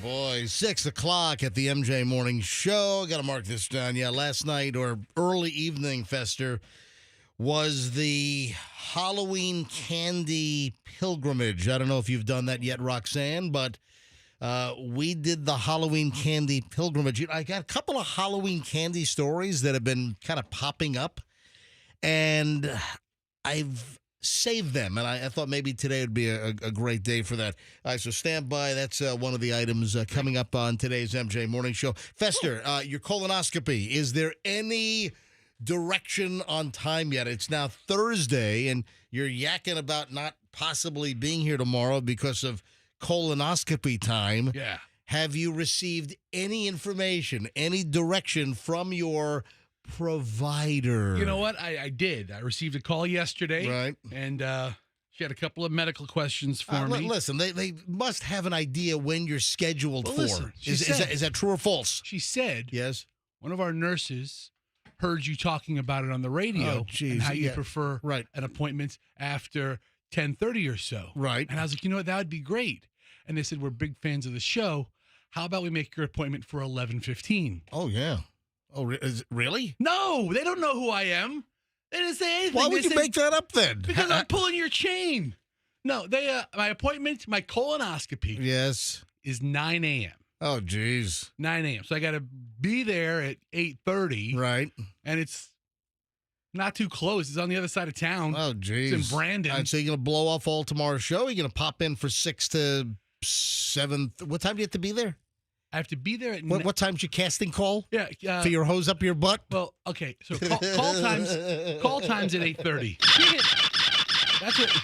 boy, 6 o'clock at the MJ Morning Show. Got to mark this down. Yeah, last night or early evening, Fester, was the Halloween candy pilgrimage. I don't know if you've done that yet, Roxanne, but we did the Halloween candy pilgrimage. I got a couple of Halloween candy stories that have been kind of popping up, and I've saved them, and I thought maybe today would be a great day for that. All right, so stand by. That's one of the items coming up on today's MJ Morning Show. Fester, your colonoscopy, is there any direction on time yet? It's now Thursday, and you're yakking about not possibly being here tomorrow because of colonoscopy time. Yeah. Have you received any information, any direction from your provider? You know what? I did. I received a call yesterday. Right. And she had a couple of medical questions for me. Listen, they must have an idea when you're scheduled for. Listen, Is that true or false? She said, Yes. one of our nurses heard you talking about it on the radio and how you prefer an appointment after 10:30 or so. Right. And I was like, you know what? That would be great. And they said, we're big fans of the show. How about we make your appointment for 11:15? Oh, yeah. Oh, really? No, they don't know who I am. They didn't say anything. Why would you make that up then? Because I'm pulling your chain. No, my appointment, my colonoscopy, yes, is 9 a.m. Oh, geez. 9 a.m. So I got to be there at 8:30. Right. And it's not too close. It's on the other side of town. Oh, geez. It's in Brandon. All right, so you're going to blow off all tomorrow's show? You're going to pop in for 6 to 7? What time do you have to be there? I have to be there at what time's your casting call? Yeah, for your hose up your butt? Well, okay. So call times at 8:30. That's what.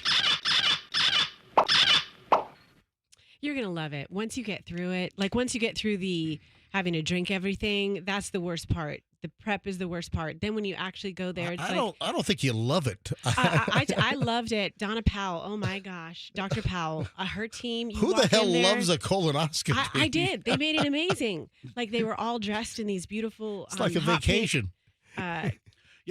You're gonna love it once you get through it. Like once you get through the having to drink everything, that's the worst part. The prep is the worst part. Then when you actually go there, it's I don't think you love it. I loved it. Donna Powell. Oh my gosh, Dr. Powell. Her team. Who the hell loves a colonoscopy? I did. They made it amazing. Like they were all dressed in these beautiful. It's like a vacation.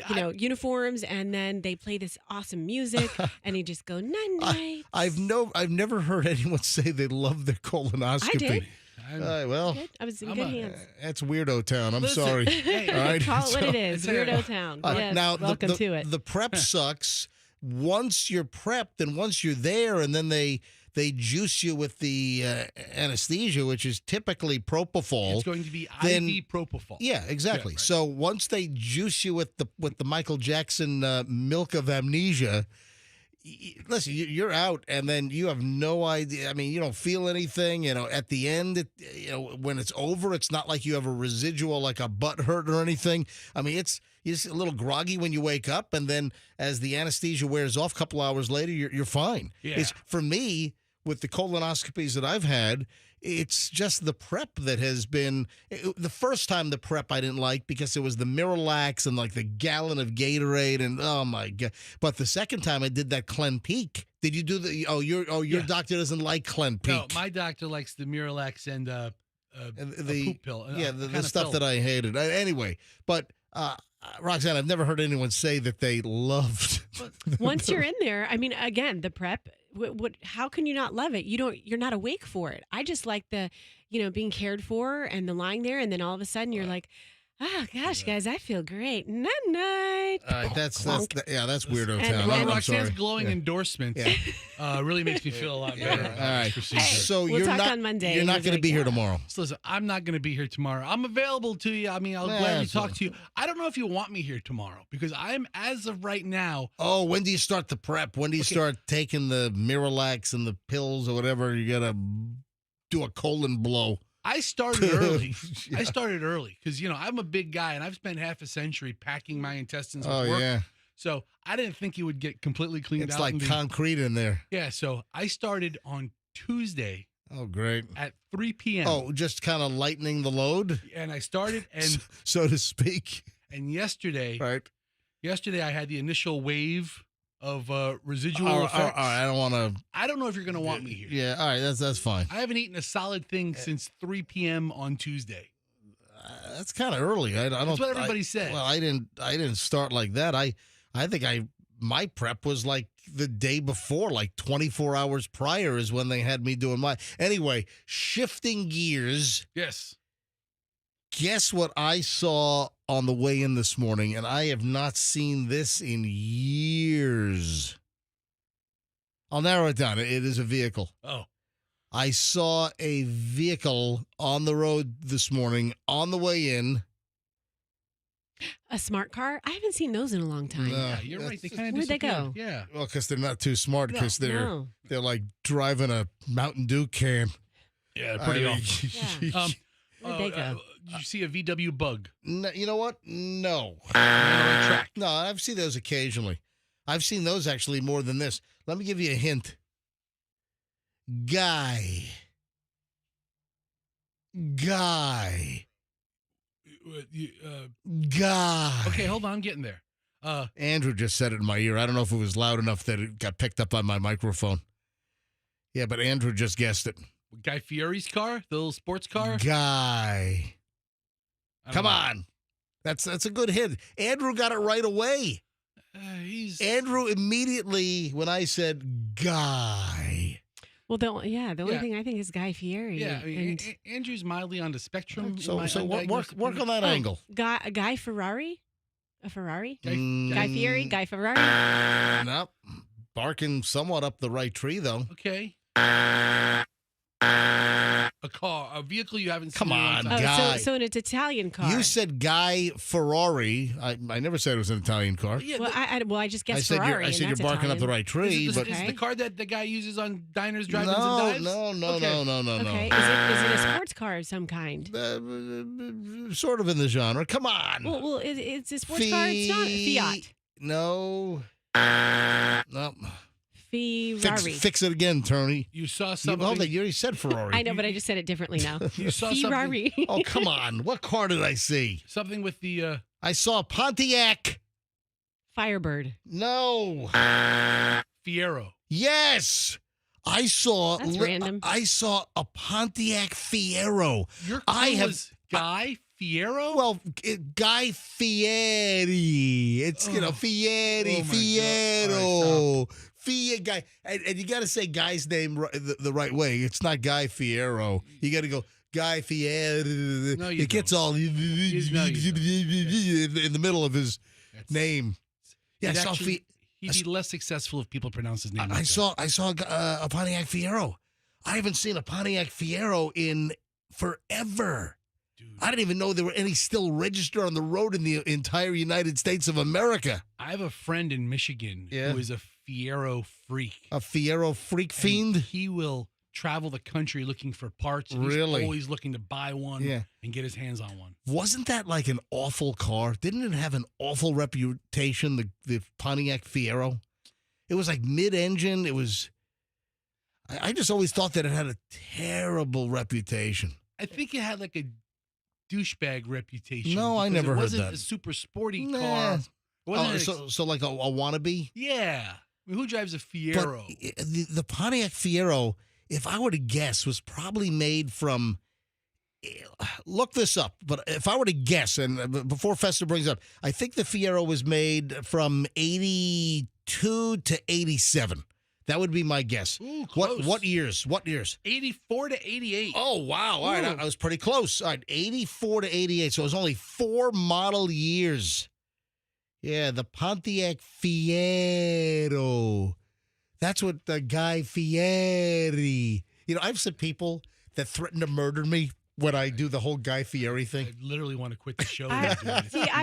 Uniforms, and then they play this awesome music, and you just go night. I've never heard anyone say they love their colonoscopy. I did. Well, I was in good hands. That's weirdo town. I'm sorry. All right, call it what it is. Weirdo town. Yes, now, welcome to it. The prep sucks. Once you're prepped, and once you're there, and then they juice you with the anesthesia, which is typically propofol. It's going to be IV propofol. Yeah, exactly. Yeah, right. So once they juice you with the Michael Jackson milk of amnesia, listen, you're out, and then you have no idea. I mean, you don't feel anything. At the end, when it's over, it's not like you have a residual, like a butt hurt or anything. I mean, you're just a little groggy when you wake up, and then as the anesthesia wears off, a couple hours later, you're fine. Yeah. For me, with the colonoscopies that I've had, it's just the prep that has been the first time the prep I didn't like because it was the Miralax and like the gallon of Gatorade and oh my God. But the second time I did that Clenpeak. Did you do your doctor doesn't like Clenpeak? No, my doctor likes the Miralax and a poop pill. The stuff that I hated. Anyway, but Roxanne, I've never heard anyone say that they loved. Once you're in there, I mean, again, the prep. How can you not love it? You're not awake for it. I just like the, being cared for and the lying there, and then all of a sudden you're like, oh gosh, guys, I feel great. Night. That's weirdo town. Well, I'm Roxanne's sorry. glowing endorsement really makes me feel a lot better. All right. So we'll you're talk not on Monday. You're not going to be here tomorrow. So listen, I'm not going to be here tomorrow. I'm available to you. I mean, I'll gladly talk to you. I don't know if you want me here tomorrow because I'm, as of right now. Oh, when do you start the prep? When do you start taking the Miralax and the pills or whatever? You got to do a colon blow. I started early. I started early because, I'm a big guy and I've spent half a century packing my intestines with work. Yeah. So I didn't think it would get completely cleaned out. It's like concrete in there. Yeah. So I started on Tuesday. Oh, great. At 3 p.m. Oh, just kind of lightening the load? And I started and so to speak. And yesterday, Yesterday I had the initial wave of residual effects. I don't want to. I don't know if you're going to want me here. Yeah, all right, that's fine. I haven't eaten a solid thing since 3 p.m. on Tuesday. That's kind of early. I don't. That's what everybody said. Well, I didn't start like that. I think my prep was like the day before, like 24 hours prior is when they had me doing my. Anyway, shifting gears. Yes. Guess what I saw on the way in this morning, and I have not seen this in years. I'll narrow it down. It is a vehicle. Oh. I saw a vehicle on the road this morning on the way in. A smart car? I haven't seen those in a long time. Yeah, you're right. They kind of Where'd they go? Yeah. Well, because they're not too smart, because No. they're like driving a Mountain Dew can. Yeah, pretty awful. Yeah. Where'd they go? Did you see a VW Bug? No, you know what? No. Track. No, I've seen those occasionally. I've seen those actually more than this. Let me give you a hint. Guy. Guy. Okay, hold on. I'm getting there. Andrew just said it in my ear. I don't know if it was loud enough that it got picked up on my microphone. Yeah, but Andrew just guessed it. Guy Fieri's car? The little sports car? Guy. Come on. That's a good hint. Andrew got it right away. Andrew immediately, when I said guy. Well, the only thing I think is Guy Fieri. Yeah, I mean, Andrew's mildly on the spectrum. So work on that angle. Guy Ferrari? A Ferrari? Guy Fieri? Guy Ferrari? No. Barking somewhat up the right tree, though. Okay. A vehicle you haven't seen. Come on, Oh, Guy. so it's Italian car. You said Guy Ferrari. I never said it was an Italian car. Yeah, I just guessed I Ferrari. said you're barking up the right tree. Is but it the car that the guy uses on diners, drive-ins, and dives? No. Okay, is it a sports car of some kind? Sort of in the genre. Come on. Well, it's a sports car. It's not Fiat. No. Ferrari. Fix it again, Tony. You saw something. Hold on, you already said Ferrari. I know, but I just said it differently now. You saw Ferrari. something. Oh, come on. What car did I see? Something with the. I saw Pontiac. Firebird. No. Fiero. Yes. I saw. That's random. I saw a Pontiac Fiero. Your car was Guy Fiero? Well, Guy Fieri. It's, Fieri, Fiero. Guy, and you got to say Guy's name the right way. It's not Guy Fiero. You got to go Guy Fieri. No, you it gets all in the middle of his name. Yeah, I saw he'd be less successful if people pronounce his name. I saw a Pontiac Fiero. I haven't seen a Pontiac Fiero in forever. Dude. I didn't even know there were any still registered on the road in the entire United States of America. I have a friend in Michigan who is a Fiero freak. A Fiero freak fiend? He will travel the country looking for parts. Really? He's always looking to buy one and get his hands on one. Wasn't that like an awful car? Didn't it have an awful reputation, the Pontiac Fiero? It was like mid-engine. It was... I just always thought that it had a terrible reputation. I think it had like a douchebag reputation. No, I never heard that. It wasn't a super sporty car. So like a wannabe? Yeah. I mean, who drives a Fiero? But the Pontiac Fiero, if I were to guess, was probably made from... Look this up, but if I were to guess, and before Fester brings up, I think the Fiero was made from 82 to 87. That would be my guess. Ooh, close. What years? 84 to 88. Oh, wow. All right, I was pretty close. All right, 84 to 88, so it was only 4 model years. Yeah, the Pontiac Fiero. That's what the Guy Fieri. I've seen people that threaten to murder me when I do the whole Guy Fieri thing. I literally want to quit the show. I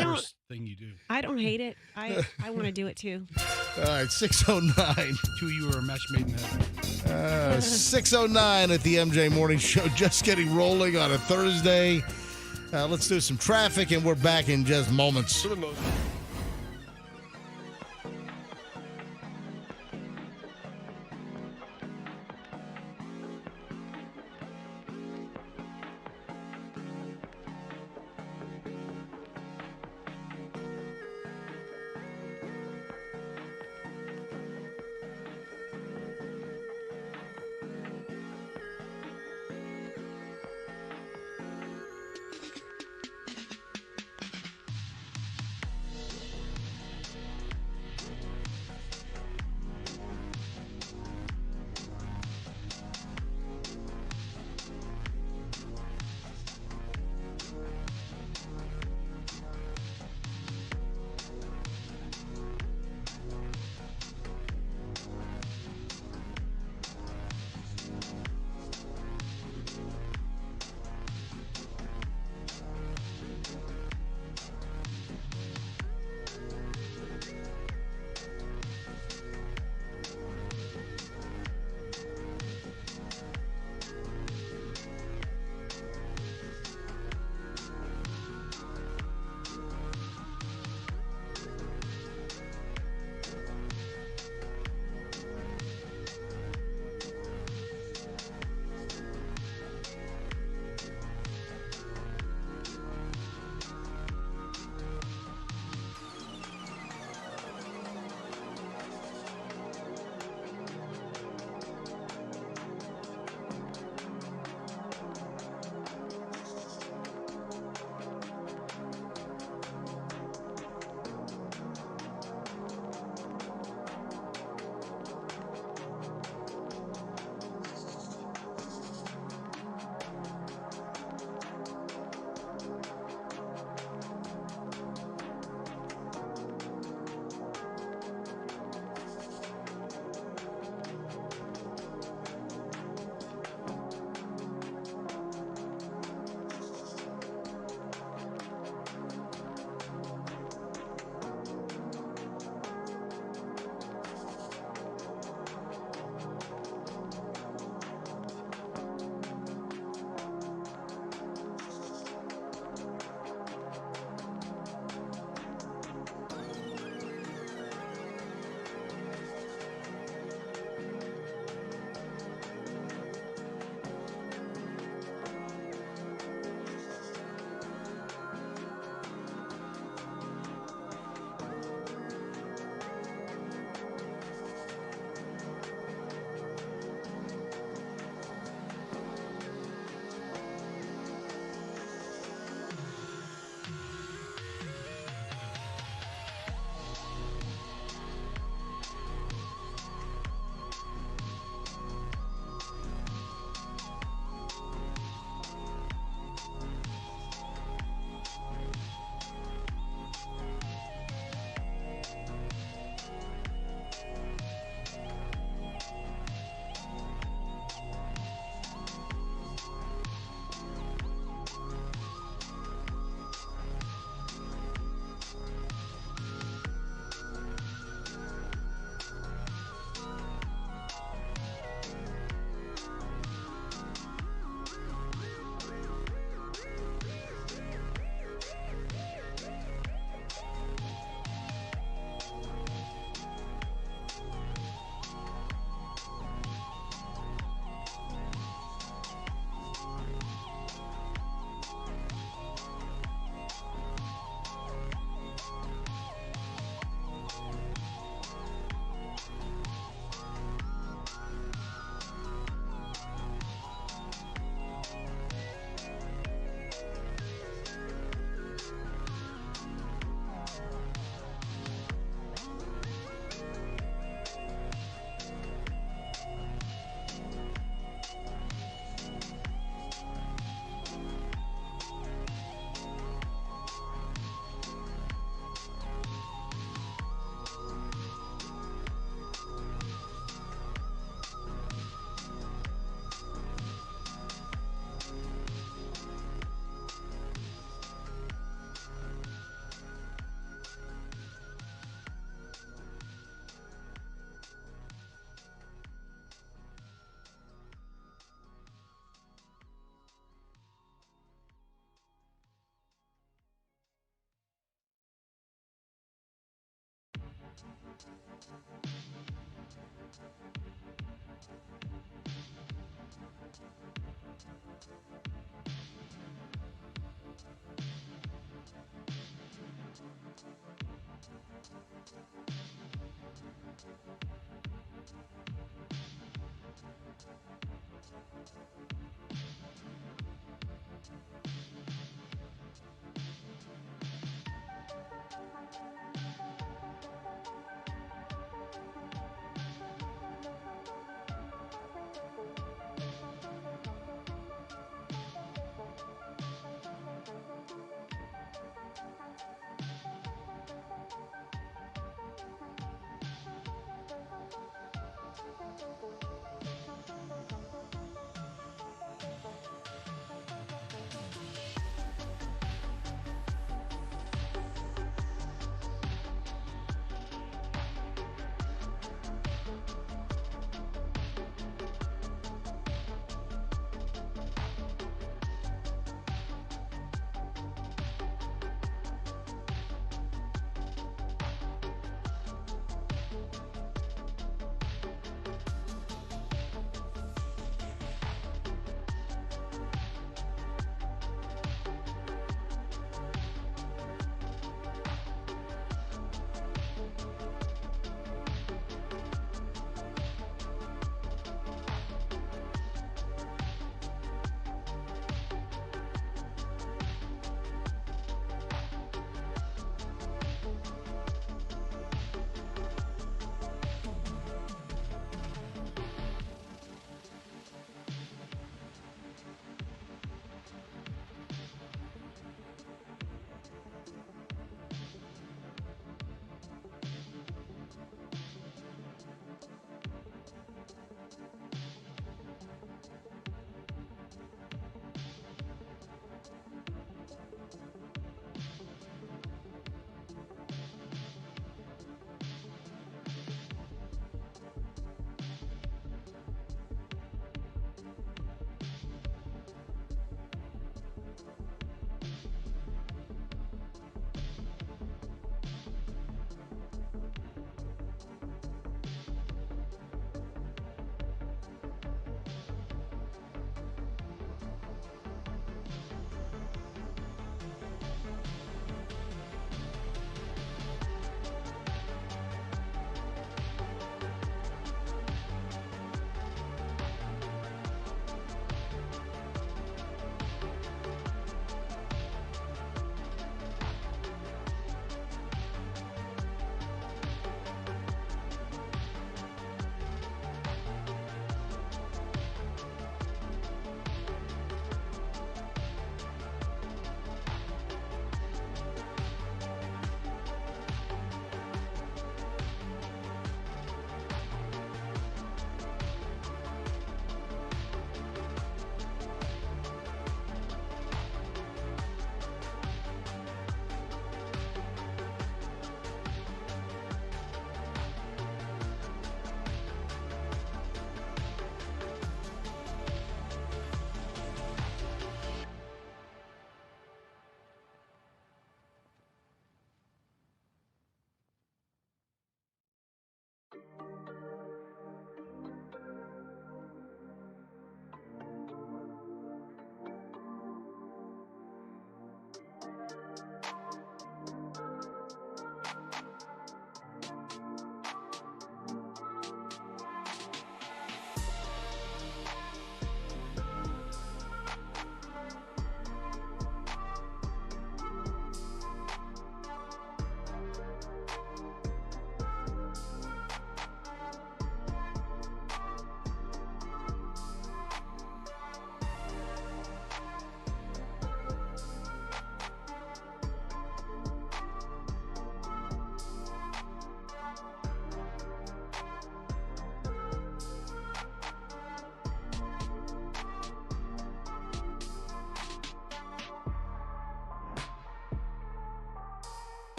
don't. Worst thing you do. I don't hate it. I want to do it too. All right, 6:09. Two of you are a match made in heaven. 6:09 at the MJ Morning Show. Just getting rolling on a Thursday. Let's do some traffic, and we're back in just moments.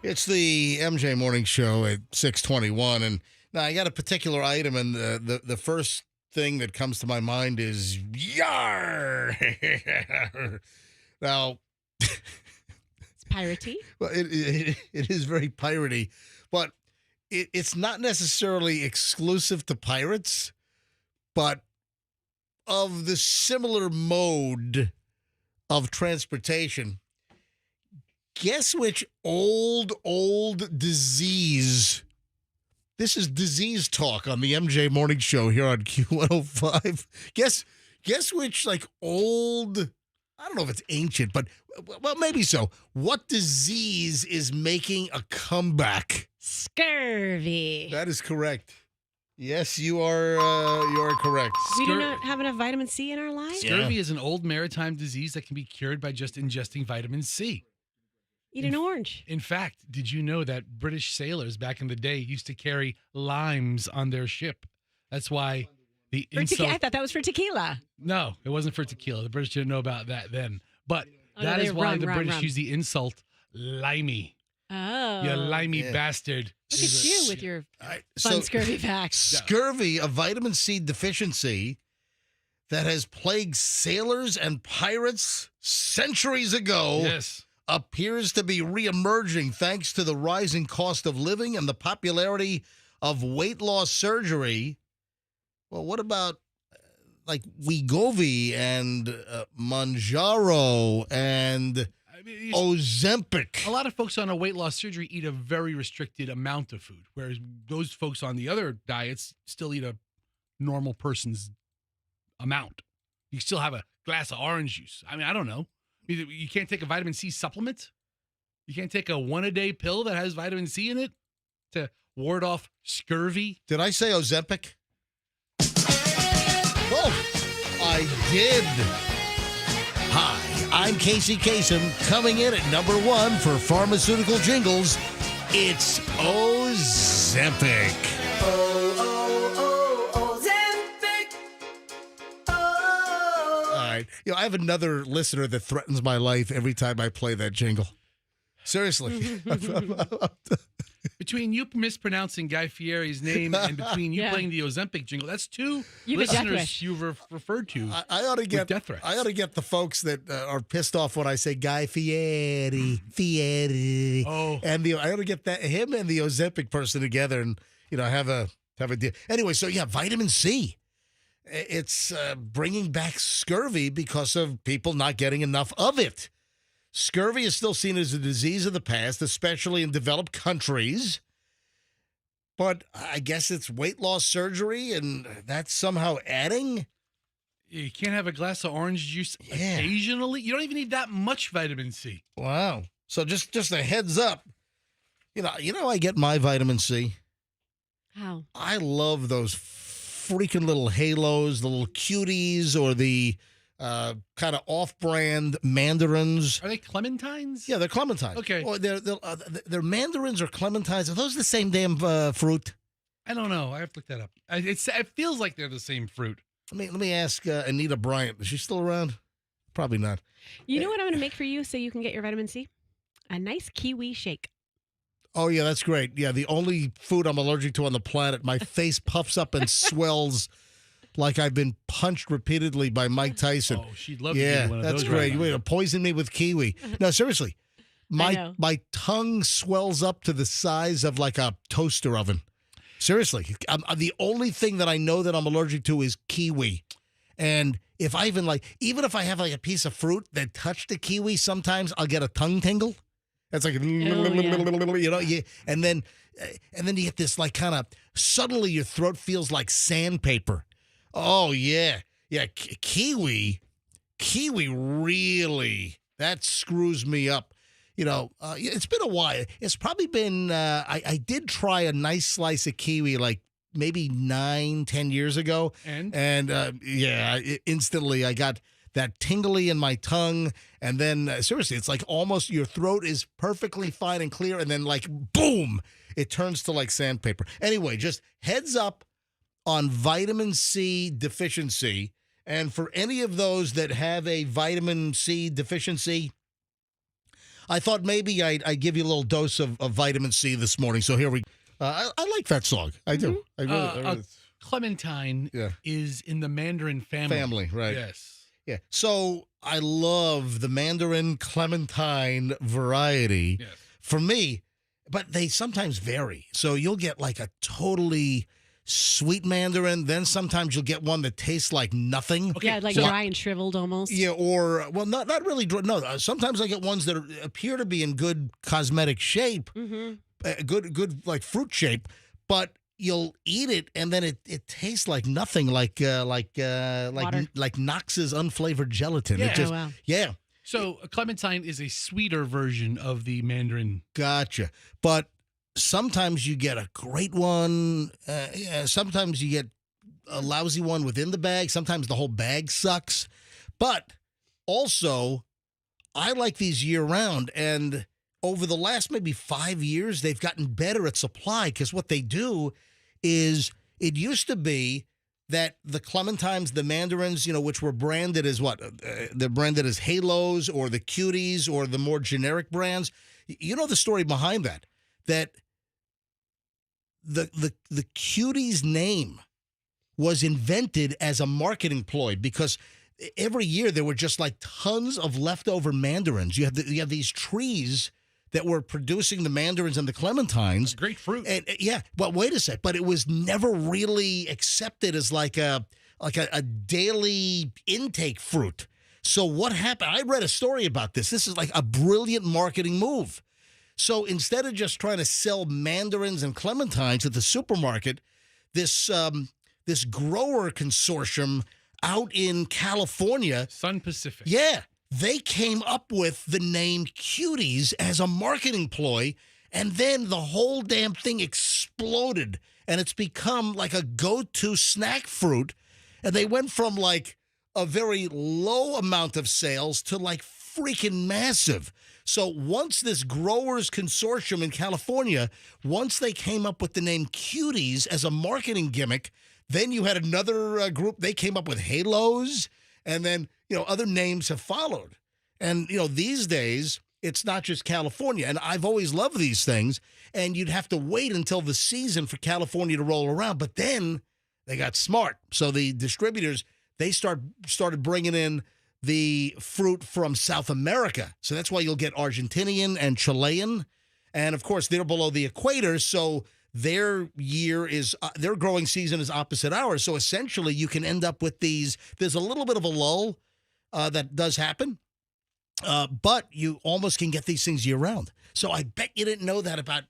It's the MJ Morning Show at 6:21, and now I got a particular item, and the first thing that comes to my mind is yar. Now, it's piratey. Well, it is very piratey, but it's not necessarily exclusive to pirates, but of the similar mode of transportation. Guess which old disease? This is disease talk on the MJ Morning Show here on Q105. Guess which old, I don't know if it's ancient, but well, maybe so. What disease is making a comeback? Scurvy. That is correct. Yes, you are correct. We do not have enough vitamin C in our lives? Scurvy is an old maritime disease that can be cured by just ingesting vitamin C. Eat an orange. In fact, did you know that British sailors back in the day used to carry limes on their ship? That's why the insult... I thought that was for tequila. No, it wasn't for tequila. The British didn't know about that then. But that is why the British use the insult limey. Oh. You limey bastard. Look at you with your fun scurvy facts. Scurvy, a vitamin C deficiency that has plagued sailors and pirates centuries ago. Yes. Appears to be reemerging thanks to the rising cost of living and the popularity of weight loss surgery. Well, what about Wegovy and Mounjaro and Ozempic? A lot of folks on a weight loss surgery eat a very restricted amount of food, whereas those folks on the other diets still eat a normal person's amount. You still have a glass of orange juice. I mean, I don't know. You can't take a vitamin C supplement. You can't take a one-a-day pill that has vitamin C in it to ward off scurvy. Did I say Ozempic? Oh, I did. Hi, I'm Casey Kasem, coming in at number 1 for pharmaceutical jingles. It's Ozempic. I have another listener that threatens my life every time I play that jingle. Seriously. Between you mispronouncing Guy Fieri's name and between you playing the Ozempic jingle, that's two listeners you've referred to. I ought to get death threats. I ought to get the folks that are pissed off when I say Guy Fieri. Oh, and I ought to get him and the Ozempic person together and have a deal. Anyway, so vitamin C. It's bringing back scurvy because of people not getting enough of it. Scurvy is still seen as a disease of the past, especially in developed countries. But I guess it's weight loss surgery, and that's somehow adding. You can't have a glass of orange juice occasionally. You don't even need that much vitamin C. Wow. So just a heads up. I get my vitamin C. How? I love those freaking little halos, the little cuties, or the kind of off-brand mandarins. Are they clementines? Yeah, they're clementines. Okay. Or they're mandarins or clementines. Are those the same damn fruit? I don't know. I have to look that up. It feels like they're the same fruit. Let me ask Anita Bryant. Is she still around? Probably not. You know what I'm going to make for you so you can get your vitamin C? A nice kiwi shake. Oh, yeah, that's great. Yeah, the only food I'm allergic to on the planet. My face puffs up and swells like I've been punched repeatedly by Mike Tyson. Oh, she'd love to get one of those. That's great. You want to poison me with kiwi. No, seriously. My tongue swells up to the size of like a toaster oven. Seriously. The only thing that I know that I'm allergic to is kiwi. And if I even if I have a piece of fruit that touched the kiwi, sometimes I'll get a tongue tingle. It's like, and then you get this kind of, suddenly your throat feels like sandpaper. Oh, yeah. Yeah, kiwi really, that screws me up. It's been a while. It's probably been, I did try a nice slice of kiwi maybe 9-10 years ago. And instantly I got that tingly in my tongue, and then seriously, it's almost your throat is perfectly fine and clear, and then boom, it turns to sandpaper. Anyway, just heads up on vitamin C deficiency, and for any of those that have a vitamin C deficiency, I thought maybe I'd give you a little dose of vitamin C this morning. So here we I like that song. I do. I really Clementine Yeah. is in the Mandarin family. Family, right. Yes. Yeah. So I love the Mandarin Clementine variety Yes. for me, but they sometimes vary. So you'll get like a totally sweet Mandarin. Then sometimes you'll get one that tastes like nothing. Okay, Yeah, like so- dry and shriveled almost. Yeah, or, well, not really. No, sometimes I get ones that appear to be in good cosmetic shape, good like fruit shape, but you'll eat it and then it tastes like nothing, like Water. like Knox's unflavored gelatin. Yeah. It just, Oh, wow. yeah, So a Clementine is a sweeter version of the Mandarin. gotcha. But sometimes you get a great one. Yeah, sometimes you get a lousy one within the bag. Sometimes the whole bag sucks. But also, I like these year round. And over the last maybe 5 years, they've gotten better at supply because what they do is it used to be that the Clementines, the Mandarins, which were branded as what? They're branded as Halos or the Cuties or the more generic brands. You know the story behind that, that the Cuties name was invented as a marketing ploy because every year there were just like tons of leftover mandarins. You have these trees that were producing the mandarins and the clementines. Great fruit. And yeah, but wait a sec. But it was never really accepted as like a daily intake fruit. So what happened? I read a story about this. This is like a brilliant marketing move. So instead of just trying to sell mandarins and clementines at the supermarket, this grower consortium out in California, Sun Pacific. yeah, they came up with the name Cuties as a marketing ploy, and then the whole damn thing exploded, and it's become like a go-to snack fruit. And they went from like a very low amount of sales to like freaking massive. So once this growers consortium in California, once they came up with the name Cuties as a marketing gimmick, then you had another group. They came up with Halos, and then other names have followed. And these days it's not just California. And I've always loved these things. And you'd have to wait until the season for California to roll around. But then they got smart. So the distributors, they started bringing in the fruit from South America. So that's why you'll get Argentinian and Chilean. And of course, they're below the equator. So their their growing season is opposite ours. So essentially you can end up with these. There's a little bit of a lull that does happen. But you almost can get these things year round. So I bet you didn't know that about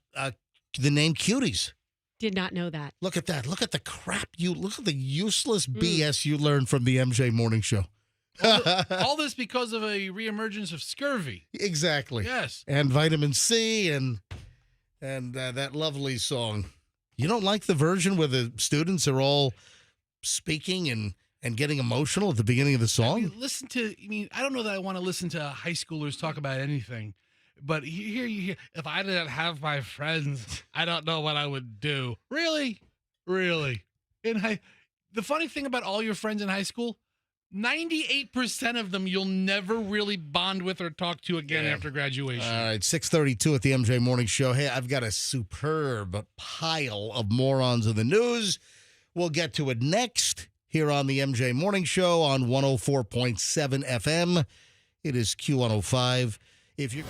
the name Cuties. Did not know that. Look at that. Look at the crap look at the useless BS you learned from the MJ Morning Show. All this because of a reemergence of scurvy. Exactly. Yes. And vitamin C and that lovely song. You don't like the version where the students are all speaking and getting emotional at the beginning of the song? I don't know that I want to listen to high schoolers talk about anything, but here you hear, if I didn't have my friends, I don't know what I would do. Really? The funny thing about all your friends in high school, 98% of them you'll never really bond with or talk to again after graduation. All right, 6:32 at the MJ Morning Show. Hey, I've got a superb pile of morons in the news. We'll get to it next here on the MJ Morning Show on 104.7 FM. It is Q105. If you're...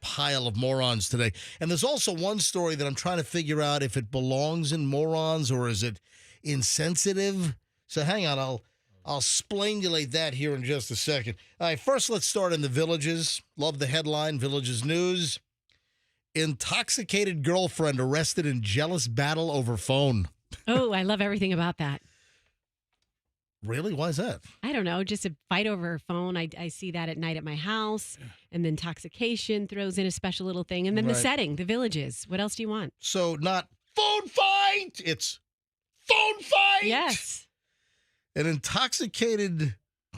Pile of morons today. And there's also one story that I'm trying to figure out if it belongs in morons or is it insensitive. So hang on, I'll splainulate that here in just a second. All right, first let's start in the Villages. Love the headline, Villages News. Intoxicated girlfriend arrested in jealous battle over phone. Oh, I love everything about that. Really? Why is that? I don't know. Just a fight over a phone. I see that at night at my house. And then intoxication throws in a special little thing. And then the setting, the Villages. What else do you want? So not phone fight. It's phone fight. Yes. An intoxicated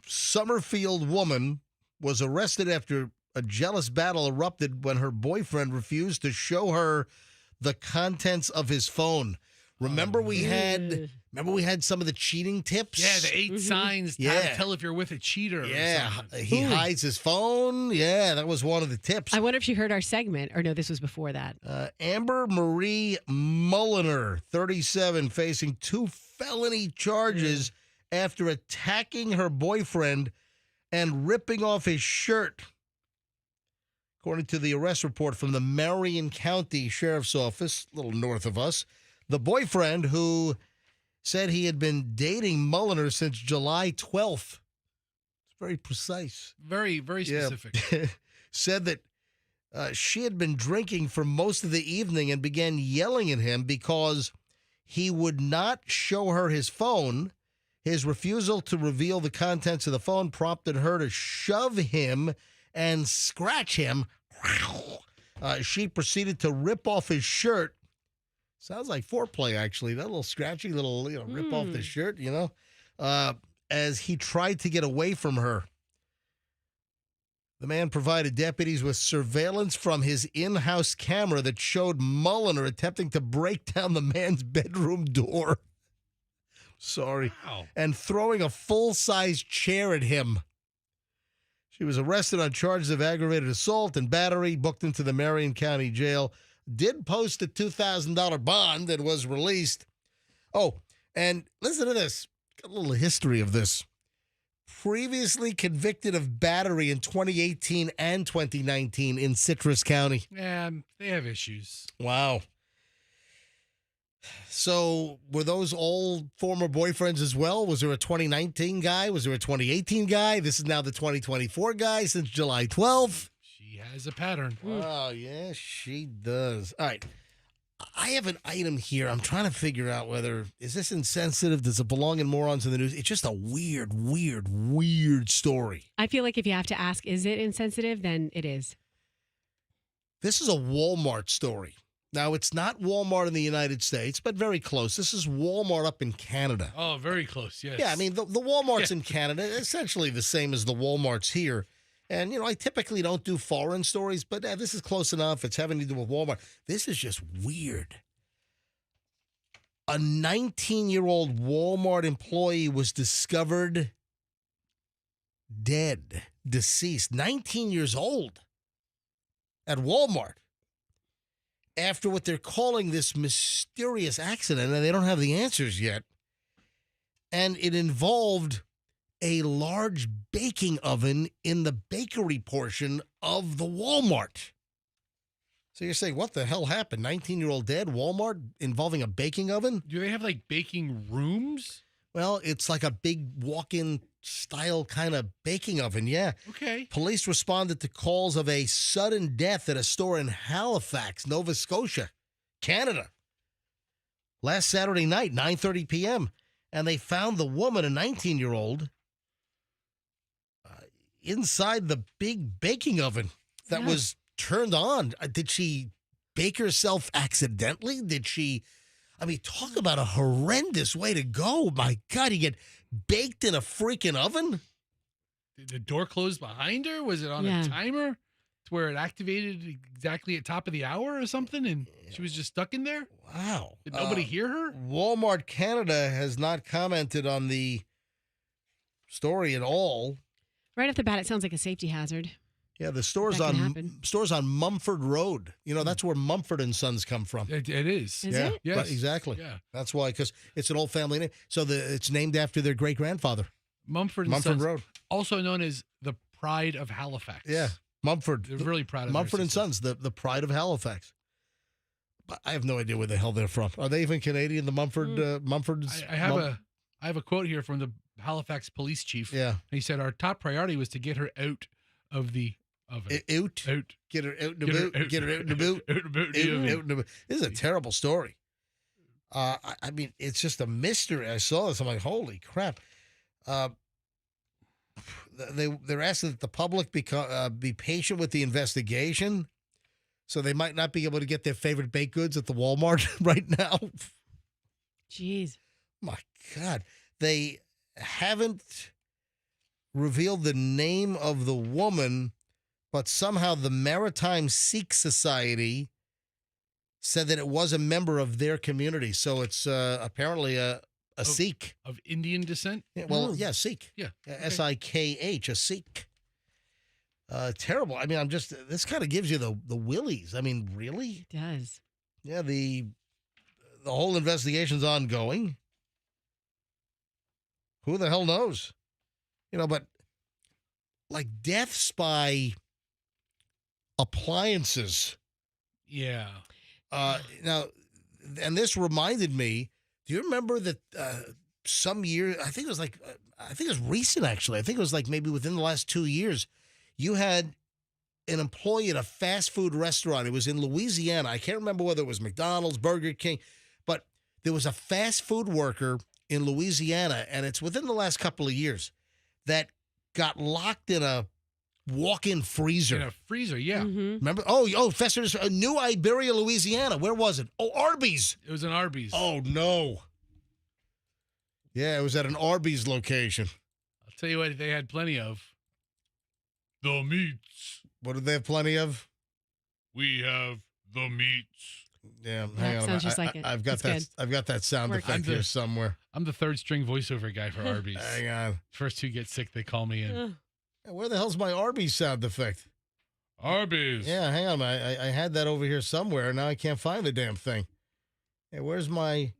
Summerfield woman was arrested after a jealous battle erupted when her boyfriend refused to show her the contents of his phone. Remember we had some of the cheating tips? Yeah, the 8 signs how to tell if you're with a cheater. Yeah, he hides his phone. Yeah, that was one of the tips. I wonder if she heard our segment. Or no, this was before that. Amber Marie Mulliner, 37, facing 2 felony charges after attacking her boyfriend and ripping off his shirt. According to the arrest report from the Marion County Sheriff's Office, a little north of us, the boyfriend, who said he had been dating Mulliner since July 12th. It's very precise. Very, very specific. Yeah. Said that she had been drinking for most of the evening and began yelling at him because he would not show her his phone. His refusal to reveal the contents of the phone prompted her to shove him and scratch him. She proceeded to rip off his shirt. Sounds like foreplay, actually. That little scratchy little, rip off the shirt, as he tried to get away from her. The man provided deputies with surveillance from his in-house camera that showed Mulliner attempting to break down the man's bedroom door. Sorry. Wow. And throwing a full-size chair at him. She was arrested on charges of aggravated assault and battery, booked into the Marion County Jail, did post a $2,000 bond that was released. Oh, and listen to this. Got a little history of this. Previously convicted of battery in 2018 and 2019 in Citrus County. Yeah, they have issues. Wow. So were those all former boyfriends as well? Was there a 2019 guy? Was there a 2018 guy? This is now the 2024 guy since July 12th. She has a pattern. Oh, yes, she does. All right. I have an item here. I'm trying to figure out whether, is this insensitive? Does it belong in Morons in the News? It's just a weird story. I feel like if you have to ask, is it insensitive? Then it is. This is a Walmart story. Now, it's not Walmart in the United States, but very close. This is Walmart up in Canada. Oh, very close, yes. Yeah, I mean, the Walmarts in Canada, essentially the same as the Walmarts here. And, I typically don't do foreign stories, but this is close enough. It's having to do with Walmart. This is just weird. A 19-year-old Walmart employee was discovered dead, deceased, 19 years old, at Walmart after what they're calling this mysterious accident, and they don't have the answers yet. And it involved a large baking oven in the bakery portion of the Walmart. So you're saying, what the hell happened? 19-year-old dead, Walmart involving a baking oven? Do they have like baking rooms? Well, it's like a big walk-in style kind of baking oven, yeah. Okay. Police responded to calls of a sudden death at a store in Halifax, Nova Scotia, Canada. Last Saturday night, 9:30 p.m., and they found the woman, a 19-year-old, inside the big baking oven that was turned on. Did she bake herself accidentally? Did she? I mean, talk about a horrendous way to go. My God, you get baked in a freaking oven? Did the door close behind her? Was it on a timer to where it activated exactly at top of the hour or something? And she was just stuck in there? Wow. Did nobody hear her? Walmart Canada has not commented on the story at all. Right off the bat, it sounds like a safety hazard. Yeah, the store's on Mumford Road. That's where Mumford and Sons come from. It is. Is it? Yes. Right, exactly. Yeah. That's why, because it's an old family name. So it's named after their great-grandfather. Mumford Mumford Sons, Road. Also known as the Pride of Halifax. Yeah, Mumford. They're really proud of Mumford their and success. Sons, the pride of Halifax. But I have no idea where the hell they're from. Are they even Canadian? The Mumford, Mumfords. I have a quote here from the Halifax police chief. Yeah. He said our top priority was to get her out of the oven. Out. Get her out in the boot. Get her out in the boot. Out in the boot. This is a terrible story. I mean, it's just a mystery. I saw this. I'm like, holy crap. They're asking that the public be patient with the investigation, so they might not be able to get their favorite baked goods at the Walmart right now. Jeez. My God. They haven't revealed the name of the woman, but somehow the Maritime Sikh Society said that it was a member of their community. So it's apparently a Sikh. Of Indian descent? Yeah, well, yeah, Sikh. Yeah. Okay. Sikh, a Sikh. Terrible. I mean, this kind of gives you the willies. I mean, really? It does. Yeah, the whole investigation's ongoing. Who the hell knows? But like deaths by appliances. Yeah. Now, and this reminded me, Do you remember that some year, I think it was recent actually. I think it was like maybe within the last 2 years, you had an employee at a fast food restaurant. It was in Louisiana. I can't remember whether it was McDonald's, Burger King, but there was a fast food worker in Louisiana, and it's within the last couple of years, that got locked in a walk-in freezer. In a freezer, yeah. Mhm. Remember? Oh, Fester, New Iberia, Louisiana. Where was it? Oh, Arby's. It was an Arby's. Oh, no. Yeah, it was at an Arby's location. I'll tell you what they had plenty of. The meats. What did they have plenty of? We have the meats. Yeah, Yeah, hang on. sounds just like it. I've got It's that. good. I've got that sound Works. effect here somewhere. I'm the third string voiceover guy for Arby's. Hang on. First two get sick, they call me in. Ugh. Where the hell's my Arby's sound effect? Arby's. Yeah, hang on. I had that over here somewhere. Now I can't find the damn thing. Hey, where's my?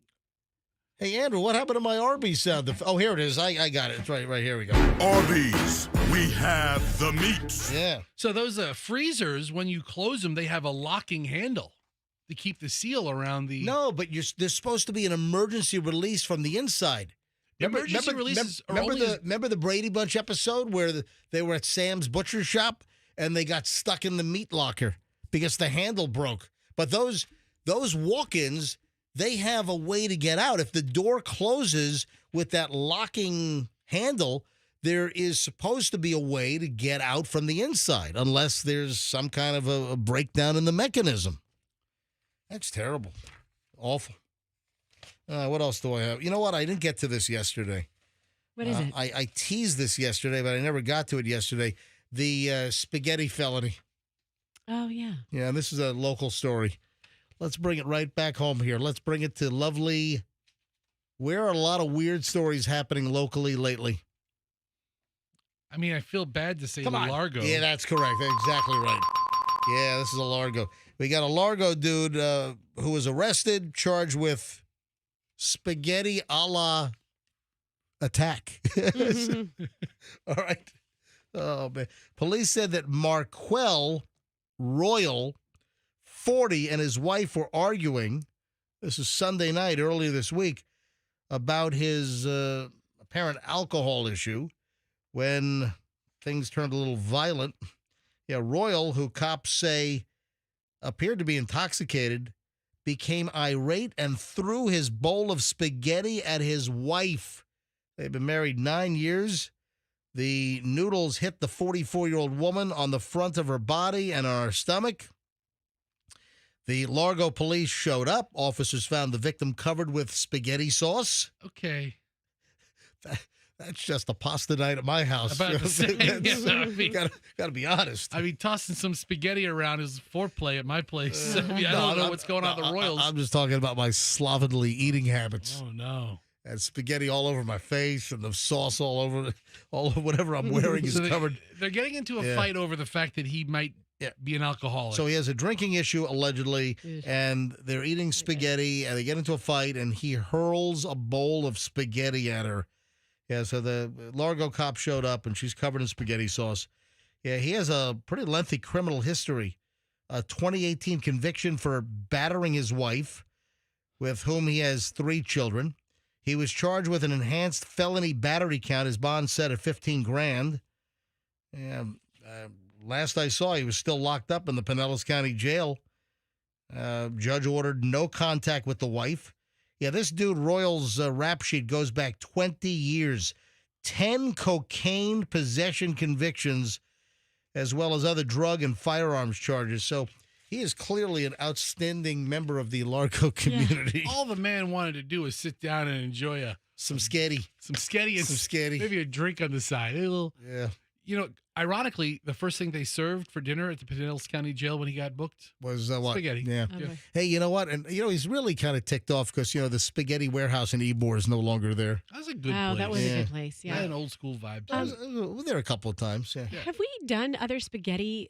Hey, Andrew, what happened to my Arby's sound effect? Oh, here it is. I got it. It's right here. We go. Arby's, we have the meats. Yeah. So those freezers, when you close them, they have a locking handle to keep the seal around the. No, but there's supposed to be an emergency release from the inside. Emergency releases are remember only remember the Brady Bunch episode where they were at Sam's butcher shop and they got stuck in the meat locker because the handle broke. But those walk-ins, they have a way to get out. If the door closes with that locking handle, there is supposed to be a way to get out from the inside, unless there's some kind of a breakdown in the mechanism. That's terrible. Awful. What else do I have? You know what? I didn't get to this yesterday. What is it? I teased this yesterday, but I never got to it yesterday. The spaghetti felony. Oh, yeah. Yeah, this is a local story. Let's bring it right back home here. Let's bring it to lovely. Where are a lot of weird stories happening locally lately? I mean, I feel bad to say Come on. Largo. Yeah, that's correct. Exactly right. Yeah, this is a Largo. We got a Largo dude who was arrested, charged with spaghetti a la attack. All right. Oh, man. Police said that Marquel Royal, 40, and his wife were arguing. This is Sunday night, earlier this week, about his apparent alcohol issue when things turned a little violent. Yeah, Royal, who cops say appeared to be intoxicated, became irate and threw his bowl of spaghetti at his wife. They've been married 9 years. The noodles hit the 44-year-old woman on the front of her body and on her stomach. The Largo police showed up. Officers found the victim covered with spaghetti sauce. Okay. That's just a pasta night at my house. About to say, I mean, gotta be honest. I mean, tossing some spaghetti around is foreplay at my place. I mean, I don't know what's going on at the Royals. I'm just talking about my slovenly eating habits. Oh, no. And spaghetti all over my face and the sauce all over whatever I'm wearing is covered. They're getting into a fight over the fact that he might be an alcoholic. So he has a drinking issue, allegedly, Ugh. and they're eating spaghetti, and they get into a fight, and he hurls a bowl of spaghetti at her. Yeah, so the Largo cop showed up, and she's covered in spaghetti sauce. Yeah, he has a pretty lengthy criminal history. A 2018 conviction for battering his wife, with whom he has 3 children. He was charged with an enhanced felony battery count. His bond set at $15,000. And last I saw, he was still locked up in the Pinellas County Jail. Judge ordered no contact with the wife. Yeah, this dude, Royal's rap sheet goes back 20 years. 10 cocaine possession convictions, as well as other drug and firearms charges. So he is clearly an outstanding member of the Largo community. all the man wanted to do was sit down and enjoy Some sketty. some sketty and Some sketty. maybe a drink on the side. A little, Yeah. you know, ironically, the first thing they served for dinner at the Pinellas County Jail when he got booked, Was what? spaghetti. Yeah. Okay. Hey, you know what? And, he's really kind of ticked off because, the spaghetti warehouse in Ybor is no longer there. That was a good Oh, place. that was Yeah. a good place. Yeah, Yeah. an old school vibe. I was there a couple of times. Yeah. Yeah. Have we done other spaghetti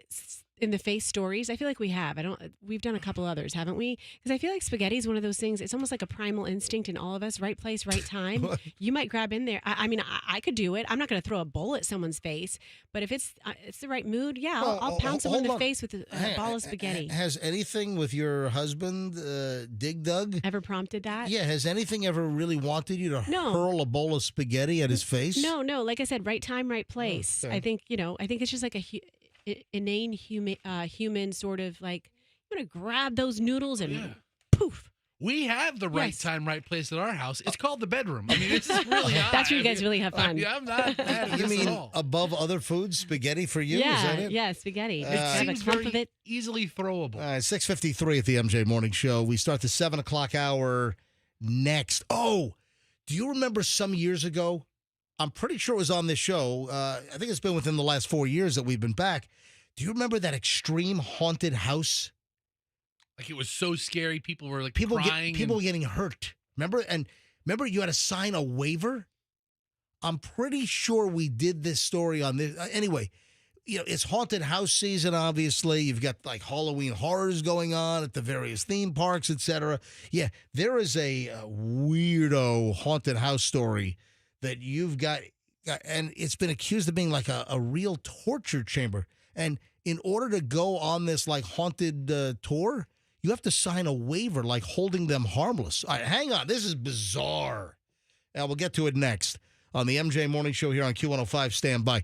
in the face stories? I feel like we have. We've done a couple others, haven't we? Because I feel like spaghetti is one of those things. It's almost like a primal instinct in all of us. Right place, right time. You might grab in there. I mean, I could do it. I'm not going to throw a bowl at someone's face, but if it's the right mood, yeah, I'll pound someone in the face with a ball of spaghetti. Has anything with your husband, Doug, ever prompted that? Yeah, has anything ever really wanted you to No. hurl a bowl of spaghetti at his face? No. Like I said, right time, right place. Okay. I think it's just like a inane human sort of like, I'm going to grab those noodles and poof. We have the right time, right place at our house. It's called the bedroom. I mean, it's just really odd. That's where you guys really have fun. I'm not mad at You this mean at all. above other foods, spaghetti for you? Yeah, Is that it? yeah, spaghetti. It Have a seems clump very of it. easily throwable. All right, 6:53 at the MJ Morning Show. We start the 7 o'clock hour next. Oh, do you remember some years ago? I'm pretty sure it was on this show. I think it's been within the last 4 years that we've been back. Do you remember that extreme haunted house? Like it was so scary. People were like People crying. people getting hurt. Remember? And remember you had to sign a waiver? I'm pretty sure we did this story on this. Anyway, it's haunted house season, obviously. You've got like Halloween horrors going on at the various theme parks, etc. Yeah, there is a weirdo haunted house story that you've got, and it's been accused of being like a real torture chamber. And in order to go on this like haunted tour, you have to sign a waiver, like holding them harmless. All right, hang on. This is bizarre. And we'll get to it next on the MJ Morning Show here on Q105. Stand by.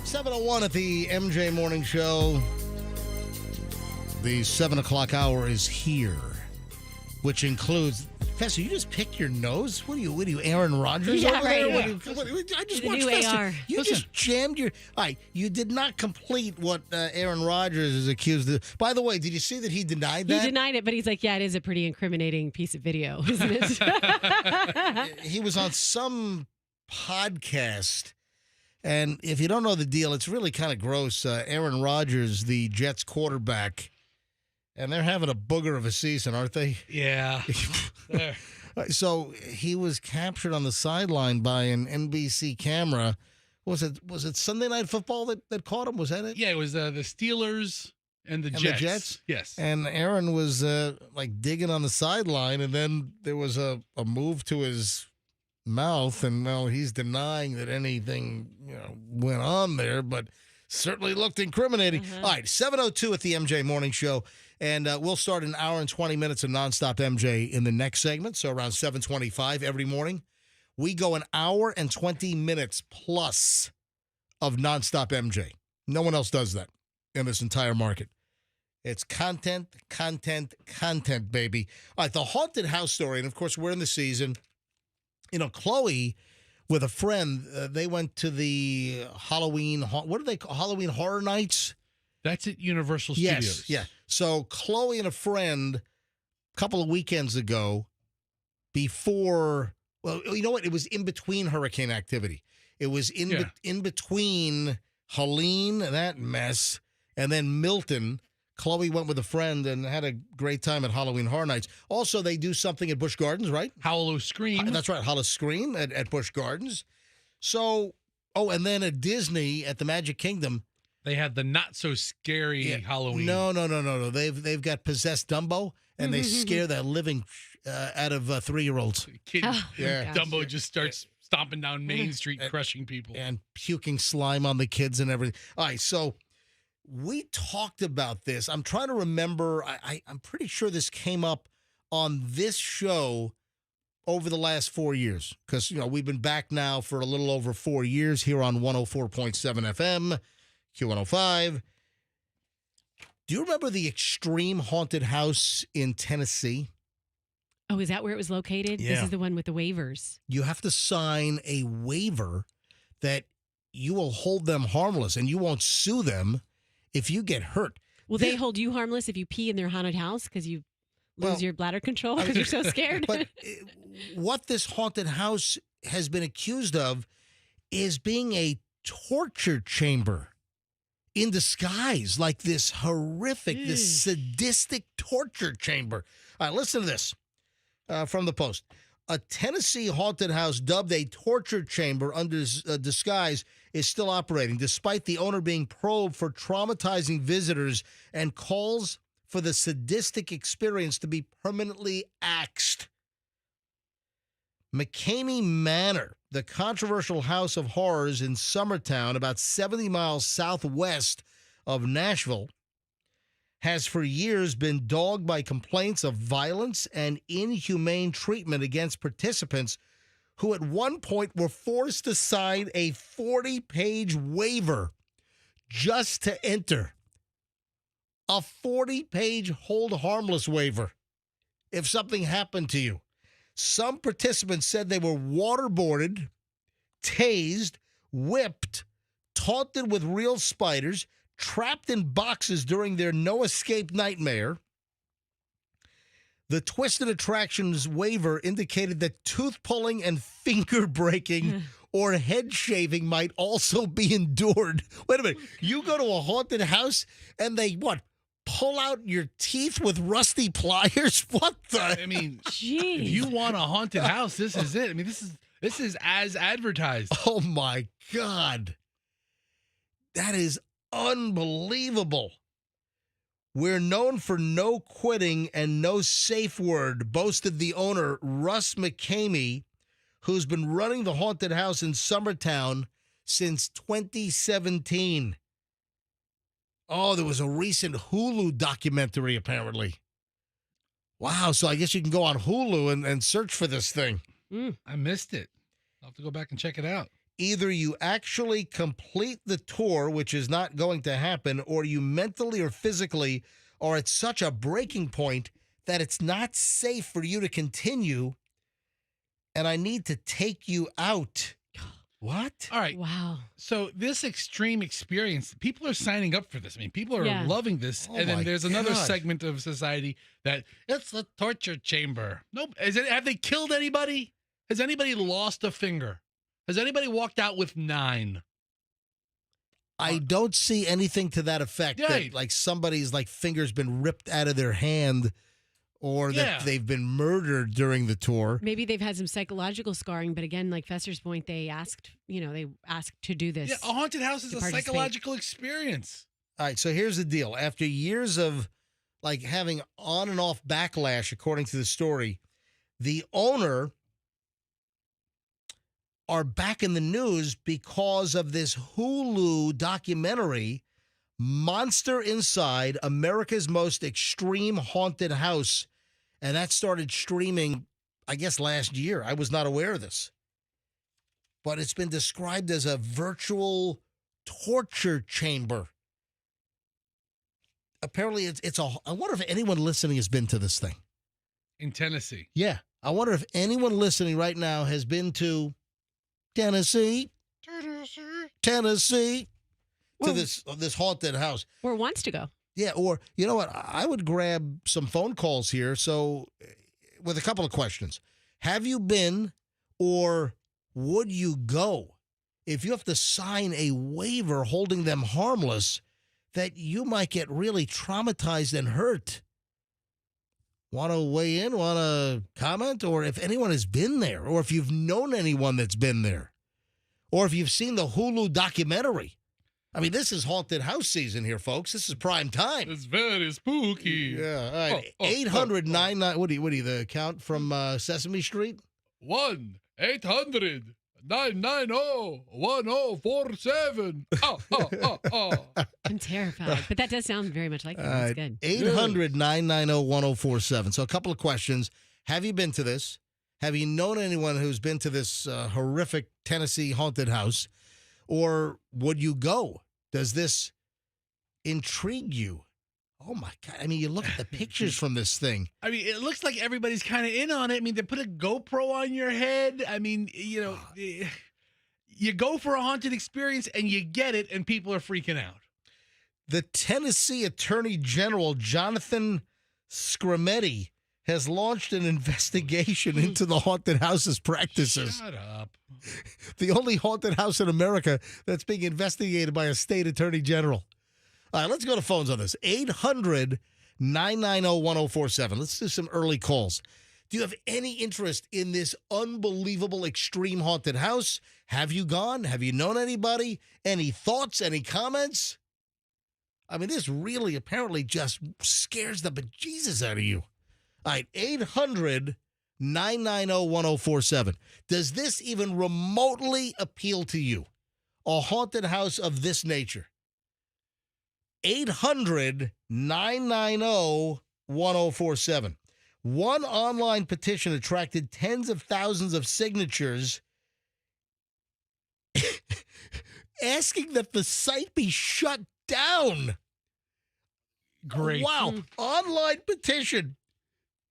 7:01 at the MJ Morning Show. The 7 o'clock hour is here, which includes. Fester, you just pick your nose? What are you, Aaron Rodgers Yeah, over right, there? yeah. I just The watched new Fester. AR. You just jammed your. All right, you did not complete what Aaron Rodgers is accused of. By the way, did you see that he denied that? He denied it, but he's like, yeah, it is a pretty incriminating piece of video, isn't it? He was on some podcast. And if you don't know the deal, it's really kind of gross. Aaron Rodgers, the Jets quarterback, and they're having a booger of a season, aren't they? Yeah. There. So he was captured on the sideline by an NBC camera. Was it Sunday Night Football that caught him? Was that it? Yeah, it was the Steelers and the Jets. Yes. And Aaron was like digging on the sideline, and then there was a move to his mouth, and well, he's denying that anything went on there, but certainly looked incriminating. All right, 7:02 at the MJ Morning Show, and we'll start an hour and 20 minutes of nonstop MJ in the next segment. So around 7:25 every morning, we go an hour and 20 minutes plus of nonstop MJ. No one else does that in this entire market. It's content, baby. All right, the haunted house story, and of course we're in the season. Chloe, with a friend, they went to the Halloween. What do they call Halloween Horror Nights? That's at Universal Studios. Yes, yeah. So Chloe and a friend, a couple of weekends ago, before. Well, you know what? It was in between hurricane activity. It was in between Helene, that mess, and then Milton. Chloe went with a friend and had a great time at Halloween Horror Nights. Also, they do something at Busch Gardens, right? Hollow Scream. That's right, Hollow Scream at Busch Gardens. So, and then at Disney at the Magic Kingdom. They had the not so scary Halloween. No. They've got Possessed Dumbo, and they scare the living out of 3-year-olds. Kid, Yeah. Dumbo just starts stomping down Main Street, crushing people. And puking slime on the kids and everything. All right, so we talked about this. I'm trying to remember. I'm pretty sure this came up on this show over the last 4 years because, we've been back now for a little over 4 years here on 104.7 FM, Q105. Do you remember the Extreme Haunted House in Tennessee? Oh, is that where it was located? Yeah. This is the one with the waivers. You have to sign a waiver that you will hold them harmless and you won't sue them if you get hurt. Will they hold you harmless if you pee in their haunted house because you lose your bladder control because you're so scared? But what this haunted house has been accused of is being a torture chamber in disguise, like this horrific, this sadistic torture chamber. All right, listen to this from the Post. A Tennessee haunted house dubbed a torture chamber under disguise is still operating, despite the owner being probed for traumatizing visitors and calls for the sadistic experience to be permanently axed. McCamey Manor, the controversial house of horrors in Summertown, about 70 miles southwest of Nashville, has for years been dogged by complaints of violence and inhumane treatment against participants who at one point were forced to sign a 40-page waiver just to enter. A 40-page hold harmless waiver if something happened to you. Some participants said they were waterboarded, tased, whipped, taunted with real spiders, trapped in boxes during their no-escape nightmare. The Twisted Attractions waiver indicated that tooth-pulling and finger-breaking or head-shaving might also be endured. Wait a minute. You go to a haunted house and they, what, pull out your teeth with rusty pliers? What the? I mean, Jeez. if you want a haunted house, this is it. I mean, this is as advertised. Oh, my God. That is unbelievable. We're known for no quitting and no safe word, boasted the owner, Russ McCamey, who's been running the haunted house in Summertown since 2017. Oh, there was a recent Hulu documentary, apparently. Wow, so I guess you can go on Hulu and search for this thing. I missed it. I'll have to go back and check it out. Either you actually complete the tour, which is not going to happen, or you mentally or physically are at such a breaking point that it's not safe for you to continue, and I need to take you out. What? All right. Wow. So this extreme experience, people are signing up for this. I mean, people are loving this. Oh and my then there's another God. segment of society that it's a torture chamber. Nope. Have they killed anybody? Has anybody lost a finger? Has anybody walked out with 9? I don't see anything to that effect. Yeah. That, like somebody's like finger's been ripped out of their hand, or that they've been murdered during the tour. Maybe they've had some psychological scarring, but again, like Fester's point, they asked to do this. Yeah, a haunted house is to a participate. psychological experience. All right, so here's the deal. After years of like having on and off backlash, according to the story, the owner are back in the news because of this Hulu documentary, Monster Inside, America's Most Extreme Haunted House. And that started streaming, I guess, last year. I was not aware of this. But it's been described as a virtual torture chamber. Apparently, it's a. I wonder if anyone listening has been to this thing. In Tennessee. Yeah. I wonder if anyone listening right now has been to Tennessee, to this haunted house. Or wants to go. Yeah, or you know what? I would grab some phone calls here. So, with a couple of questions. Have you been or would you go if you have to sign a waiver holding them harmless that you might get really traumatized and hurt? Want to weigh in? Want to comment? Or if anyone has been there, or if you've known anyone that's been there, or if you've seen the Hulu documentary. I mean, this is haunted house season here, folks. This is prime time. It's very spooky. Yeah, all right. 800-99. What are you, the account from Sesame Street? 1-800-990-1047. I'm terrified, but that does sound very much like it. That's good. 800-990-1047. So a couple of questions. Have you been to this? Have you known anyone who's been to this horrific Tennessee haunted house? Or would you go? Does this intrigue you? Oh, my God. I mean, you look at the pictures from this thing. I mean, it looks like everybody's kind of in on it. I mean, they put a GoPro on your head. I mean, you know, you go for a haunted experience and you get it, and people are freaking out. The Tennessee Attorney General, Jonathan Scarametti, has launched an investigation into the haunted house's practices. Shut up. The only haunted house in America that's being investigated by a state attorney general. All right, let's go to phones on this. 800-990-1047. Let's do some early calls. Do you have any interest in this unbelievable extreme haunted house? Have you gone? Have you known anybody? Any thoughts? Any comments? I mean, this really apparently just scares the bejesus out of you. All right, 800-990-1047. Does this even remotely appeal to you? A haunted house of this nature? 800-990-1047. One online petition attracted tens of thousands of signatures asking that the site be shut down. Great. Wow. Online petition.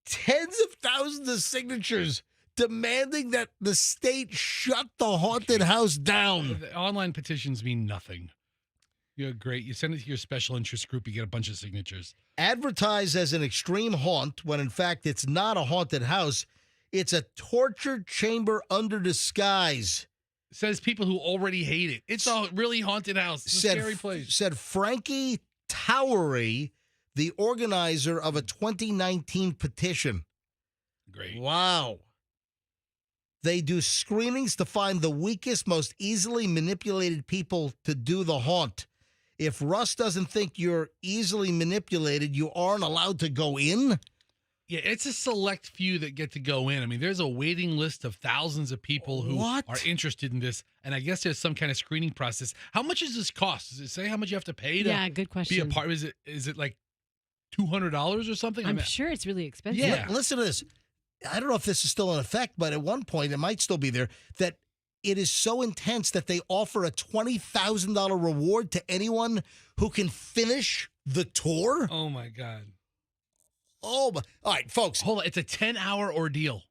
Tens of thousands of signatures demanding that the state shut the haunted house down. The online petitions mean nothing. You're great. You send it to your special interest group, you get a bunch of signatures. Advertised as an extreme haunt when in fact it's not a haunted house. It's a torture chamber under disguise. Says people who already hate it. It's a really haunted house. It's a scary place. Said Frankie Towery, the organizer of a 2019 petition. Great. Wow. They do screenings to find the weakest, most easily manipulated people to do the haunt. If Russ doesn't think you're easily manipulated, you aren't allowed to go in? Yeah, it's a select few that get to go in. I mean, there's a waiting list of thousands of people who are interested in this, and I guess there's some kind of screening process. How much does this cost? Does it say how much you have to pay to good question. be a part? Is it like $200 or something? I'm sure it's really expensive. Yeah. Listen to this. I don't know if this is still in effect, but at one point, it might still be there, that it is so intense that they offer a $20,000 reward to anyone who can finish the tour. Oh, my God. Oh, my. All right, folks. Hold on. It's a 10-hour ordeal.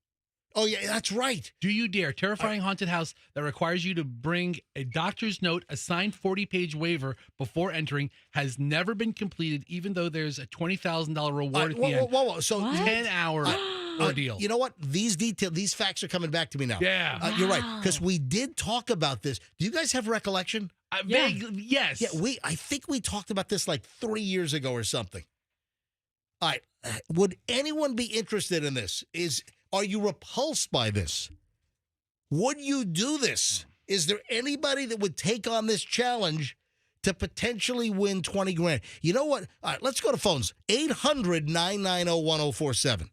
Oh, yeah, that's right. Do you dare? Terrifying haunted house that requires you to bring a doctor's note, a signed 40-page waiver before entering, has never been completed, even though there's a $20,000 reward at the end. Whoa. So 10-hour ordeal. You know what? These facts are coming back to me now. Yeah. You're right, because we did talk about this. Do you guys have recollection? Vaguely, yes. Yeah, I think we talked about this like 3 years ago or something. All right. Would anyone be interested in this? Are you repulsed by this? Would you do this? Is there anybody that would take on this challenge to potentially win 20 grand? You know what? All right, let's go to phones. 800-990-1047.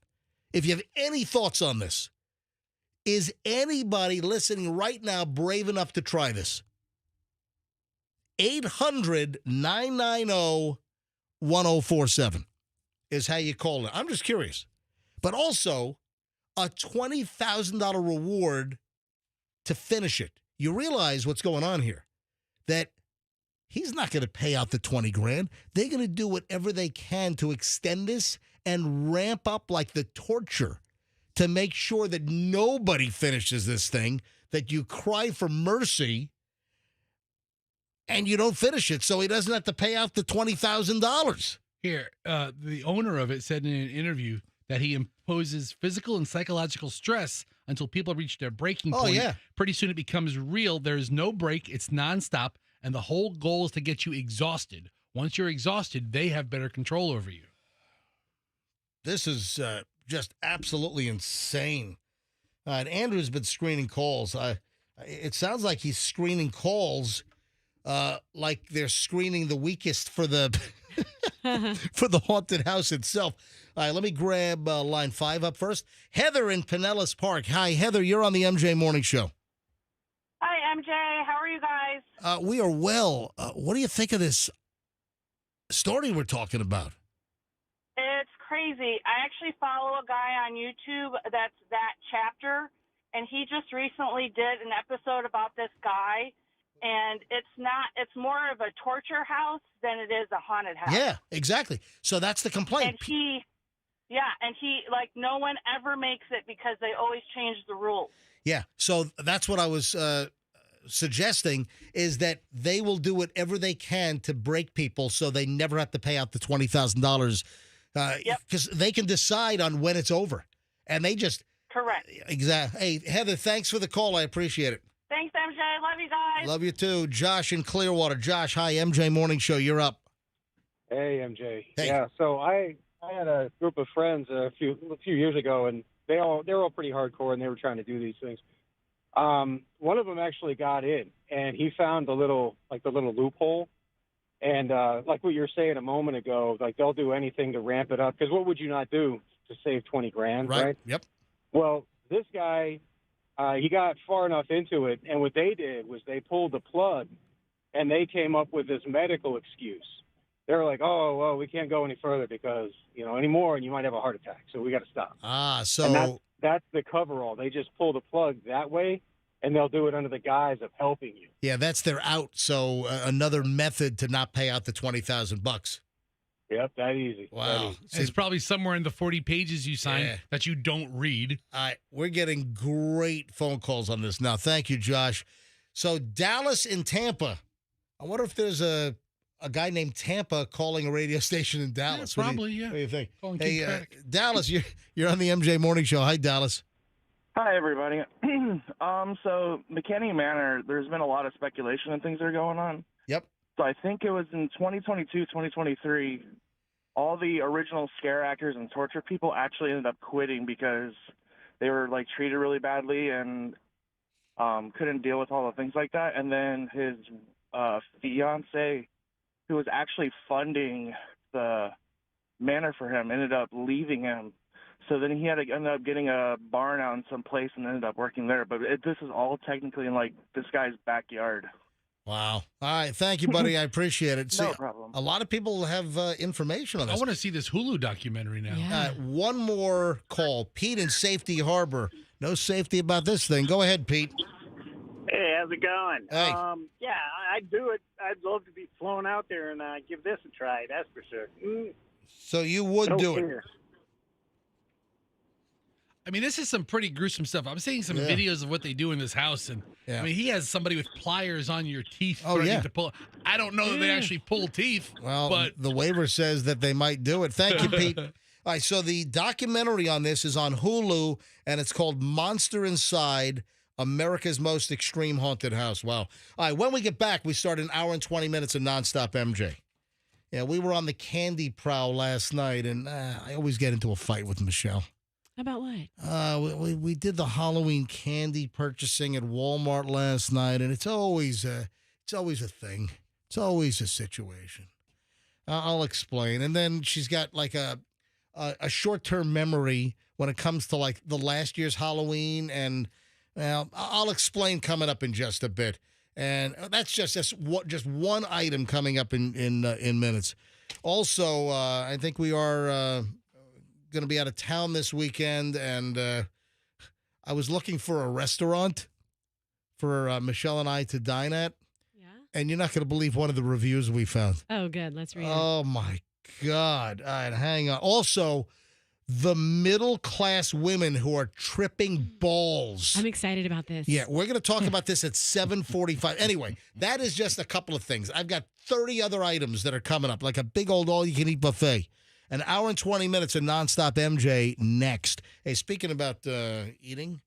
If you have any thoughts on this, is anybody listening right now brave enough to try this? 800-990-1047 is how you call it. I'm just curious. But also, a $20,000 reward to finish it. You realize what's going on here, that he's not going to pay out the 20 grand. They're going to do whatever they can to extend this and ramp up like the torture to make sure that nobody finishes this thing, that you cry for mercy and you don't finish it so he doesn't have to pay out the $20,000. Here, the owner of it said in an interview that he imposes physical and psychological stress until people reach their breaking point. Yeah. Pretty soon it becomes real. There's no break. It's nonstop. And the whole goal is to get you exhausted. Once you're exhausted, they have better control over you. This is just absolutely insane. And Andrew's been screening calls. It sounds like he's screening calls like they're screening the weakest for the for the haunted house itself. All right, let me grab line 5 up first. Heather in Pinellas Park. Hi, Heather. You're on the MJ Morning Show. Hi, MJ. How are you guys? We are well. What do you think of this story we're talking about? It's crazy. I actually follow a guy on YouTube that's that chapter, and he just recently did an episode about this guy, and it's more of a torture house than it is a haunted house. Yeah, exactly. So that's the complaint. And he, like, no one ever makes it because they always change the rules. Yeah, so that's what I was suggesting, is that they will do whatever they can to break people so they never have to pay out the $20,000 Yep. Because they can decide on when it's over. And they just, Correct. exactly. Hey, Heather, thanks for the call. I appreciate it. Thanks, MJ. Love you guys. Love you too. Josh in Clearwater. Josh, hi, MJ Morning Show. You're up. Hey, MJ. Hey. Yeah, so I had a group of friends a few years ago, and they were all pretty hardcore, and they were trying to do these things. One of them actually got in, and he found the little loophole. And like what you were saying a moment ago, like they'll do anything to ramp it up. Because what would you not do to save $20,000, right? Yep. Well, this guy, he got far enough into it, and what they did was they pulled the plug, and they came up with this medical excuse. They were like, "Oh, well, we can't go any further because anymore, and you might have a heart attack, so we got to stop." So that's the coverall. They just pull the plug that way, and they'll do it under the guise of helping you. yeah, that's their out. So another method to not pay out the $20,000. Yep, that easy. Wow. That easy. See, It's probably somewhere in the 40 pages you signed Yeah. that you don't read. we're getting great phone calls on this now. Thank you, Josh. So Dallas and Tampa. I wonder if there's a guy named Tampa calling a radio station in Dallas. Yeah, probably, What do you think? Calling Hey, King Craddock. Dallas, you're on the MJ Morning Show. Hi, Dallas. Hi, everybody. So McKinney Manor, there's been a lot of speculation and things that are going on. Yep. So I think it was in 2022, 2023, all the original scare actors and torture people actually ended up quitting because they were like treated really badly and couldn't deal with all the things like that. And then his fiance, who was actually funding the manor for him, ended up leaving him. So then he had to end up getting a barn out in some place and ended up working there. But this is all technically in like this guy's backyard. Wow. All right. Thank you, buddy. I appreciate it. No problem. A lot of people have information on I this. want to see this Hulu documentary now. Yeah. One more call. Pete in Safety Harbor. No safety about this thing. Go ahead, Pete. Hey, how's it going? Hey. Yeah, I'd do it. I'd love to be flown out there and give this a try. That's for sure. So you would No do it. fear. I mean, this is some pretty gruesome stuff. I'm seeing some Yeah. videos of what they do in this house, and Yeah. I mean, he has somebody with pliers on your teeth Oh, threatening yeah. to pull. I don't know that they actually pull teeth. Well, but the waiver says that they might do it. Thank you, Pete. All right, so the documentary on this is on Hulu, and it's called Monster Inside, America's Most Extreme Haunted House. Wow. All right, when we get back, we start an hour and 20 minutes of nonstop MJ. Yeah, we were on the candy prowl last night, and I always get into a fight with Michelle. About what? We did the Halloween candy purchasing at Walmart last night, and it's always a thing. It's always a situation. I'll explain. And then she's got like a short-term memory when it comes to like the last year's Halloween, and well, I'll explain coming up in just a bit. And that's just one item coming up in minutes. Also, I think we are going to be out of town this weekend, and I was looking for a restaurant for Michelle and I to dine at, Yeah. and you're not going to believe one of the reviews we found. Oh, good. Let's read it. Oh, my God. All right, hang on. Also, the middle-class women who are tripping balls. I'm excited about this. Yeah, we're going to talk about this at 7:45. Anyway, that is just a couple of things. I've got 30 other items that are coming up, like a big old all-you-can-eat buffet. An hour and 20 minutes of nonstop MJ next. Hey, speaking about eating.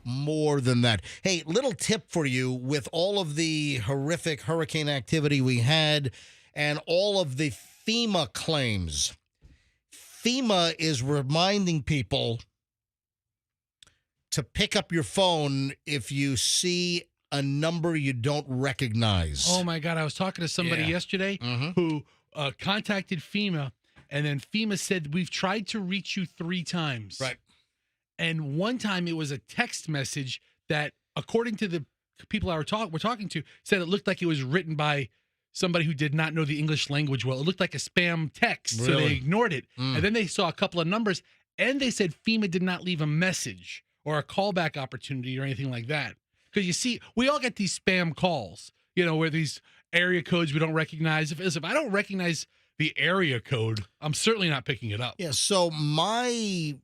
More than that. Hey, little tip for you with all of the horrific hurricane activity we had and all of the FEMA claims. FEMA is reminding people to pick up your phone if you see a number you don't recognize. Oh, my God. I was talking to somebody yesterday who contacted FEMA, and then FEMA said, we've tried to reach you 3 times. Right. And one time it was a text message that, according to the people we're talking to, said it looked like it was written by somebody who did not know the English language well. It looked like a spam text, so they ignored it. And then they saw a couple of numbers, and they said FEMA did not leave a message or a callback opportunity or anything like that. Because you see, we all get these spam calls, where these area codes we don't recognize. If I don't recognize the area code, I'm certainly not picking it up. Yeah, so my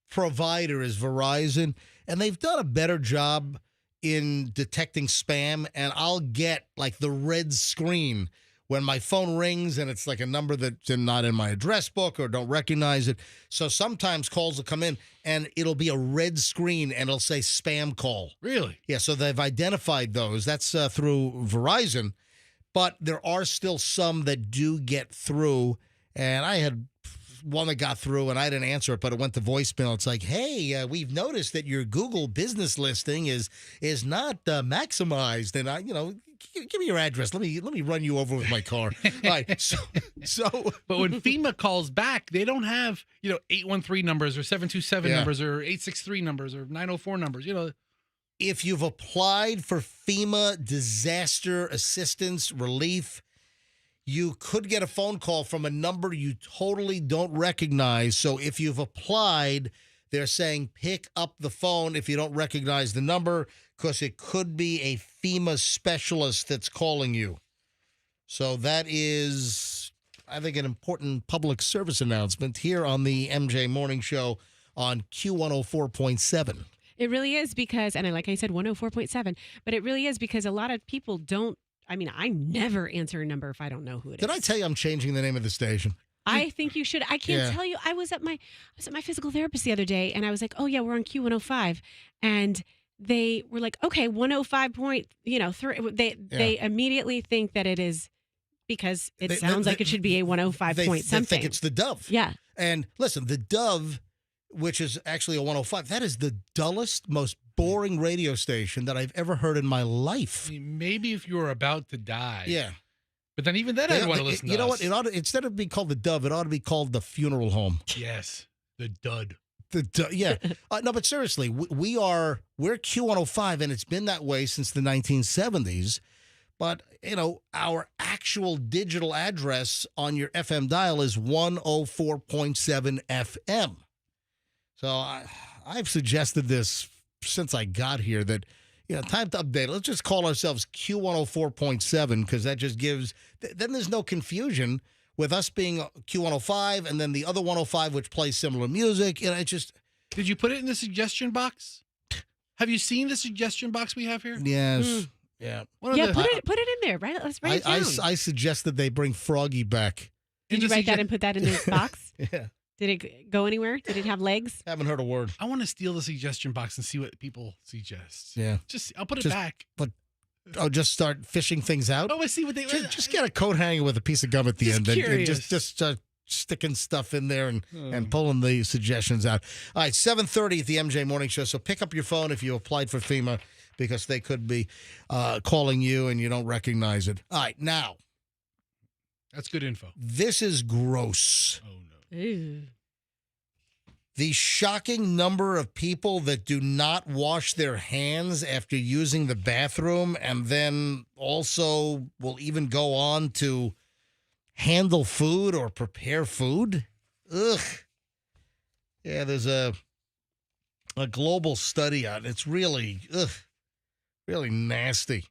provider is Verizon, and they've done a better job in detecting spam, and I'll get like the red screen when my phone rings and it's like a number that's not in my address book or don't recognize it. So sometimes calls will come in and it'll be a red screen and it'll say spam call. Really? Yeah, so they've identified those. That's through Verizon, but there are still some that do get through, and I had one that got through and I didn't answer it, but it went to voicemail. It's like, hey, we've noticed that your Google business listing is not maximized, and give me your address. Let me run you over with my car. All right. So but when FEMA calls back, they don't have 813 numbers or 727 numbers or 863 numbers or 904 numbers. If you've applied for FEMA disaster assistance relief, you could get a phone call from a number you totally don't recognize. So if you've applied, they're saying pick up the phone if you don't recognize the number, because it could be a FEMA specialist that's calling you. So that is, I think, an important public service announcement here on the MJ Morning Show on Q104.7. It really is because, and like I said, 104.7, but it really is because a lot of people don't. I mean, I never answer a number if I don't know who it is. Did I tell you I'm changing the name of the station? I think you should. I can't Yeah. tell you. I was at my physical therapist the other day, and I was like, "Oh yeah, we're on Q105," and they were like, "Okay, 105 point, 3." They immediately think that it is because it sounds like it should be a 105 point They something. think it's the Dove. Yeah. And listen, the Dove, which is actually a 105, that is the dullest, most boring radio station that I've ever heard in my life. I mean, maybe if you were about to die. Yeah. But then even then, I'd want to listen to You know us. what? It ought to, instead of being called the Dove, it ought to be called the Funeral Home. Yes, the dud. Yeah. No, but seriously, we're Q105, and it's been that way since the 1970s. But, our actual digital address on your FM dial is 104.7 FM. So I've suggested this since I got here that, time to update. Let's just call ourselves Q104.7 because that just gives, then there's no confusion with us being Q105 and then the other 105, which plays similar music. It just. Did you put it in the suggestion box? Have you seen the suggestion box we have here? Yes. Yeah. Put it in there. Right? Let's write it down. I suggested they bring Froggy back. Did you write that and put that in the box? Yeah. Did it go anywhere? Did it have legs? Haven't heard a word. I want to steal the suggestion box and see what people suggest. Yeah. I'll put it back. But just start fishing things out. Oh, I see what they. Just get a coat hanger with a piece of gum at the Just end, and curious. just start sticking stuff in there and pulling the suggestions out. All right, 7:30 at the MJ Morning Show. So pick up your phone if you applied for FEMA because they could be calling you and you don't recognize it. All right, now That's good info. this is gross. Oh no. Ooh. The shocking number of people that do not wash their hands after using the bathroom and then also will even go on to handle food or prepare food. Ugh. Yeah, there's a global study on it. It's really, really nasty.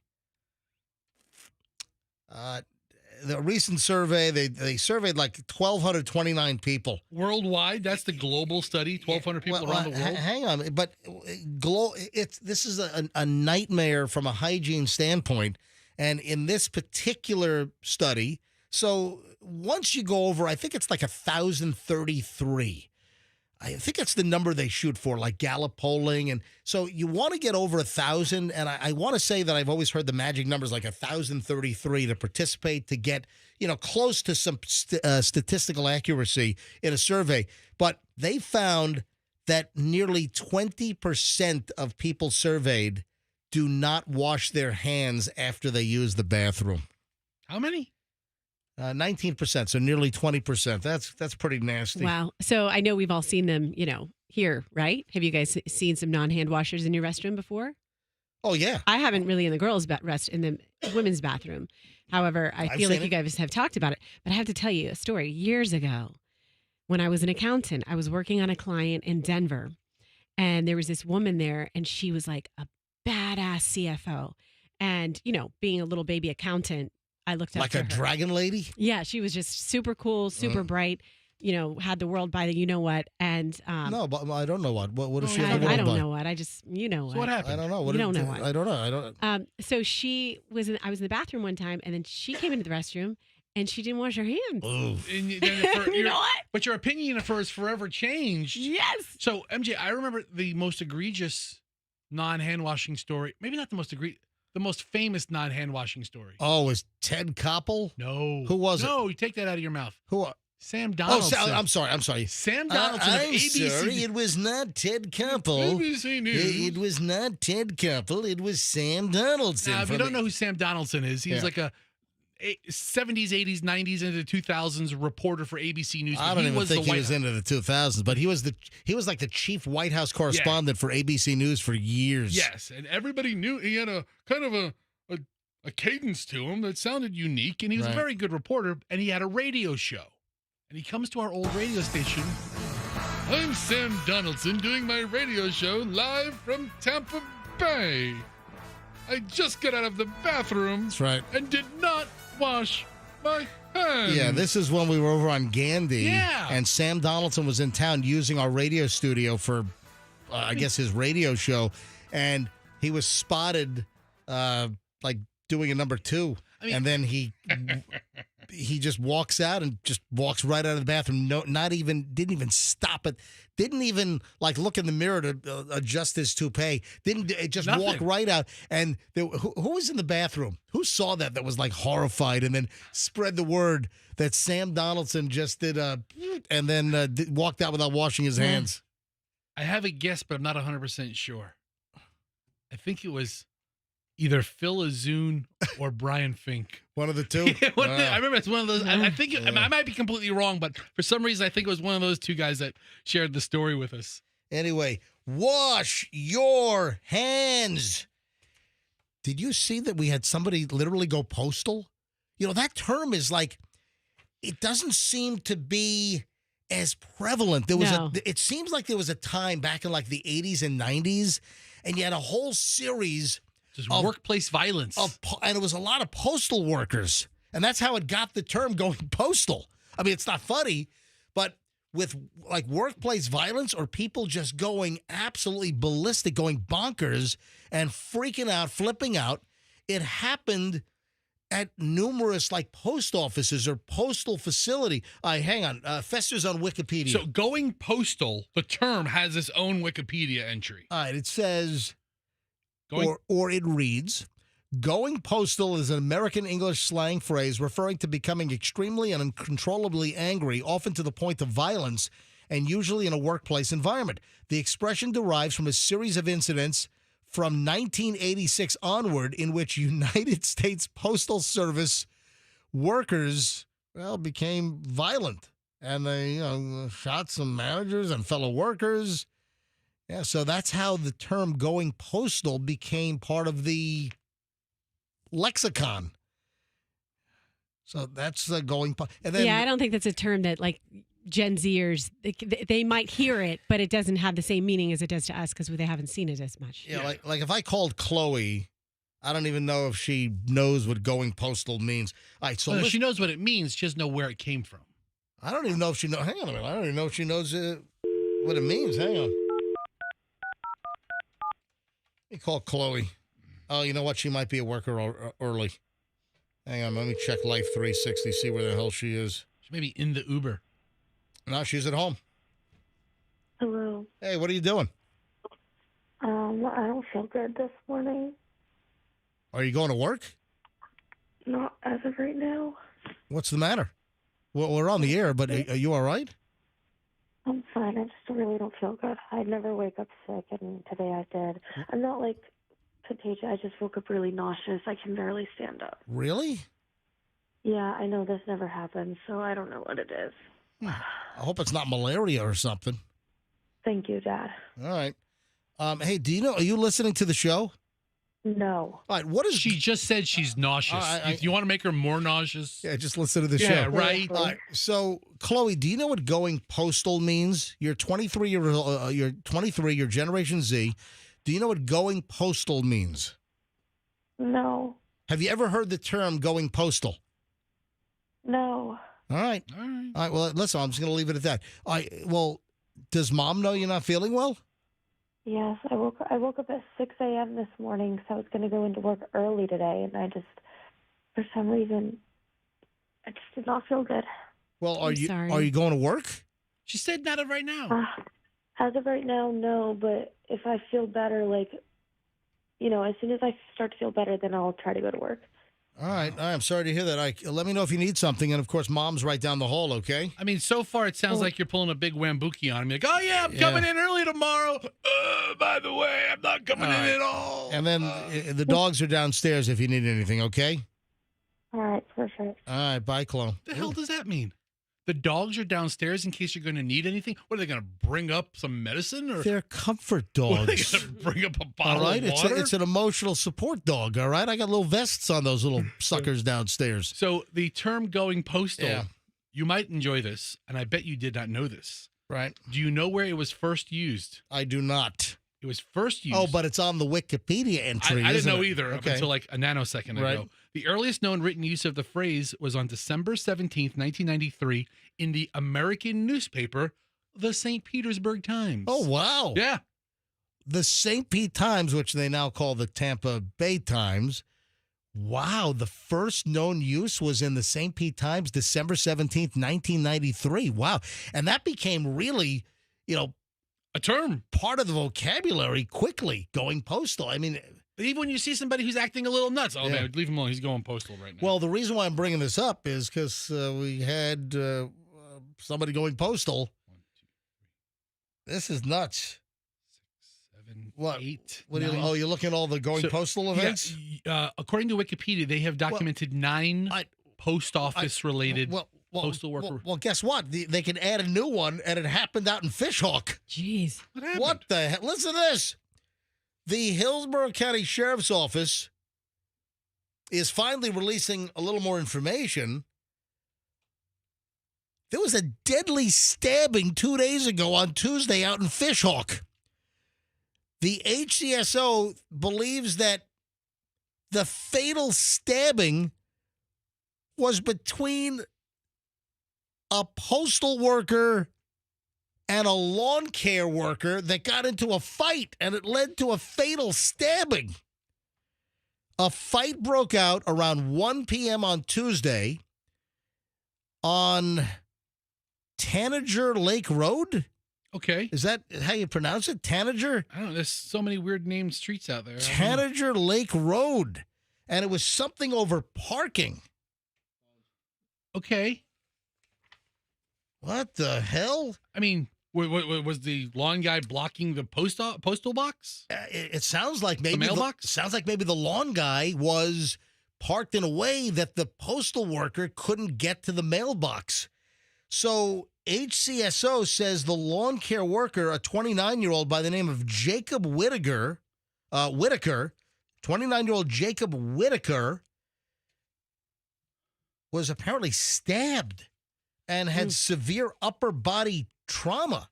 The recent survey, they surveyed like 1,229 people. Worldwide, that's the global study. 1,200 people around the world. Hang on, but this is a nightmare from a hygiene standpoint. And in this particular study, so once you go over, I think it's like 1,033. I think that's the number they shoot for, like Gallup polling. And so you want to get over 1,000. And I want to say that I've always heard the magic numbers like 1,033 to participate to get, close to some statistical accuracy in a survey. But they found that nearly 20% of people surveyed do not wash their hands after they use the bathroom. How many? 19%, so nearly 20%. That's pretty nasty. Wow. So I know we've all seen them, here, right? Have you guys seen some non-hand washers in your restroom before? Oh, yeah. I haven't really in the girls' in the women's bathroom. However, I I've feel like seen you guys have talked about it. But I have to tell you a story. Years ago, when I was an accountant, I was working on a client in Denver, and there was this woman there, and she was like a badass CFO. And, being a little baby accountant, I looked up Like to a her. dragon lady? Yeah, she was just super cool, super bright, had the world by the you-know-what. And No, but I don't know what. What does she I, have the world I don't by? know what. I just, what. So what happened? I don't know. You don't know what. I don't know. I don't. So I was in the bathroom one time, and then she came into the restroom, and she didn't wash her hands. Oof. You know what? But your opinion of her has forever changed. Yes. So, MJ, I remember the most egregious non-hand washing story. Maybe not the most egregious. The most famous non-hand washing story. Oh, is Ted Koppel? No. Who was it? No, you take that out of your mouth. Who? Sam Donaldson. I'm sorry. Sam Donaldson of I'm ABC. sorry. It was not Ted Koppel. ABC News. It was not Ted Koppel. It was Sam Donaldson. Now, if you don't know who Sam Donaldson is, he was like a 70s, 80s, 90s, into the 2000s reporter for ABC News. I don't even think he was into the 2000s, but he was like the chief White House correspondent for ABC News for years. Yes, and everybody knew he had a kind of a cadence to him that sounded unique, and he was a very good reporter, and he had a radio show. And he comes to our old radio station. I'm Sam Donaldson doing my radio show live from Tampa Bay. I just got out of the bathroom. That's right. And did not wash my hands. Yeah, this is when we were over on Gandy. Yeah. And Sam Donaldson was in town using our radio studio for I guess, his radio show, and he was spotted like doing a number 2, and then he just walks out and just walks right out of the bathroom. No, didn't even stop it. Didn't even like look in the mirror to adjust his toupee. It just Nothing. walk right out. And who was in the bathroom? Who saw that? That was like horrified, and then spread the word that Sam Donaldson just did and then walked out without washing his hands. I have a guess, but I'm not 100% sure. I think it was either Phil Azoon or Brian Fink. One of the two. I remember it's one of those. I think I might be completely wrong, but for some reason I think it was one of those two guys that shared the story with us. Anyway, wash your hands. Did you see that we had somebody literally go postal? You know, that term is like, it doesn't seem to be as prevalent. It seems like there was a time back in like the 80s and 90s, and you had a whole series Just workplace violence. and it was a lot of postal workers. And that's how it got the term going postal. I mean, it's not funny, but with like workplace violence or people just going absolutely ballistic, going bonkers and freaking out, flipping out, it happened at numerous like post offices or postal facility. Hang on. Fester's on Wikipedia. So going postal, the term has its own Wikipedia entry. All right. It says... Or it reads, going postal is an American English slang phrase referring to becoming extremely and uncontrollably angry, often to the point of violence, and usually in a workplace environment. The expression derives from a series of incidents from 1986 onward in which United States Postal Service workers, became violent. And they, shot some managers and fellow workers. Yeah, so that's how the term going postal became part of the lexicon. So that's going and then I don't think that's a term that like Gen Zers, they might hear it, but it doesn't have the same meaning as it does to us because they haven't seen it as much. Yeah, like if I called Chloe, I don't even know if she knows what going postal means. All right, so she knows what it means. She doesn't know where it came from. I don't even know if she knows. Hang on a minute. I don't even know if she knows what it means. Hang on. Let me call Chloe. Oh, you know what? She might be a worker early. Hang on. Let me check Life 360, see where the hell she is. She may be in the Uber. No, she's at home. Hello. Hey, what are you doing? I don't feel good this morning. Are you going to work? Not as of right now. What's the matter? Well, we're on the air, but are you all right? I'm fine. I just really don't feel good. I never wake up sick, and today I did. I'm not like contagious. I just woke up really nauseous. I can barely stand up. Really? Yeah, I know this never happens, so I don't know what it is. I hope it's not malaria or something. Thank you, Dad. All right. Hey, are you listening to the show? No. All right, what is... She just said she's nauseous. You want to make her more nauseous? Yeah, just listen to the show. Yeah, right. All right. So, Chloe, do you know what going postal means? You're 23. You're 23. You're Generation Z. Do you know what going postal means? No. Have you ever heard the term going postal? No. All right. Well, listen, I'm just going to leave it at that. All right. Well, does Mom know you're not feeling well? Yes, I woke up at 6 a.m. this morning because I was going to go into work early today, and I just, for some reason, I just did not feel good. Well, are you going to work? She said not of right now. As of right now, no, but if I feel better, as soon as I start to feel better, then I'll try to go to work. All right. I'm sorry to hear that. Let me know if you need something. And, of course, Mom's right down the hall, okay? I mean, so far it sounds like you're pulling a big wambuki on me. Like, oh, yeah, I'm coming in early tomorrow. By the way, I'm not coming in at all. And then the dogs are downstairs if you need anything, okay? All right, perfect. All right. Bye, Chloe. What the hell does that mean? The dogs are downstairs in case you're going to need anything? What, are they going to bring up some medicine? Or they're comfort what, are they dogs. going to bring up a bottle all right? of water? It's an emotional support dog, all right? I got little vests on those little suckers downstairs. So the term going postal, you might enjoy this, and I bet you did not know this. Right. Do you know where it was first used? I do not. It was first used. Oh, but it's on the Wikipedia entry. I didn't know it? either Okay. until like a nanosecond ago. The earliest known written use of the phrase was on December 17th, 1993, in the American newspaper, the St. Petersburg Times. Oh, wow. Yeah. the St. Pete Times, which they now call the Tampa Bay Times, wow, the first known use was in the St. Pete Times, December 17th, 1993. Wow. And that became really, A term. part of the vocabulary quickly, going postal. I mean, Even when you see somebody who's acting a little nuts, Yeah. man, leave him alone. He's going postal right now. well, the reason why I'm bringing this up is because we had somebody going postal. 1, 2, 3, This is nuts. 7, What? 8. What are you, 9. oh, you're looking at all the going So, postal events? According to Wikipedia, they have documented 9 I- post office related. Well, postal worker. Well, guess what? They can add a new one, and it happened out in Fishhawk. Jeez. What happened? What the hell? Listen to this. The Hillsborough County Sheriff's Office is finally releasing a little more information. There was a deadly stabbing 2 days ago on Tuesday out in Fishhawk. The HCSO believes that the fatal stabbing was between a postal worker and a lawn care worker that got into a fight, and it led to a fatal stabbing. A fight broke out around 1 p.m. on Tuesday on Tanager Lake Road. Okay. Is that how you pronounce it? Tanager? I don't know. There's so many weird named streets out there. Tanager Lake Road. And it was something over parking. Okay. What the hell? I mean, was the lawn guy blocking the postal box? It sounds like maybe mailbox? sounds like maybe the lawn guy was parked in a way that the postal worker couldn't get to the mailbox. So HCSO says the lawn care worker, a 29-year-old by the name of Jacob Whitaker, 29-year-old Jacob Whitaker, was apparently stabbed and had severe upper body trauma.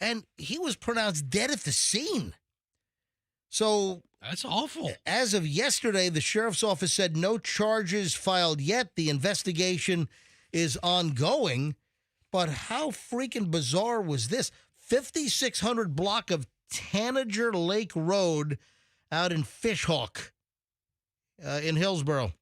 And he was pronounced dead at the scene. So That's awful. as of yesterday, the sheriff's office said no charges filed yet. The investigation is ongoing. But how freaking bizarre was this? 5600 block of Tanager Lake Road out in Fishhawk in Hillsborough.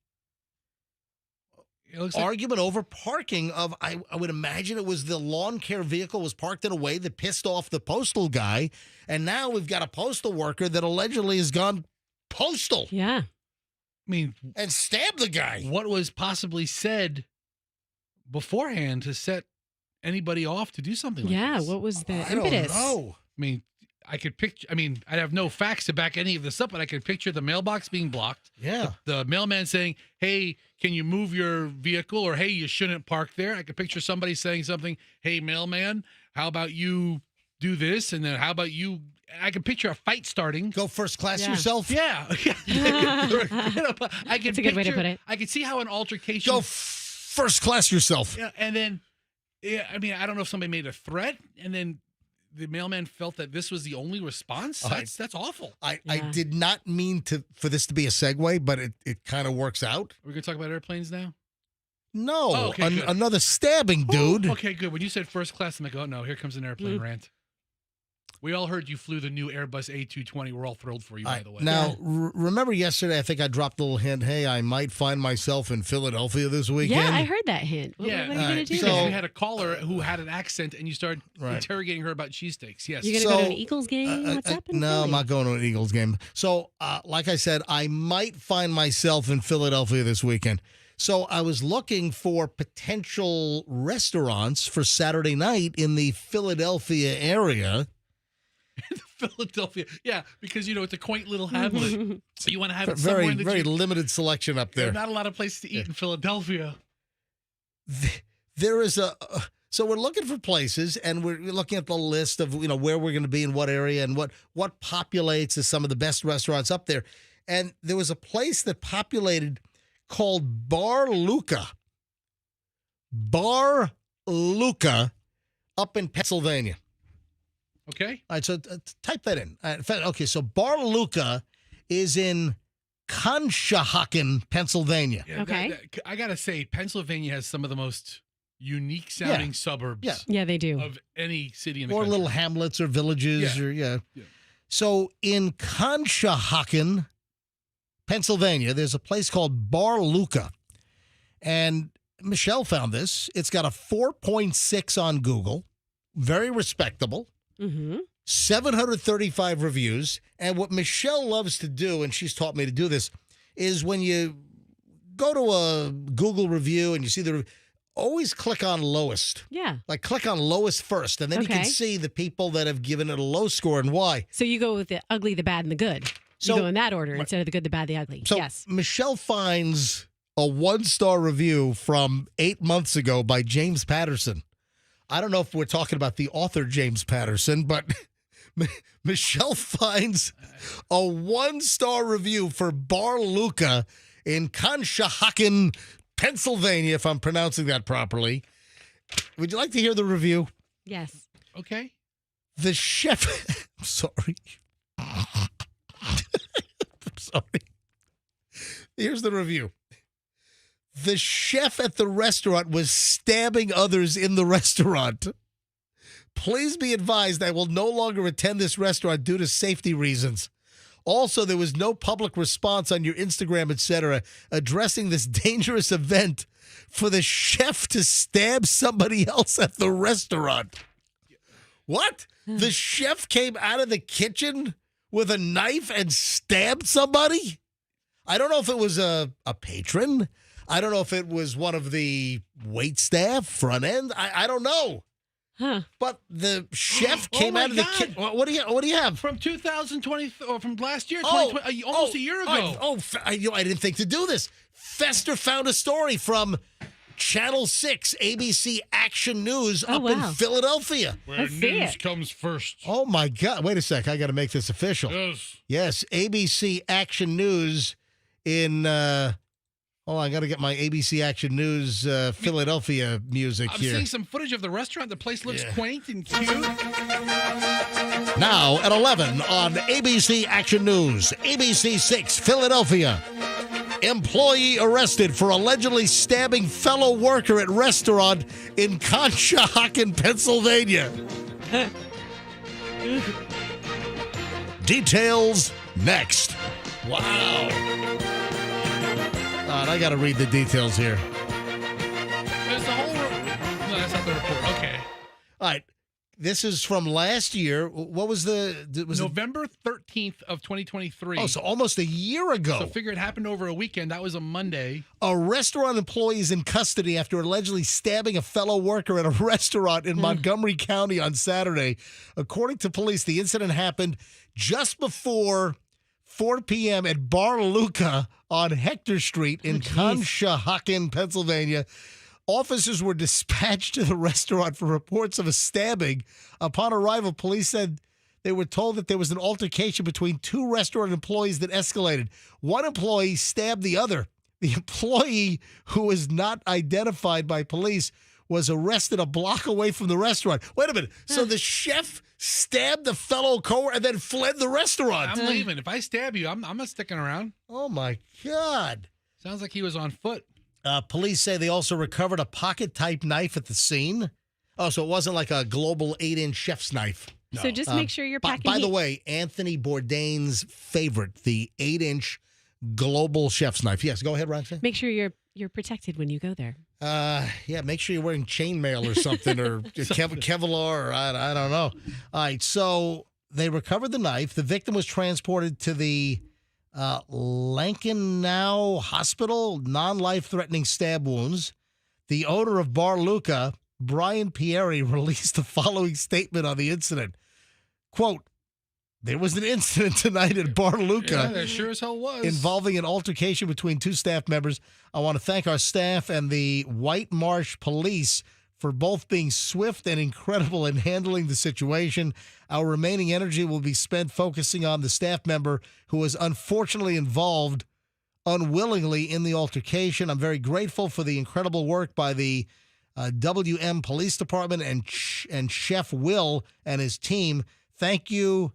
It looks like Argument over parking of, I would imagine it was the lawn care vehicle was parked in a way that pissed off the postal guy. And now we've got a postal worker that allegedly has gone postal Yeah. I mean, and stabbed the guy. what was possibly said beforehand to set anybody off to do something like Yeah. this? What was the I don't impetus? know. I mean, I have no facts to back any of this up, but I could picture the mailbox being blocked. Yeah. The mailman saying, "Hey, can you move your vehicle?" Or, "Hey, you shouldn't park there." I could picture somebody saying something, "Hey, mailman, how about you do this?" And then how about you? I could picture a fight starting. Go first class Yeah. yourself. Yeah. I could That's a good way to picture- put it. I could see how an altercation. Go first class yourself. Yeah, and then, I mean, I don't know if somebody made a threat, and then the mailman felt that this was the only response. That's awful. I Yeah. did not mean for this to be a segue, but it kind of works out. We're gonna talk about airplanes now. No, Oh, okay, good. another stabbing, dude. Okay, good. When you said first class, I'm like, oh no, here comes an airplane rant. We all heard you flew the new Airbus A220. We're all thrilled for you, by the way. Now, remember yesterday, I think I dropped a little hint, hey, I might find myself in Philadelphia this weekend. Yeah, I heard that hint. What are you going to do? because So- you had a caller who had an accent, and you started Right. interrogating her about cheesesteaks. Yes. You're going to go to an Eagles game? What's happening? No, I'm not going to an Eagles game. So, like I said, I might find myself in Philadelphia this weekend. So I was looking for potential restaurants for Saturday night in the Philadelphia area. Philadelphia. Yeah, because, it's a quaint little hamlet. So you want to have it Very, somewhere that very limited selection up there there. are not a lot of places to eat in Philadelphia. There is so we're looking for places, and we're looking at the list of where we're going to be in what area and what populates as some of the best restaurants up there. And there was a place that populated called Bar Luca up in Pennsylvania. Okay. All right, so type that in. Okay, so Bar Luca is in Conshohocken, Pennsylvania. Yeah, Okay. I got to say, Pennsylvania has some of the most unique sounding Yeah. suburbs Yeah. Yeah, they do. of any city in the Or country. little hamlets or villages Yeah. or. Yeah. So in Conshohocken, Pennsylvania, there's a place called Bar Luca. And Michelle found this. It's got a 4.6 on Google. Very respectable. Mm-hmm. 735 reviews. And what Michelle loves to do, and she's taught me to do this, is when you go to a Google review and you see always click on lowest. Yeah. Like click on lowest first, and then you can see the people that have given it a low score and why. So you go with the ugly, the bad, and the good. So- You go in that order instead of the good, the bad, the ugly. So Yes. Michelle finds a 1-star review from 8 months ago by James Patterson. I don't know if we're talking about the author James Patterson, but Michelle finds a 1-star review for Bar Luca in Conshohocken, Pennsylvania, if I'm pronouncing that properly. Would you like to hear the review? Yes. Okay. The chef... I'm sorry. I'm sorry. Here's the review. The chef at the restaurant was stabbing others in the restaurant. Please be advised I will no longer attend this restaurant due to safety reasons. Also, there was no public response on your Instagram, etc., addressing this dangerous event for the chef to stab somebody else at the restaurant. What? The chef came out of the kitchen with a knife and stabbed somebody? I don't know if it was a patron. I don't know if it was one of the wait staff, front end. I don't know. Huh. But the chef came out of the kitchen. What do you have? From 2020, or from last year, 2020, almost a year ago. I didn't think to do this. Fester found a story from Channel 6, ABC Action News up in Philadelphia. Where news comes first. Oh, my God. Wait a sec. I got to make this official. Yes, ABC Action News in... I got to get my ABC Action News Philadelphia music here. I'm seeing some footage of the restaurant. The place looks quaint and cute. Now at 11 on ABC Action News, ABC 6, Philadelphia. Employee arrested for allegedly stabbing fellow worker at restaurant in Conshohocken, Pennsylvania. Details next. Wow. All right, I got to read the details here. There's the whole... No, that's not the report. Okay. All right. This is from last year. What was November 13th of 2023. Oh, so almost a year ago. So figure it happened over a weekend. That was a Monday. A restaurant employee is in custody after allegedly stabbing a fellow worker at a restaurant in Montgomery County on Saturday. According to police, the incident happened just before 4 p.m. at Bar Luca on Hector Street in Conshohocken, Pennsylvania. Officers were dispatched to the restaurant for reports of a stabbing. Upon arrival, police said they were told that there was an altercation between two restaurant employees that escalated. One employee stabbed the other. The employee, who was not identified by police, was arrested a block away from the restaurant. Wait a minute. So the chef stabbed a fellow coworker and then fled the restaurant. I'm leaving. If I stab you, I'm not sticking around. Oh, my God. Sounds like he was on foot. Police say they also recovered a pocket-type knife at the scene. Oh, so it wasn't like a global 8-inch chef's knife. No. So just make sure you're packing By the heat. way, Anthony Bourdain's favorite, the 8-inch global chef's knife. Yes, go ahead, Roxanne. Make sure you're protected when you go there. Yeah, make sure you're wearing chainmail or something or Kevlar or I don't know. All right, so they recovered the knife. The victim was transported to the Lankenau Hospital, non-life-threatening stab wounds. The owner of Bar Luca, Brian Pieri, released the following statement on the incident. Quote, there was an incident tonight at Bar Luca. Yeah, there sure as hell was. Involving an altercation between two staff members. I want to thank our staff and the White Marsh Police for both being swift and incredible in handling the situation. Our remaining energy will be spent focusing on the staff member who was unfortunately involved unwillingly in the altercation. I'm very grateful for the incredible work by the WM Police Department and Chef Will and his team. Thank you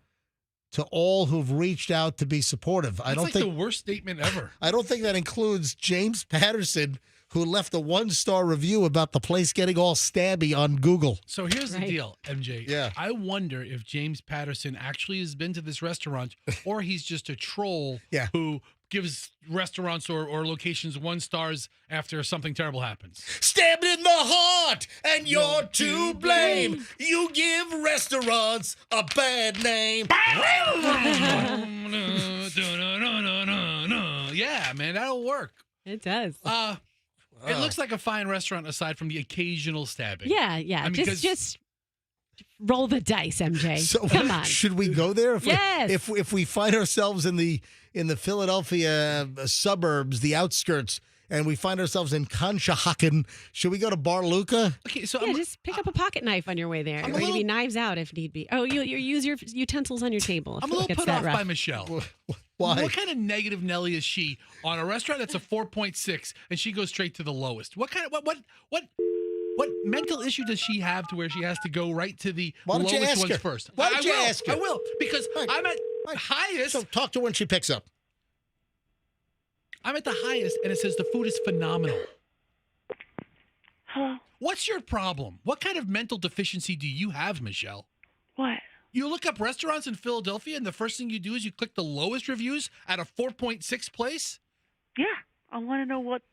to all who've reached out to be supportive. I That's don't like think the worst statement ever. I don't think that includes James Patterson, who left a 1-star review about the place getting all stabby on Google. So here's the Right. deal, MJ. Yeah. I wonder if James Patterson actually has been to this restaurant or he's just a troll Yeah. who gives restaurants or locations 1 stars after something terrible happens. Stabbed in the heart, and you're to blame. You give restaurants a bad name. Yeah, man, that'll work. It does. It looks like a fine restaurant aside from the occasional stabbing. Yeah. I mean, 'cause- Just roll the dice, MJ. So Come on. should we go there? Yes. If we find ourselves in the Philadelphia suburbs, the outskirts, and we find ourselves in Conshohocken, should we go to Bar Luca? Okay, so Yeah, I'm, just pick up a pocket knife on your way there. I'm a Maybe little- knives out if need be. Oh, you use your utensils on your table. I'm a little Gets put that off rough. by Michelle. Why? What kind of negative Nelly is she on a restaurant that's a 4.6 and she goes straight to the lowest? What kind of what mental issue does she have to where she has to go right to the Why don't you lowest ask ones her? first? Why don't I you will. ask her? I will because Right. I'm at Right. highest. So talk to her when she picks up. I'm at the highest, and it says the food is phenomenal. Hello? What's your problem? What kind of mental deficiency do you have, Michelle? What? You look up restaurants in Philadelphia, and the first thing you do is you click the lowest reviews at a 4.6 place? Yeah. I want to know what's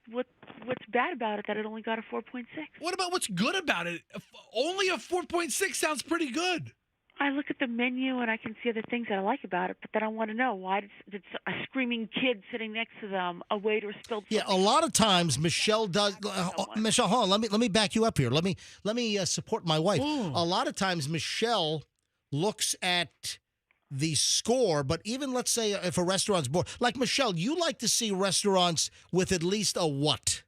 bad about it that it only got a 4.6. What about what's good about it? Only a 4.6 sounds pretty good. I look at the menu and I can see other things that I like about it, but then I want to know why did a screaming kid sitting next to them, a waiter spilled Yeah, something. a lot of times Michelle does. Michelle, hold on. Let me back you up here. Let me support my wife. Ooh. A lot of times Michelle looks at the score, but even let's say if a restaurant's bored, like Michelle, you like to see restaurants with at least a what?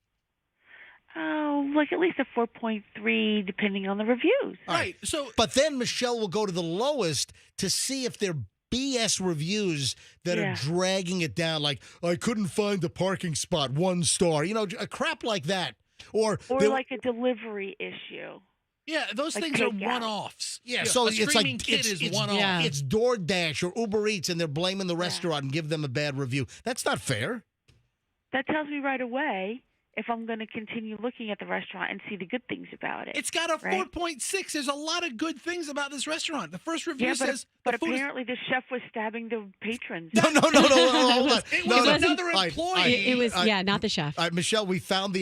Oh, like at least a 4.3 depending on the reviews. Right. So But then Michelle will go to the lowest to see if they're BS reviews that Yeah. are dragging it down. Like, I couldn't find the parking spot, 1 star. You know, a crap like that. Or there- like a delivery issue. yeah, those Like things are takeout. one-offs. Yeah, so a it's screaming like kid is one-off. Yeah. It's DoorDash or Uber Eats, and they're blaming the restaurant and give them a bad review. That's not fair. That tells me right away if I'm going to continue looking at the restaurant and see the good things about it. It's got a Right. 4.6. There's a lot of good things about this restaurant. The first review yeah, says but the food is apparently the chef was stabbing the patrons. No, hold on. It No, was no. another All right, employee. It was, I- yeah, not the chef. All right, Michelle, we found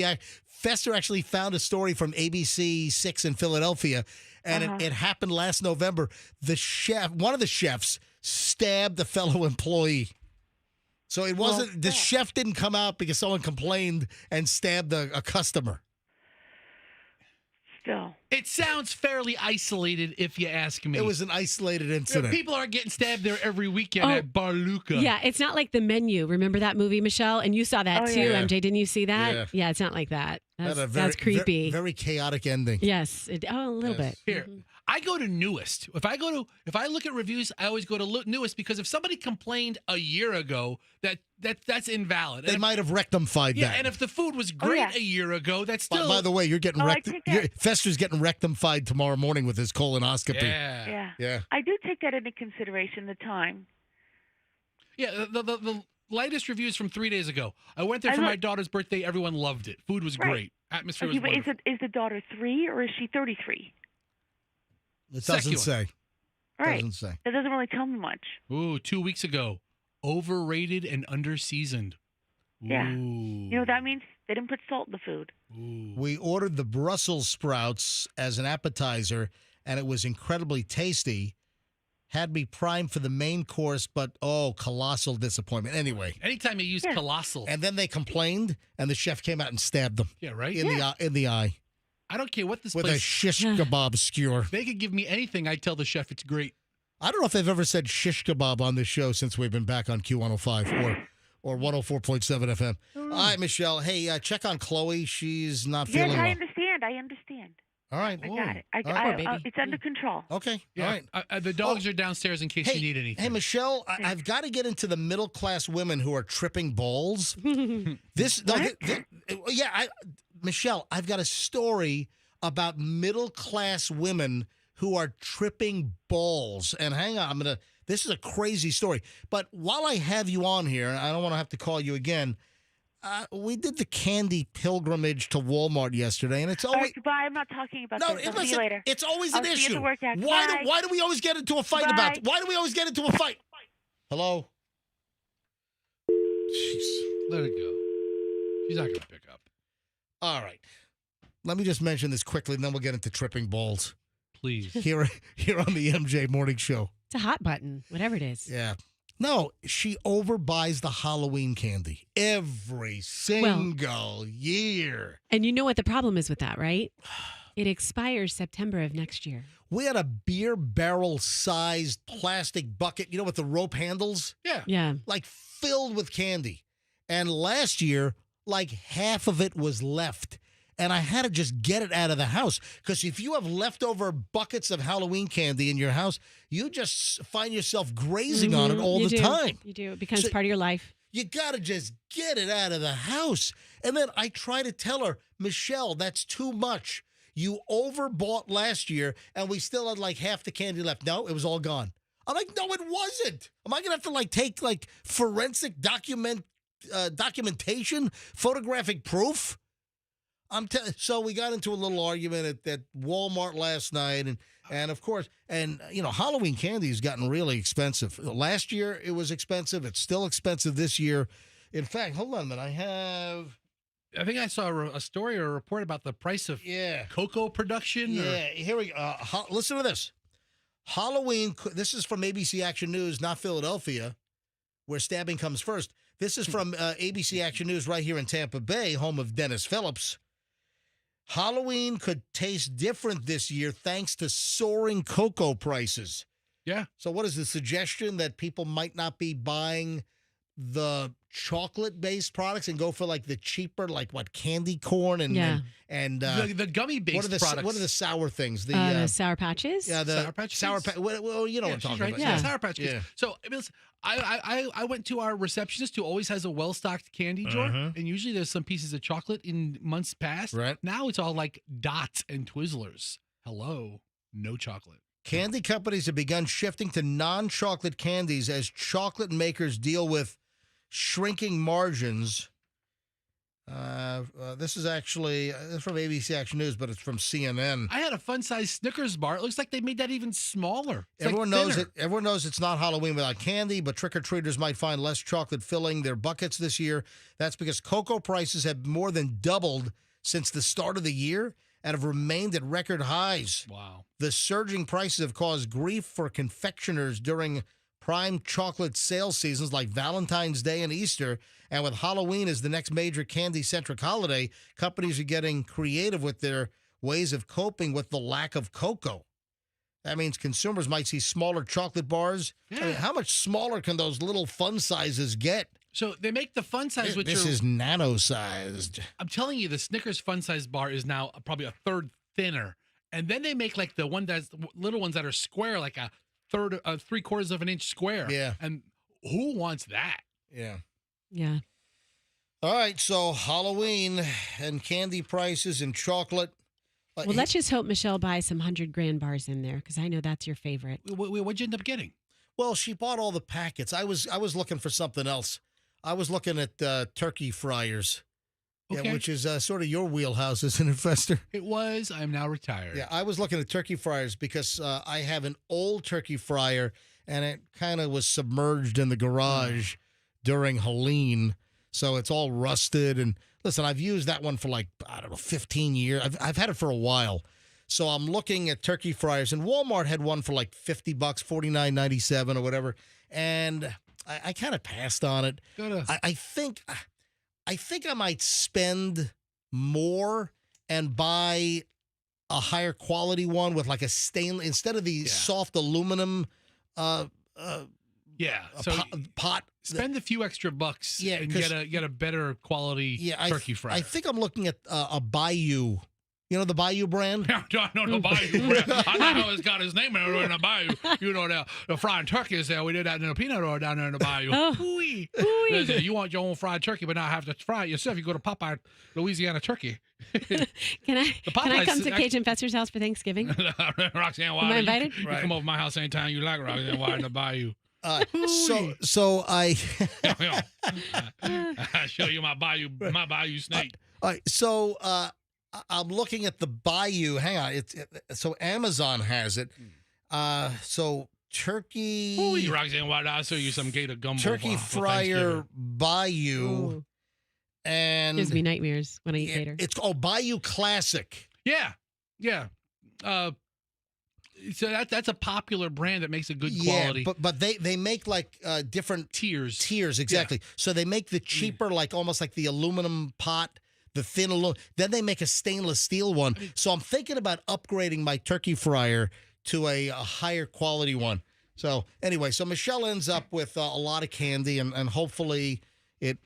Fester actually found a story from ABC 6 in Philadelphia, and it happened last November. One of the chefs stabbed the fellow employee. So it wasn't, the chef didn't come out because someone complained and stabbed a customer. Still. It sounds fairly isolated, if you ask me. It was an isolated incident. People are getting stabbed there every weekend Oh, at Bar Luca. Yeah, it's not like The Menu. Remember that movie, Michelle? And you saw that Oh, too, yeah. MJ. Didn't you see that? Yeah. Yeah, it's not like that. Had a That's creepy. Very chaotic ending. Yes. A little Yes. bit. Here, I go to Newest. If I look at reviews, I always go to Newest because if somebody complained a year ago, that's invalid. They might have rectified Yeah, that. and if the food was great yeah. a year ago, that's still. By the way, you're getting I take that. Fester's getting rectified tomorrow morning with his colonoscopy. yeah, Yeah. Yeah. I do take that into consideration, the time. yeah. The latest reviews from 3 days ago. I went there I for look- my daughter's birthday. Everyone loved it. Food was Right. great. Atmosphere Okay, was but wonderful. is the daughter 3 or is she 33? It doesn't Secular. say. Right. Doesn't say. That doesn't really tell me much. Ooh, 2 weeks ago, overrated and underseasoned. Yeah. Ooh. You know what that means? They didn't put salt in the food. Ooh. We ordered the Brussels sprouts as an appetizer, and it was incredibly tasty. Had me primed for the main course, but colossal disappointment. Anyway, Anytime you use Yeah. colossal, and then they complained, and the chef came out and stabbed them yeah, right. in the eye I don't care what this with a place. shish kebab skewer. They could give me anything. I tell the chef it's great. I don't know if they've ever said shish kebab on this show since we've been back on Q105 or 104.7 FM. All right, Michelle. Hey, check on Chloe. She's not Yes, feeling I well. understand. I understand. All right. I got it. All right. Poor baby. It's under control. Okay. Yeah. All right. The dogs are downstairs in case you need anything. Hey, Michelle, I've got to get into the middle class women who are tripping balls. Michelle, I've got a story about middle class women who are tripping balls. And hang on, I'm This is a crazy story. But while I have you on here, and I don't want to have to call you again, we did the candy pilgrimage to Walmart yesterday, and it's All always right, goodbye. I'm not talking about no. this. I'll Listen, see you later. it's always I'll an see you at issue. the workout. Why Goodbye. why do we always get into a fight Goodbye. about? Why do we always get into a fight? Hello. Jeez, let it go. She's not going to pick up. All right. Let me just mention this quickly, and then we'll get into tripping balls. Please. Here on the MJ Morning Show. It's a hot button, whatever it is. Yeah. No, she overbuys the Halloween candy every single year. And you know what the problem is with that, right? It expires September of next year. We had a beer barrel sized plastic bucket, you know, with the rope handles? Yeah. Yeah. Like filled with candy. And last year, like half of it was left. And I had to just get it out of the house. Because if you have leftover buckets of Halloween candy in your house, you just find yourself grazing on it all You the do. time. You do. It becomes So- part of your life. You got to just get it out of the house. And then I try to tell her, Michelle, that's too much. You overbought last year, and we still had like half the candy left. No, it was all gone. I'm like, no, it wasn't. Am I going to have to like take like forensic documentation, photographic proof? So we got into a little argument at Walmart last night, and of course, you know, Halloween candy has gotten really expensive. Last year it was expensive. It's still expensive this year. In fact, hold on a minute. I think I saw a story or a report about the price of cocoa production. Yeah, here we go. Listen to this. Halloween, this is from ABC Action News, not Philadelphia, where stabbing comes first. This is from ABC Action News right here in Tampa Bay, home of Dennis Phillips. Halloween could taste different this year thanks to soaring cocoa prices. Yeah. So what is the suggestion that people might not be buying the chocolate-based products and go for like the cheaper, like what, candy corn and the gummy-based products. What are the sour things? The Sour Patches? Yeah, the Sour Patch Sour Kids? Patch. Well, you know what I'm she's talking right. about. Yeah, Sour Patch Kids. Yeah. So I mean, I went to our receptionist who always has a well-stocked candy drawer, and usually there's some pieces of chocolate in months past. Right. Now it's all like Dots and Twizzlers. Hello, no chocolate. Candy companies have begun shifting to non-chocolate candies as chocolate makers deal with shrinking margins. This is actually from ABC Action News, but it's from CNN. I had a fun-sized Snickers bar. It looks like they made that even smaller. It's Everyone like knows thinner. it. Everyone knows it's not Halloween without candy, but trick-or-treaters might find less chocolate filling their buckets this year. That's because cocoa prices have more than doubled since the start of the year and have remained at record highs. Wow. The surging prices have caused grief for confectioners during prime chocolate sales seasons like Valentine's Day and Easter. And with Halloween as the next major candy-centric holiday, companies are getting creative with their ways of coping with the lack of cocoa. That means consumers might see smaller chocolate bars. Yeah. I mean, how much smaller can those little fun sizes get? So they make the fun size, which This are, is nano-sized. I'm telling you, the Snickers fun size bar is now probably a third thinner. And then they make like the little ones that are square, like a third, 3/4 of an inch square. Yeah. And who wants that? Yeah. Yeah. All right, so Halloween and candy prices and chocolate. Well, let's just hope Michelle buys some 100 grand bars in there because I know that's your favorite. What'd you end up getting? Well, she bought all the packets. I was looking for something else. I was looking at turkey fryers, Okay. which is sort of your wheelhouse, isn't it, Fester? It was. I am now retired. Yeah, I was looking at turkey fryers because I have an old turkey fryer, and it kind of was submerged in the garage during Helene, so it's all rusted. And listen, I've used that one for like, I don't know, 15 years. I've had it for a while. So I'm looking at turkey fryers, and Walmart had one for like $50, $49.97 or whatever, and I kind of passed on it. I think I might spend more and buy a higher quality one with like a stainless instead of the soft aluminum. So pot. Spend a few extra bucks and get a better quality turkey fryer. I think I'm looking at a Bayou. You know the Bayou brand? I know the Bayou brand. I know it's got his name in the Bayou. You know, the fried turkeys there. We did that in the peanut oil down there in the Bayou. Oh. Ooh-wee. Listen, you want your own fried turkey, but not have to fry it yourself. You go to Popeye, Louisiana Turkey. Can I come to Cajun Fester's house for Thanksgiving? Roxanne, why Am I invited? You come over my house anytime you like, Roxanne. Why in the Bayou? So I I show you my Bayou snake. all right, so I'm looking at the Bayou. Hang on, so Amazon has it. So turkey. Ooh, Roxanne, why did I show you some gator gumbo? Turkey fryer Bayou, Ooh. and Gives me nightmares when I eat gator. it's Bayou Classic. Yeah. So that's a popular brand that makes a good quality. Yeah, but they make like different tiers. exactly. So they make the cheaper, like almost like the aluminum pot, the thin aluminum. Then they make a stainless steel one. So I'm thinking about upgrading my turkey fryer to a higher quality one. So anyway, so Michelle ends up with a lot of candy, and hopefully it.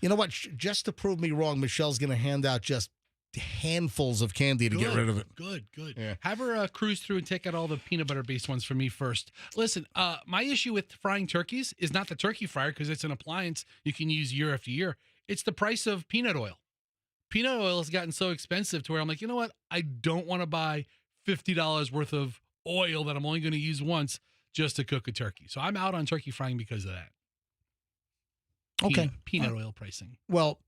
You know what? Just to prove me wrong, Michelle's going to hand out just handfuls of candy to get rid of it. Good. Yeah. Have her cruise through and take out all the peanut butter based ones for me first. Listen, my issue with frying turkeys is not the turkey fryer because it's an appliance you can use year after year. It's the price of peanut oil. Peanut oil has gotten so expensive to where I'm like, you know what? I don't want to buy $50 worth of oil that I'm only going to use once just to cook a turkey. So I'm out on turkey frying because of that. Okay. Peanut oil pricing. Well,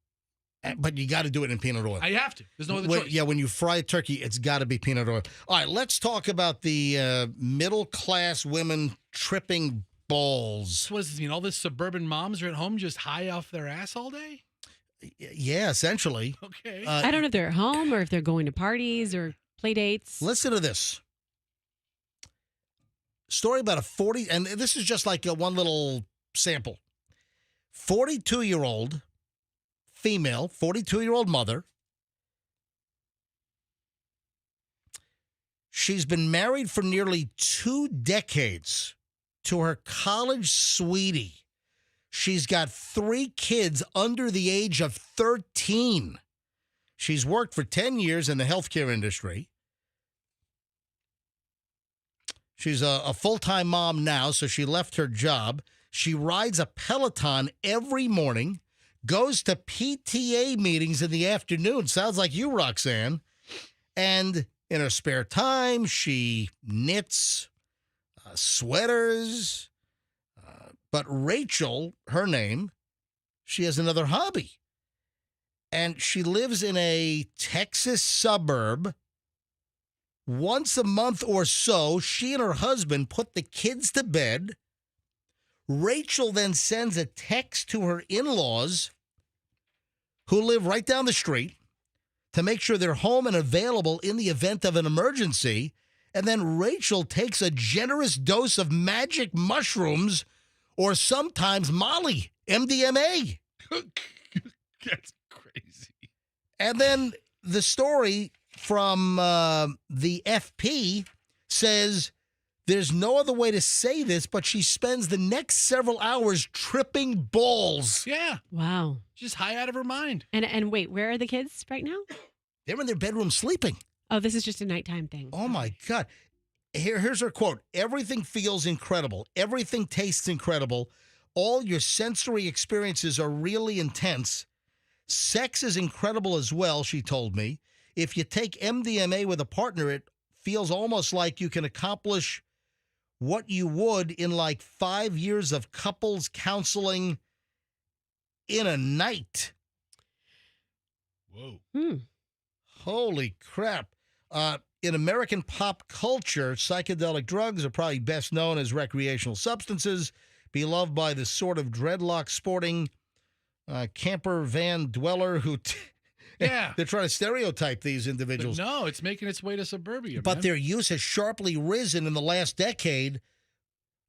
but you got to do it in peanut oil. I have to. There's no other choice. Yeah, when you fry a turkey, it's got to be peanut oil. All right, let's talk about the middle-class women tripping balls. What does this mean? All this suburban moms are at home just high off their ass all day? Yeah, essentially. Okay. I don't know if they're at home or if they're going to parties or play dates. Listen to this. Story about a 40, and this is just like one little sample. 42-year-old female, 42-year-old mother. She's been married for nearly 2 decades to her college sweetie. She's got 3 kids under the age of 13. She's worked for 10 years in the healthcare industry. She's a full-time mom now, so she left her job. She rides a Peloton every morning, goes to PTA meetings in the afternoon. Sounds like you, Roxanne. And in her spare time, she knits sweaters. But Rachel, her name, she has another hobby. And she lives in a Texas suburb. Once a month or so, she and her husband put the kids to bed. Rachel then sends a text to her in-laws, who live right down the street, to make sure they're home and available in the event of an emergency. And then Rachel takes a generous dose of magic mushrooms, or sometimes Molly, MDMA. That's crazy. And then the story from the FP says there's no other way to say this, but she spends the next several hours tripping balls. Yeah. Wow. Just high out of her mind. And wait, where are the kids right now? They're in their bedroom sleeping. Oh, this is just a nighttime thing. Oh, my God. Here's her quote. Everything feels incredible. Everything tastes incredible. All your sensory experiences are really intense. Sex is incredible as well, she told me. If you take MDMA with a partner, it feels almost like you can accomplish what you would in like 5 years of couples counseling in a night. Whoa. Holy crap. In American pop culture, psychedelic drugs are probably best known as recreational substances, beloved by the sort of dreadlock sporting camper van dweller who... Yeah. They're trying to stereotype these individuals. But no, it's making its way to suburbia. But man. their use has sharply risen in the last decade.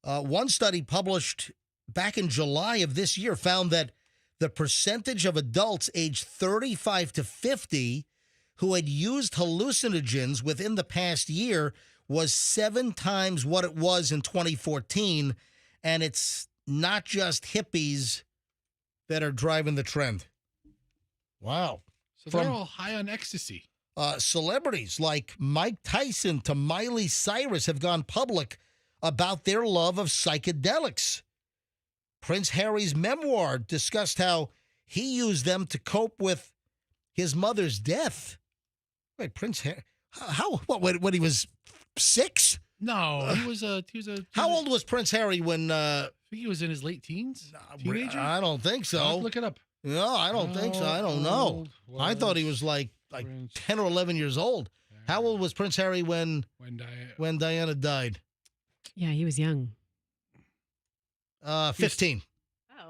One study published back in July of this year found that the percentage of adults aged 35 to 50 who had used hallucinogens within the past year was 7 times what it was in 2014. And it's not just hippies that are driving the trend. Wow. So they're all high on ecstasy. Celebrities like Mike Tyson to Miley Cyrus have gone public about their love of psychedelics. Prince Harry's memoir discussed how he used them to cope with his mother's death. Wait, Prince Harry? When he was 6? No, he was a. How old was Prince Harry when? I think he was in his late teens. Teenager. I don't think so. Let's look it up. No, I don't think so. I don't know. I thought he was like 10 or 11 years old. How old was Prince Harry when Diana died? Yeah, he was young. 15.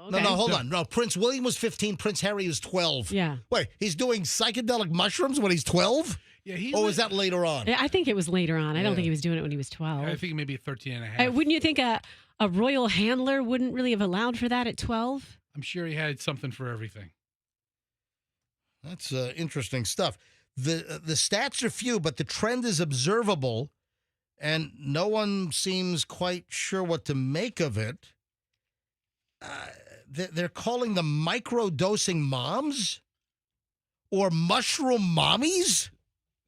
Oh, okay. No, hold on. No, Prince William was 15. Prince Harry was 12. Yeah. Wait, he's doing psychedelic mushrooms when he's 12? Yeah, or was that later on? I think it was later on. I don't think he was doing it when he was 12. I think maybe 13 and a half. Wouldn't you think a royal handler wouldn't really have allowed for that at 12? I'm sure he had something for everything. That's interesting stuff. The stats are few, but the trend is observable, and no one seems quite sure what to make of it. They're calling them microdosing moms or mushroom mommies.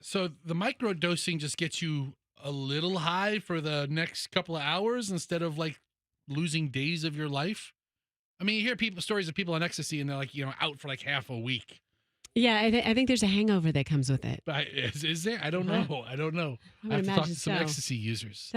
So the microdosing just gets you a little high for the next couple of hours instead of like losing days of your life. I mean, you hear stories of people on ecstasy and they're like, out for like half a week. Yeah, I think there's a hangover that comes with it. Is there? I don't know. I don't know. I have to talk to some ecstasy users.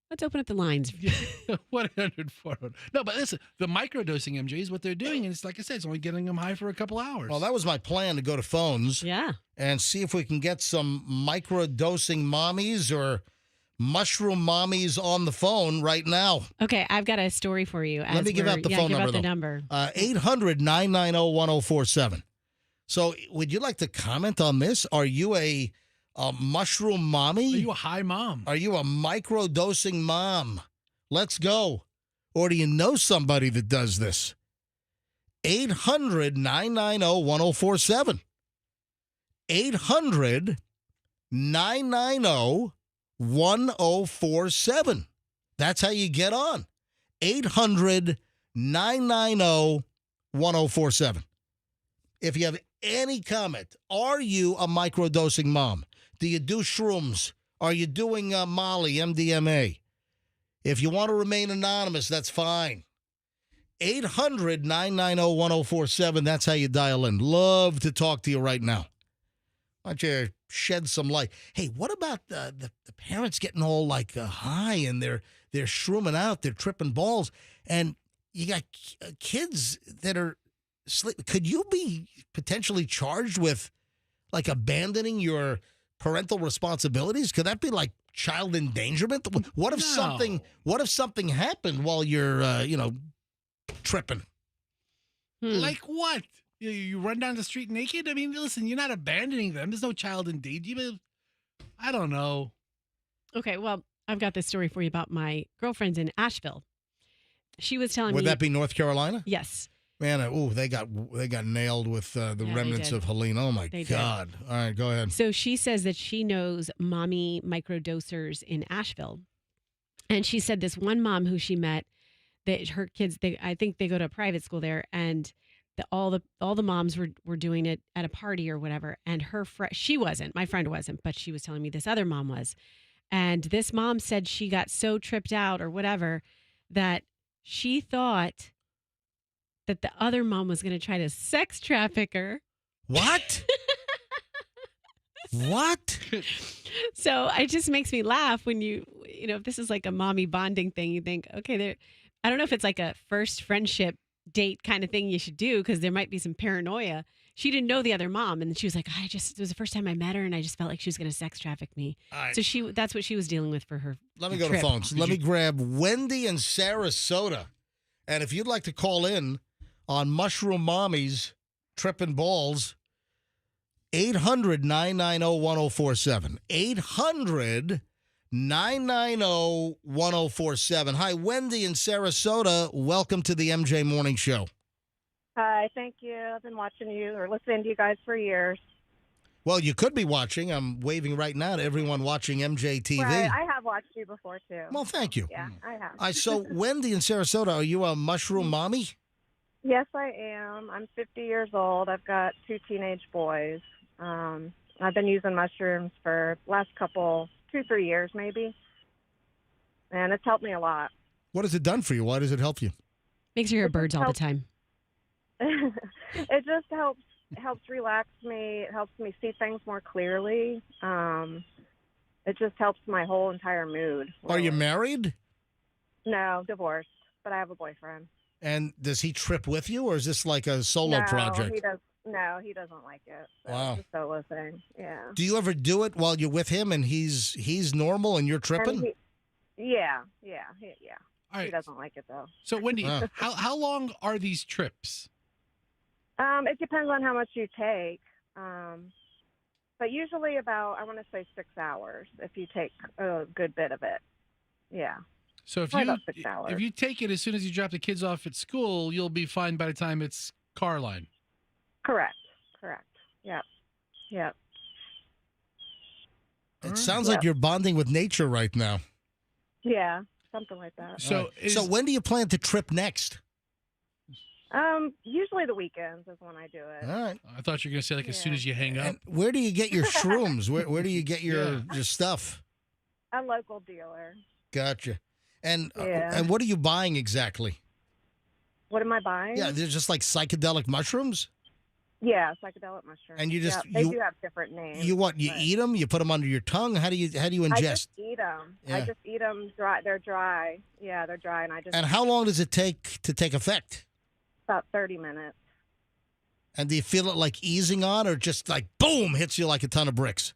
Let's open up the lines. 1-800-400. No, but listen, the microdosing, MJ, is what they're doing. And it's like I said, it's only getting them high for a couple hours. Well, that was my plan, to go to phones. Yeah. And see if we can get some microdosing mommies or mushroom mommies on the phone right now. Okay, I've got a story for you. Let me give out the phone number, the number. 800-990-1047. So would you like to comment on this? Are you a mushroom mommy? Are you a high mom? Are you a microdosing mom? Let's go. Or do you know somebody that does this? 800-990-1047. 800-990-1047. That's how you get on. 800-990-1047. If you have any comment, are you a microdosing mom? Do you do shrooms? Are you doing Molly, MDMA? If you want to remain anonymous, that's fine. 800-990-1047. That's how you dial in. Love to talk to you right now. Why don't you shed some light? Hey, what about the parents getting all like high and they're shrooming out, they're tripping balls, and you got kids that are sleep? Could you be potentially charged with like abandoning your parental responsibilities? Could that be like child endangerment? What if something happened while you're tripping? Like what? You run down the street naked? I mean, listen, you're not abandoning them. There's no child endangerment. I don't know. Okay, well, I've got this story for you about my girlfriends in Asheville. She was telling me. Would that be North Carolina? Yes. Man, they got nailed with the remnants of Helene. Oh, my God. Did. All right, go ahead. So she says that she knows mommy microdosers in Asheville. And she said this one mom who she met, that her kids, I think they go to a private school there, and all the moms were doing it at a party or whatever. And her she wasn't. My friend wasn't, but she was telling me this other mom was. And this mom said she got so tripped out or whatever that she thought that the other mom was going to try to sex traffic her. What? What? So it just makes me laugh when if this is like a mommy bonding thing, you think, okay, I don't know if it's like a first friendship date kind of thing you should do, because there might be some paranoia. She didn't know the other mom, and she was like, it was the first time I met her, and I just felt like she was going to sex traffic me. Right. So that's what she was dealing with for her. Let me go to phones. Let me grab Wendy in Sarasota. And if you'd like to call in on Mushroom Mommies tripping balls, 800-990-1047. 800-990-1047. Hi, Wendy in Sarasota. Welcome to the MJ Morning Show. Hi, thank you. I've been watching you or listening to you guys for years. Well, you could be watching. I'm waving right now to everyone watching MJ TV. Right, I have watched you before, too. Well, thank you. Yeah, I have. So, Wendy in Sarasota, are you a mushroom mommy? Yes, I am. I'm 50 years old. I've got 2 teenage boys. I've been using mushrooms for last 2-3 years maybe, and it's helped me a lot. What has it done for you? Why does it help you? Makes her hear It just birds all the helps- time. It just helps relax me. It helps me see things more clearly. It just helps my whole entire mood. Are you really. married? No, divorced, but I have a boyfriend. And does he trip with you, or is this like a solo project? He does. No, he doesn't like it. So Wow. It's a solo thing. Yeah. Do you ever do it while you're with him and he's normal and you're tripping? And yeah. All right. He doesn't like it though. So, Wendy, Wow. how long are these trips? It depends on how much you take. But usually about, I want to say 6 hours if you take a good bit of it. Yeah. So Probably about 6 hours. if you take it as soon as you drop the kids off at school, you'll be fine by the time it's car line. Correct. Yep. It sounds like you're bonding with nature right now. Yeah, something like that. So, So when do you plan to trip next? Usually the weekends is when I do it. All right. I thought you were going to say as soon as you hang up. And where do you get your shrooms? Where do you get your stuff? A local dealer. Gotcha. And Yeah. and what are you buying exactly? What am I buying? Yeah, they're just like psychedelic mushrooms. Yeah, psychedelic mushrooms. And you just- they you- do have different names. You what? You but eat them? You put them under your tongue? How do you I ingest? just eat them. Yeah. I just eat them dry. They're dry. Yeah, they're dry, and I just And how long does it take to take effect? about 30 minutes. And do you feel it like easing on, or just like boom hits you like a ton of bricks?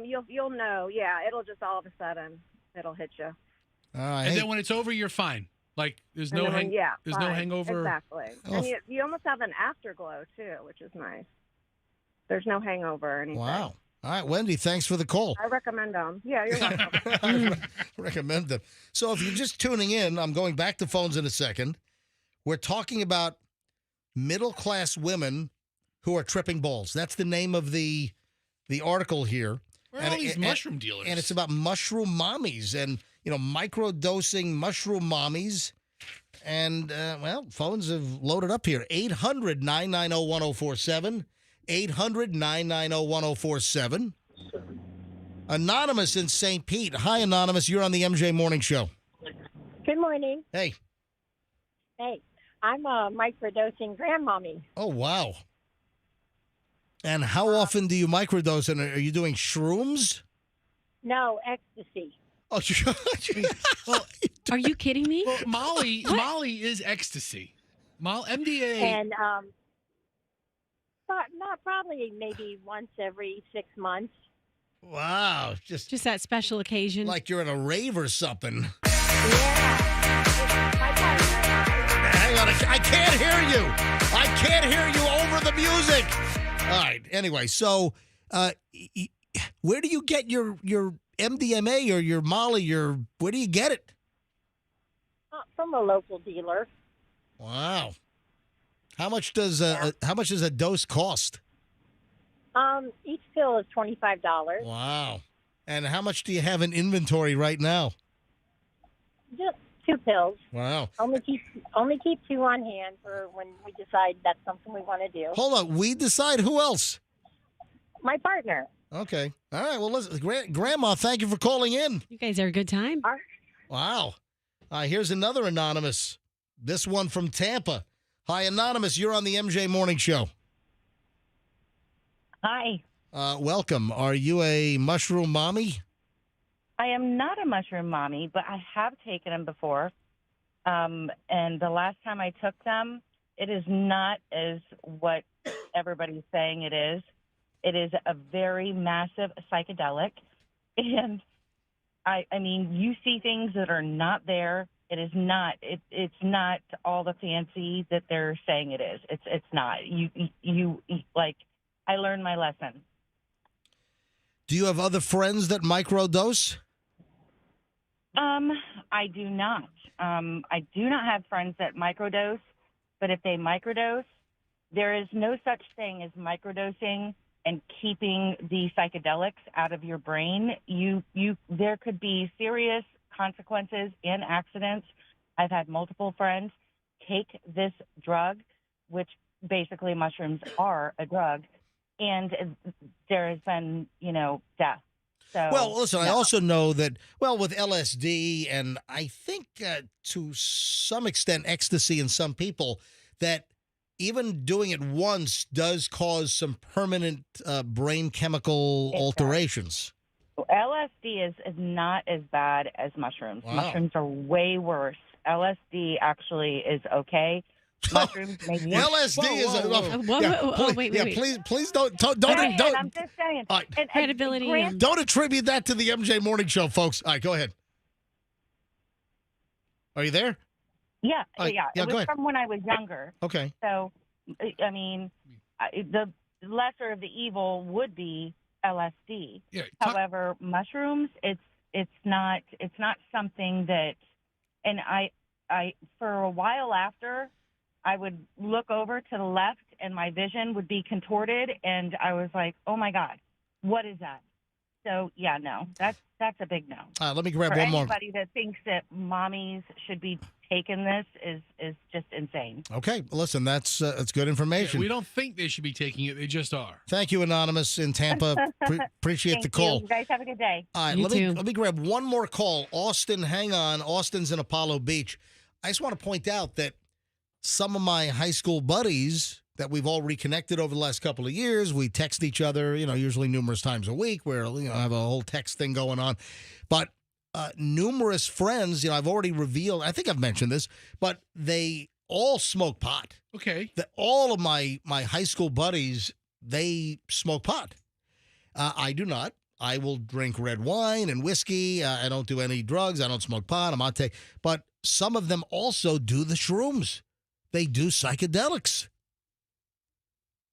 You'll know. Yeah, it'll just all of a sudden it'll hit you. All right. And then when it's over, you're fine. Like there's And no then there's no fine. hangover. Exactly. Oh. And you almost have an afterglow too, which is nice. There's no hangover or anything. Wow. All right, Wendy, thanks for the call. I recommend them. Yeah, you're welcome. Recommend them. So if you're just tuning in, I'm going back to phones in a second. We're talking about middle-class women who are tripping balls. That's the name of the article here. Where are all these mushroom dealers? And it's about mushroom mommies and, micro-dosing mushroom mommies. And, phones have loaded up here. 800-990-1047. 800-990-1047. Anonymous in St. Pete. Hi, Anonymous. You're on the MJ Morning Show. Good morning. Hey. Hey, I'm a microdosing grandmommy. Oh, wow. And how often do you microdose? And are you doing shrooms? No, ecstasy. Oh, Are you kidding me? Well, Molly is ecstasy. MDA. And not probably maybe once every 6 months. Wow. Just that special occasion. Like you're at a rave or something. Yeah. Hang on. I can't hear you. I can't hear you over the music. All right. Anyway, so where do you get your MDMA or your Molly? Where do you get it? From a local dealer. Wow. How much does a dose cost? Each pill is $25. Wow. And how much do you have in inventory right now? Just 2 pills. Wow. Only keep 2 on hand for when we decide that's something we want to do. Hold on. We decide who else? My partner. Okay. All right. Well, listen, Grandma, thank you for calling in. You guys are a good time. Wow. Here's another Anonymous. This one from Tampa. Hi, Anonymous. You're on the MJ Morning Show. Hi. Welcome. Are you a mushroom mommy? I am not a mushroom mommy, but I have taken them before. And the last time I took them, it is not as what everybody's saying it is. It is a very massive psychedelic. And I mean, you see things that are not there. It is not. It's not all the fancy that they're saying it is. It's not. You like. I learned my lesson. Do you have other friends that microdose? I do not. I do not have friends that microdose, but if they microdose, there is no such thing as microdosing and keeping the psychedelics out of your brain. There could be serious consequences and accidents. I've had multiple friends take this drug, which basically mushrooms are a drug, and there has been, death. So, Well, listen, I no. also know that, with LSD and I think to some extent ecstasy in some people, that even doing it once does cause some permanent brain chemical alterations. LSD is not as bad as mushrooms. Wow. Mushrooms are way worse. LSD actually is okay. Mushrooms make you... LSD is wait. Please don't. And I'm just saying. All right. And Credibility. Don't attribute that to the MJ Morning Show, folks. All right, go ahead. Are you there? Yeah, All right, yeah. yeah, It go was ahead. from when I was younger. Okay. So, I mean, the lesser of the evil would be LSD. Yeah, However, mushrooms, it's not something that, and I for a while after, I would look over to the left and my vision would be contorted, and I was like, oh my God, what is that? So yeah, no, that's a big no. Let me grab For one more. anybody that thinks that mommies should be taking this is just insane. Okay, listen, that's good information. we don't think they should be taking it; they just are. Thank you, Anonymous in Tampa. Appreciate the Thank call. You guys have a good day. All right, You let too. me grab one more call. Austin, hang on. Austin's in Apollo Beach. I just want to point out that some of my high school buddies that we've all reconnected over the last couple of years, we text each other, usually numerous times a week, where have a whole text thing going on. But numerous friends, I've already revealed, I think I've mentioned this, but they all smoke pot. Okay. All of my high school buddies, they smoke pot. I do not. I will drink red wine and whiskey. I don't do any drugs. I don't smoke pot. I'm not taking. But some of them also do the shrooms. They do psychedelics.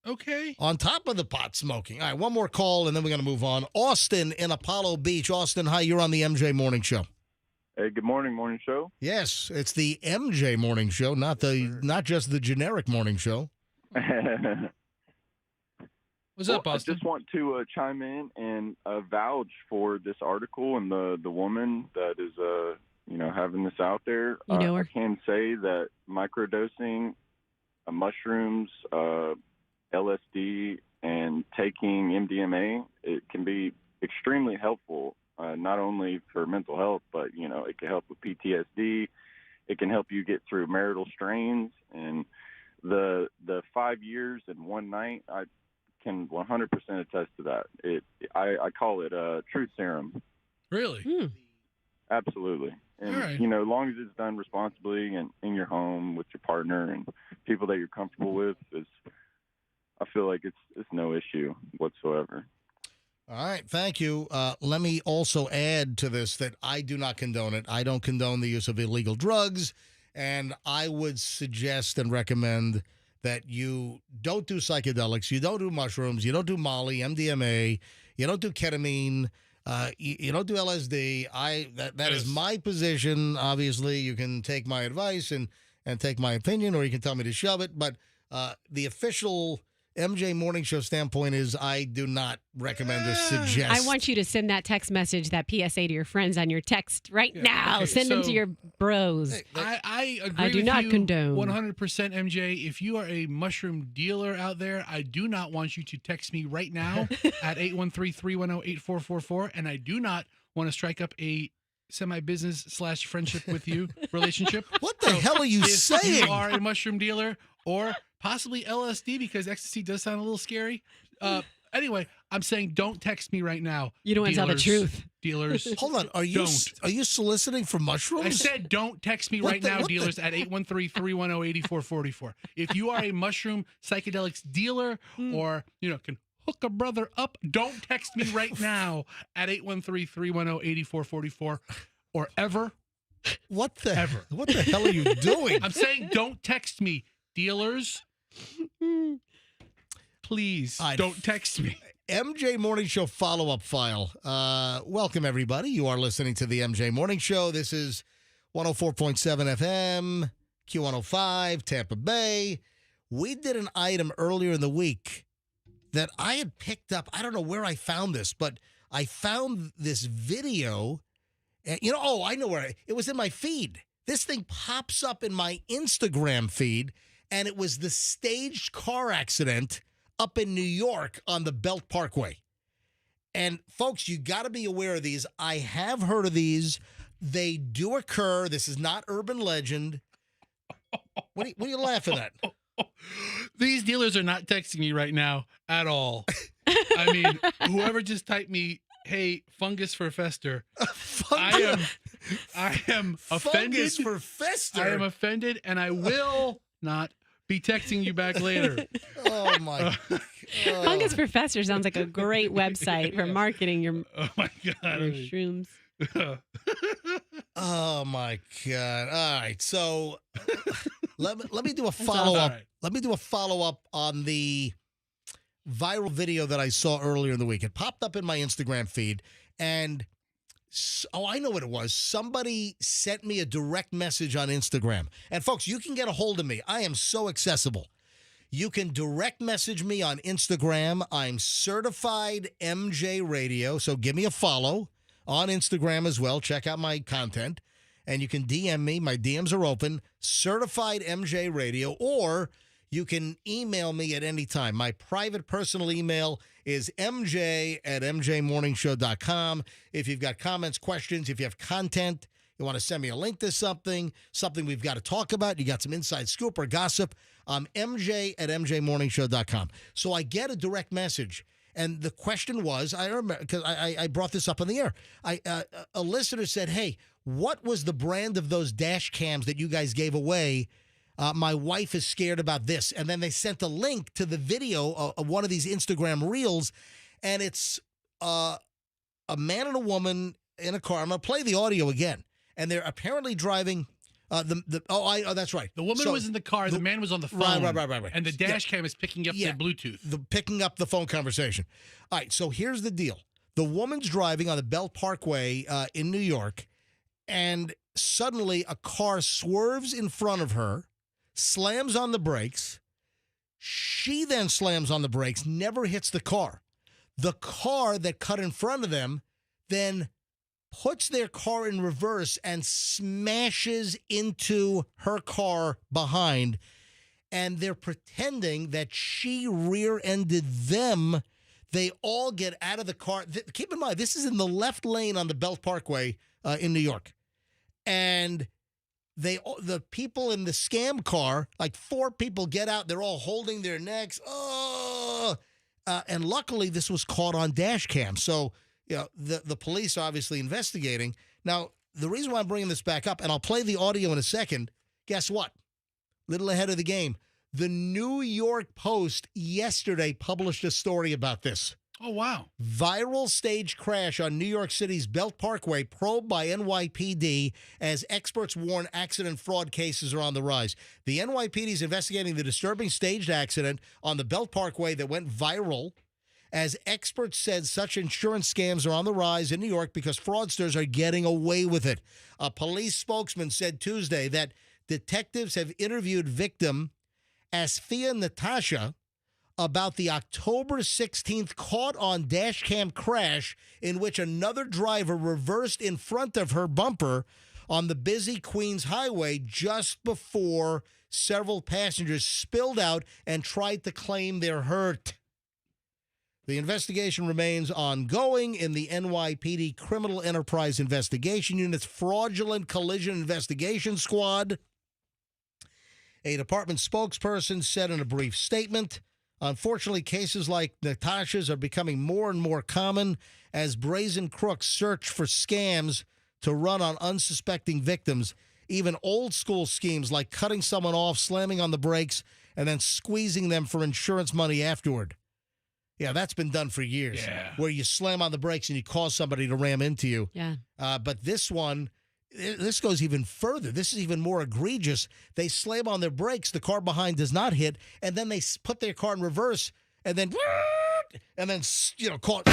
Okay. On top of the pot smoking. All right, one more call, and then we're going to move on. Austin in Apollo Beach. Austin, hi, you're on the MJ Morning Show. Hey, good morning show. Yes, it's the MJ Morning Show, not just the generic morning show. What's up, Austin? I just want to chime in and vouch for this article and the woman that is having this out there. You know her? I can say that microdosing mushrooms, LSD, and taking MDMA, it can be extremely helpful, not only for mental health, but, it can help with PTSD. It can help you get through marital strains. And the 5 years and one night, I can 100% attest to that. I call it a truth serum. Really? Absolutely. And, All right. as long as it's done responsibly and in your home with your partner and people that you're comfortable with, I feel like it's no issue whatsoever. All right, thank you. Let me also add to this that I do not condone it. I don't condone the use of illegal drugs, and I would suggest and recommend that you don't do psychedelics, you don't do mushrooms, you don't do Molly, MDMA, you don't do ketamine, you don't do LSD. That is my position. Obviously, you can take my advice and take my opinion, or you can tell me to shove it, but the official MJ Morning Show standpoint is I do not recommend or suggest. I want you to send that text message, that PSA to your friends on your text right now. okay, Send them to your bros. I agree I do with not you condone. 100%, MJ. If you are a mushroom dealer out there, I do not want you to text me right now at 813-310-8444, and I do not want to strike up a semi-business / friendship with you relationship. What the hell are you if saying? you are a mushroom dealer or possibly LSD, because ecstasy does sound a little scary. Anyway, I'm saying don't text me right now. You don't want to tell the truth. Dealers. Hold on. Are you soliciting for mushrooms? I said don't text me right now, dealers, at 813-310-8444. If you are a mushroom psychedelics dealer or, can hook a brother up, don't text me right now at 813-310-8444 or ever. What the hell are you doing? I'm saying don't text me, dealers. Please don't text me. MJ Morning Show follow-up file. Welcome, everybody. You are listening to the MJ Morning Show. This is 104.7 FM, Q105, Tampa Bay. We did an item earlier in the week that I had picked up. I don't know where I found this, but I found this video. And, I know where. It was in my feed. This thing pops up in my Instagram feed, and it was the staged car accident up in New York on the Belt Parkway. And folks, you got to be aware of these. I have heard of these. They do occur. This is not urban legend. What are you laughing at? These dealers are not texting me right now at all. I mean, whoever just typed me, "Hey, fungus for Fester." I am offended. Fungus for Fester. I am offended, and I will not be texting you back later. Oh my! Fungus Professor sounds like a great website for marketing your shrooms. Oh my God! All right, so let me do a follow up. Right. Let me do a follow up on the viral video that I saw earlier in the week. It popped up in my Instagram feed, and I know what it was. Somebody sent me a direct message on Instagram, and folks, you can get a hold of me. I am so accessible. You can direct message me on Instagram. I'm certified MJ Radio, so give me a follow on Instagram as well. Check out my content, and you can DM me. My DMs are open, certified MJ Radio, or you can email me at any time. My private personal email is mj@mjmorningshow.com. If you've got comments, questions, if you have content, you want to send me a link to something we've got to talk about, you got some inside scoop or gossip, mj@mjmorningshow.com. So I get a direct message. And the question was, I remember, because I brought this up on the air. A listener said, "Hey, what was the brand of those dash cams that you guys gave away? My wife is scared about this." And then they sent a link to the video of one of these Instagram reels, and it's a man and a woman in a car. I'm going to play the audio again. And they're apparently driving... that's right. The woman was in the car. The man was on the phone. Right. And the dash cam is picking up the Bluetooth. Picking up the phone conversation. All right, so here's the deal. The woman's driving on the Belt Parkway in New York, and suddenly a car swerves in front of her, slams on the brakes. She then slams on the brakes, never hits the car. The car that cut in front of them then puts their car in reverse and smashes into her car behind. And they're pretending that she rear-ended them. They all get out of the car. Keep in mind, this is in the left lane on the Belt Parkway in New York. And the people in the scam car, like 4 people get out. They're all holding their necks. And luckily, this was caught on dash cam. So, the police are obviously investigating. Now, the reason why I'm bringing this back up, and I'll play the audio in a second, guess what? Little ahead of the game. The New York Post yesterday published a story about this. Oh, wow. Viral stage crash on New York City's Belt Parkway probed by NYPD as experts warn accident fraud cases are on the rise. The NYPD is investigating the disturbing staged accident on the Belt Parkway that went viral, as experts said such insurance scams are on the rise in New York because fraudsters are getting away with it. A police spokesman said Tuesday that detectives have interviewed victim Asfia Natasha about the October 16th caught-on dashcam crash in which another driver reversed in front of her bumper on the busy Queens Highway just before several passengers spilled out and tried to claim their hurt. The investigation remains ongoing in the NYPD Criminal Enterprise Investigation Unit's Fraudulent Collision Investigation Squad. A department spokesperson said in a brief statement, "Unfortunately, cases like Natasha's are becoming more and more common as brazen crooks search for scams to run on unsuspecting victims. Even old-school schemes like cutting someone off, slamming on the brakes, and then squeezing them for insurance money afterward." Yeah, that's been done for years. Yeah. Where you slam on the brakes and you cause somebody to ram into you. Yeah. But this one, this goes even further. This is even more egregious. They slam on their brakes, the car behind does not hit, and then they put their car in reverse, and then caught,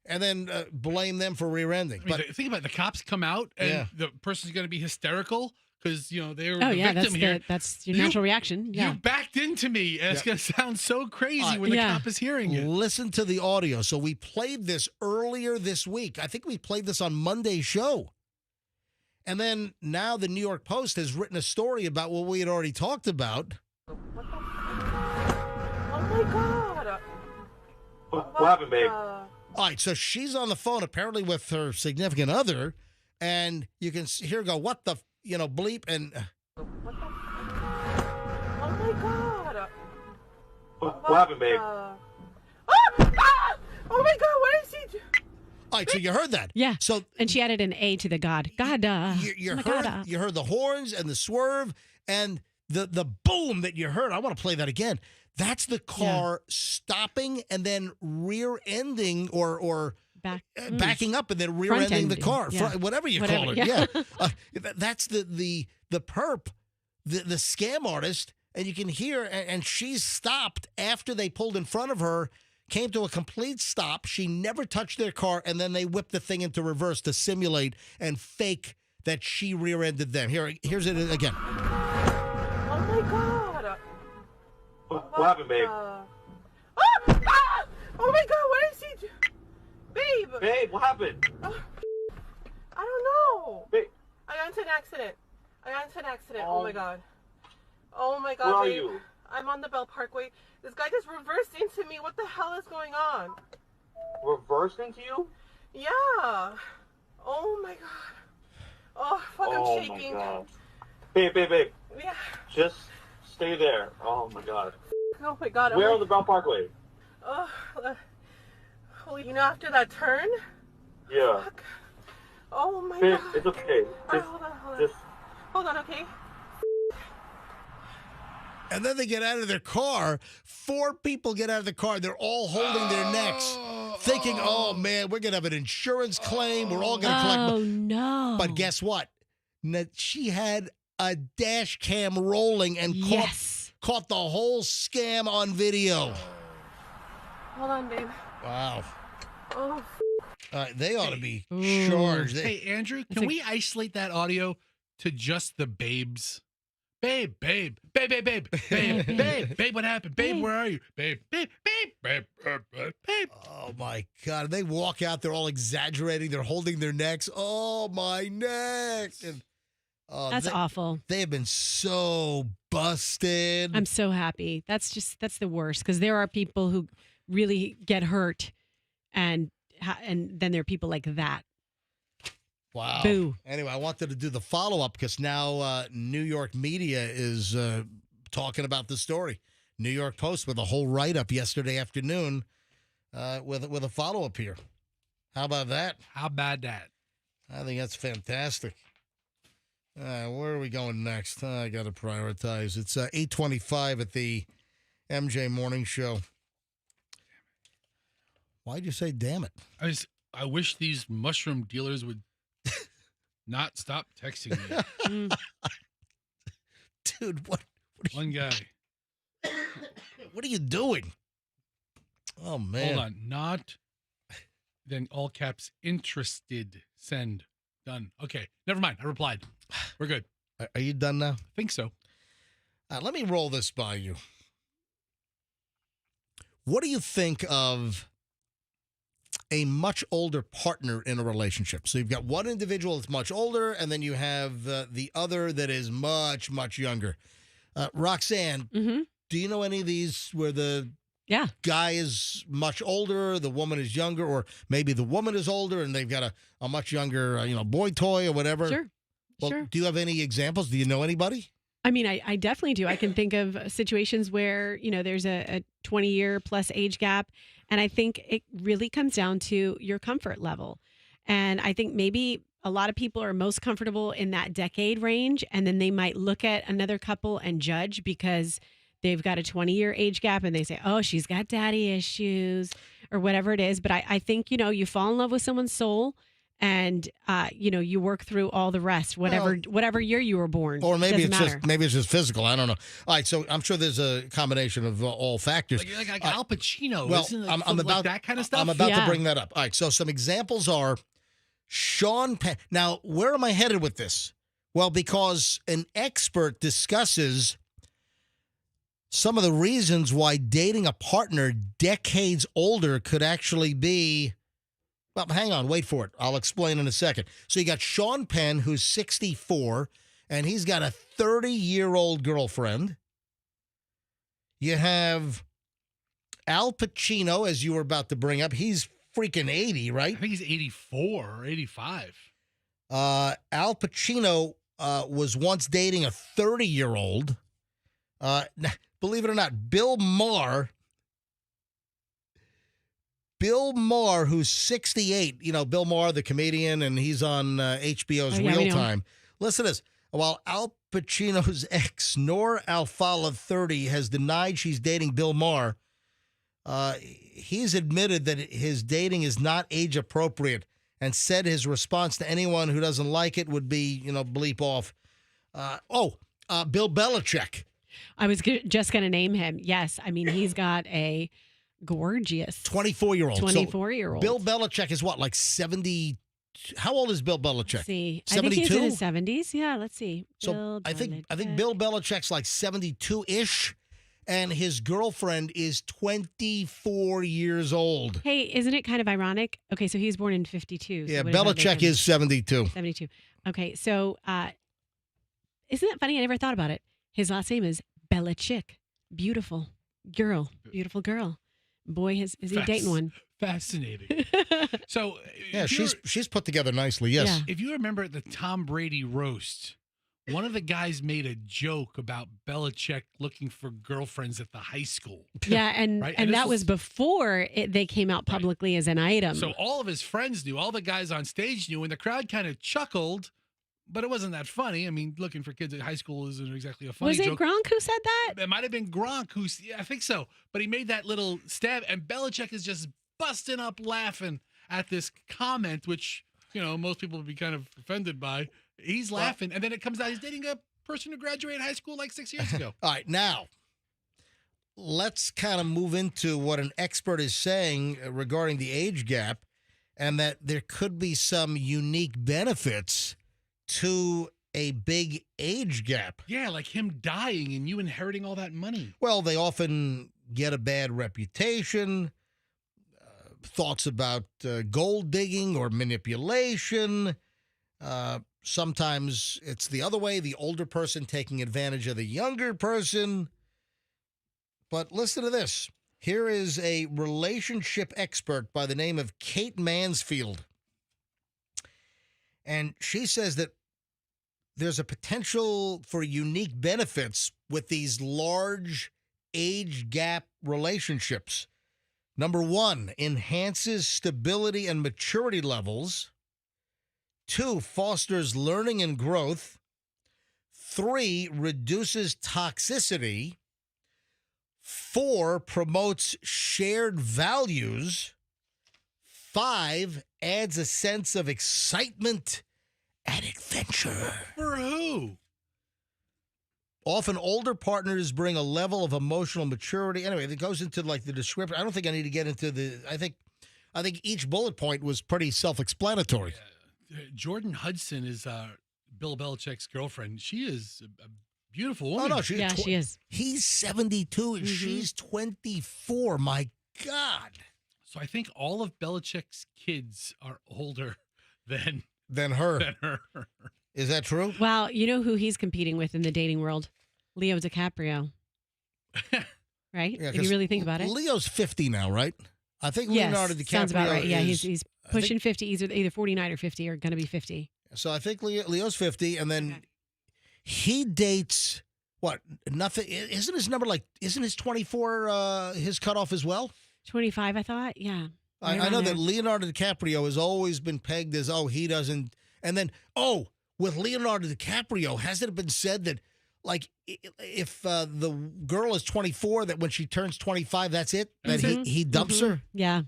and then blame them for rear-ending. I mean, think about it. The cops come out, and the person's going to be hysterical because they were the victim here. That's your natural reaction. Yeah. You backed into me, and it's going to sound so crazy when the cop is hearing it. Listen to the audio. So we played this earlier this week. I think we played this on Monday's show. And then now the New York Post has written a story about what we had already talked about. What my God. What happened, babe? All right, so she's on the phone apparently with her significant other, and you can hear her go, what the, bleep, and... Oh my God. What happened, babe? Oh my God, what is he doing? All right, so you heard that. Yeah. So and she added an A to the God. God. You heard the horns and the swerve and the boom that you heard. I want to play that again. That's the car stopping and then rear-ending or backing up and then rear-ending the car. Whatever you call it. Yeah. That's the perp, the scam artist. And you can hear, and she's stopped after they pulled in front of her, came to a complete stop. She never touched their car, and then they whipped the thing into reverse to simulate and fake that she rear-ended them. Here's it again. Oh my God. What happened, babe? Oh my God, what is he doing? Babe. Babe, what happened? I don't know. Babe. I got into an accident. Oh my God. Oh my God, Where are babe. you? I'm on the Bell Parkway. This guy just reversed into me. What the hell is going on? Reversed into you? Yeah. Oh my God. Oh, fuck, I'm shaking. Oh my God. Babe. Yeah. Just stay there. Oh my God. Oh my God. Where on the Bell Parkway? Oh, after that turn? Yeah. Fuck. Oh my Babe, God. it's okay. Hold on, okay? And then they get out of their car. 4 people get out of the car. They're all holding their necks, thinking, oh, man, we're going to have an insurance claim. We're all going to collect. Oh, no. But guess what? She had a dash cam rolling and caught the whole scam on video. Hold on, babe. Wow. Oh, they ought to be charged. Hey, Andrew, can we isolate that audio to just the babes? Babe, what happened? Babe, where are you? Babe. Oh, my God. They walk out, they're all exaggerating. They're holding their necks. Oh, my neck. And, that's awful. They have been so busted. I'm so happy. That's the worst because there are people who really get hurt and then there are people like that. Wow. Boo. Anyway, I wanted to do the follow-up because now New York media is talking about the story. New York Post with a whole write-up yesterday afternoon with a follow-up here. How about that? How about that? I think that's fantastic. Where are we going next? I got to prioritize. It's 8:25 at the MJ Morning Show. Why'd you say damn it? I wish these mushroom dealers would not stop texting me. Dude, what One guy. What are you doing? Oh, man. Hold on. Not, then all caps, interested, send, done. Okay, never mind. I replied. We're good. Are you done now? I think so. Let me roll this by you. What do you think of a much older partner in a relationship? So you've got one individual that's much older, and then you have the other that is much, much younger. Roxanne, do you know any of these where the guy is much older, the woman is younger, or maybe the woman is older and they've got a much younger, boy toy or whatever? Sure. Well, sure. Do you have any examples? Do you know anybody? I mean, I definitely do. I can think of situations where, there's a 20-year plus age gap. And I think it really comes down to your comfort level. And I think maybe a lot of people are most comfortable in that decade range. And then they might look at another couple and judge because they've got a 20-year age gap and they say, oh, she's got daddy issues or whatever it is. But I think, you fall in love with someone's soul. And you work through all the rest, whatever year you were born. Or maybe doesn't it's just physical. I don't know. All right, so I'm sure there's a combination of all factors. Like Al Pacino, well, isn't it? I'm about that kind of stuff. I'm about to bring that up. All right, so some examples are Sean Penn. Now, where am I headed with this? Well, because an expert discusses some of the reasons why dating a partner decades older could actually be. Well, hang on, wait for it. I'll explain in a second. So you got Sean Penn, who's 64, and he's got a 30-year-old girlfriend. You have Al Pacino, as you were about to bring up, he's freaking 80, right? I think he's 84 or 85. Al Pacino was once dating a 30-year-old. Believe it or not, Bill Maher, who's 68. You know, Bill Maher, the comedian, and he's on HBO's Real Time. Listen to this. While Al Pacino's ex, Nor Alfala, 30, has denied she's dating Bill Maher, he's admitted that his dating is not age appropriate and said his response to anyone who doesn't like it would be, bleep off. Bill Belichick. I was just going to name him. Yes. I mean, he's got a gorgeous 24-year-old. 24-year-old. Bill Belichick is what, like 70? How old is Bill Belichick? Let's see. 72? I think he's in his 70s. Yeah, let's see. So I think Bill Belichick's like 72-ish, and his girlfriend is 24 years old. Hey, isn't it kind of ironic? Okay, so he's born in 52. Yeah, Belichick is 72. 72. Okay, so isn't it funny? I never thought about it. His last name is Belichick. Beautiful girl. Beautiful girl. Boy, is he dating one. Fascinating. So yeah, she's put together nicely. Yes. Yeah. If you remember at the Tom Brady roast, one of the guys made a joke about Belichick looking for girlfriends at the high school. Yeah, and right? and that was before they came out publicly as an item. So all of his friends knew, all the guys on stage knew, and the crowd kind of chuckled, but it wasn't that funny. I mean, looking for kids at high school isn't exactly a funny joke. Was it Gronk who said that? It might have been Gronk yeah, I think so. But he made that little stab, and Belichick is just busting up laughing at this comment, which, most people would be kind of offended by. He's laughing, and then it comes out he's dating a person who graduated high school like 6 years ago. All right, now, let's kind of move into what an expert is saying regarding the age gap, and that there could be some unique benefits to a big age gap. Yeah, like him dying and you inheriting all that money. Well, they often get a bad reputation, thoughts about gold digging or manipulation. Sometimes it's the other way, the older person taking advantage of the younger person. But listen to this. Here is a relationship expert by the name of Kate Mansfield. And she says that there's a potential for unique benefits with these large age gap relationships. Number one, enhances stability and maturity levels. 2, fosters learning and growth. 3, reduces toxicity. 4, promotes shared values. 5, adds a sense of excitement and adventure. For who? Often older partners bring a level of emotional maturity. Anyway, it goes into like the description. I don't think I need to get into I think each bullet point was pretty self-explanatory. Jordan Hudson is Bill Belichick's girlfriend. She is a beautiful woman. Oh, no, she is. He's 72 and she's 24. My God. So I think all of Belichick's kids are older than her. Than her. Is that true? Well, you know who he's competing with in the dating world? Leo DiCaprio. Right? Yeah, if you really think about it. Leo's 50 now, right? I think Yes, Leonardo DiCaprio sounds about right. Yeah, is, he's pushing 50. He's either 49 or 50 or going to be 50. So I think Leo's 50, and then he dates, what, nothing? Isn't his number isn't his 24 his cutoff as well? 25, I thought. Yeah. I know that Leonardo DiCaprio has always been pegged as, he doesn't. And then, with Leonardo DiCaprio, hasn't it been said that, like, if the girl is 24, that when she turns 25, that's it? That he dumps her? Yeah.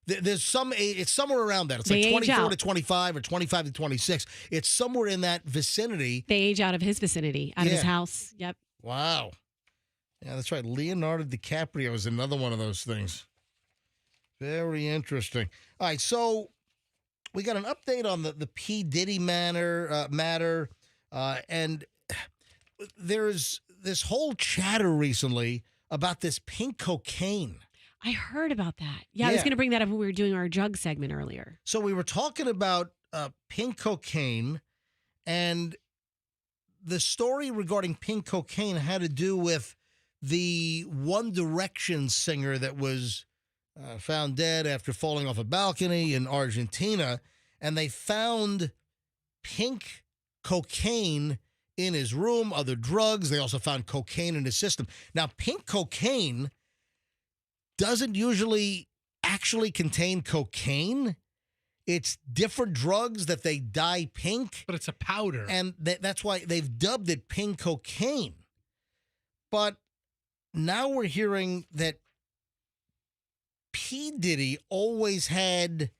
There's it's somewhere around that. It's They like age 24 out. to 25 or 25 to 26. It's somewhere in that vicinity. They age out of his vicinity, out of his house. Yep. Wow. Yeah, that's right. Leonardo DiCaprio is another one of those things. Very interesting. All right, so we got an update on the P. Diddy matter, and there's this whole chatter recently about this pink cocaine. I heard about that. Yeah, I was going to bring that up when we were doing our drug segment earlier. So we were talking about pink cocaine, and the story regarding pink cocaine had to do with the One Direction singer that was found dead after falling off a balcony in Argentina, and they found pink cocaine in his room, other drugs. They also found cocaine in his system. Now, pink cocaine doesn't usually actually contain cocaine. It's different drugs that they dye pink. But it's a powder. And that's why they've dubbed it pink cocaine. But now we're hearing that P. Diddy always had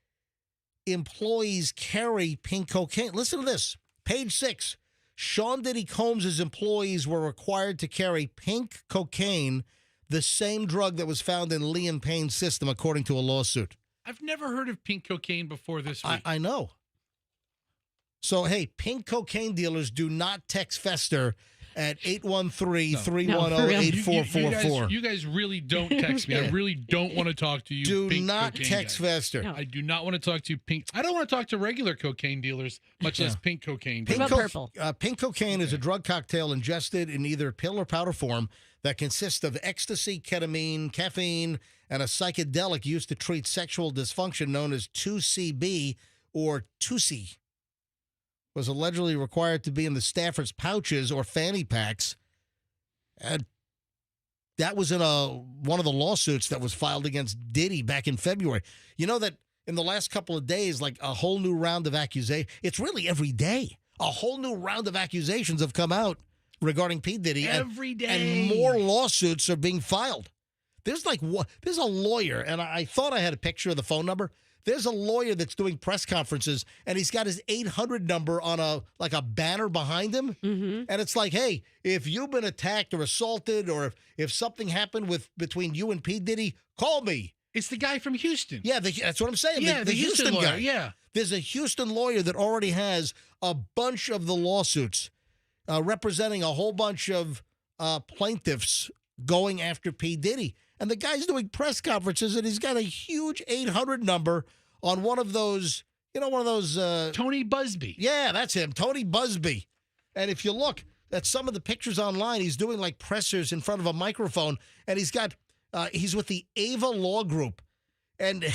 employees carry pink cocaine. Listen to this. Page 6. Sean Diddy Combs' employees were required to carry pink cocaine, the same drug that was found in Liam Payne's system, according to a lawsuit. I've never heard of pink cocaine before this week. I know. So, hey, pink cocaine dealers, do not text Fester at 813-310-8444. You guys really don't text me. I really don't want to talk to you. Do pink not cocaine text guys. Fester. I do not want to talk to you pink. I don't want to talk to regular cocaine dealers, much less pink cocaine dealers. Pink cocaine is a drug cocktail ingested in either pill or powder form that consists of ecstasy, ketamine, caffeine, and a psychedelic used to treat sexual dysfunction known as 2CB or 2C. Was allegedly required to be in the staffers' pouches or fanny packs. And that was in one of the lawsuits that was filed against Diddy back in February. You know that in the last couple of days, like a whole new round of accusations. It's really every day. A whole new round of accusations have come out regarding P. Diddy. Every day. And more lawsuits are being filed. There's a lawyer, and I thought I had a picture of the phone number. There's a lawyer that's doing press conferences, and he's got his 800 number on a banner behind him. Mm-hmm. And it's like, hey, if you've been attacked or assaulted, or if something happened between you and P. Diddy, call me. It's the guy from Houston. Yeah, that's what I'm saying. Yeah, the Houston lawyer, guy. yeah. There's a Houston lawyer that already has a bunch of the lawsuits representing a whole bunch of plaintiffs going after P. Diddy. And the guy's doing press conferences, and he's got a huge 800 number on one of those, Tony Busby. Yeah, that's him, Tony Busby. And if you look at some of the pictures online, he's doing like pressers in front of a microphone, and he's with the Ava Law Group. And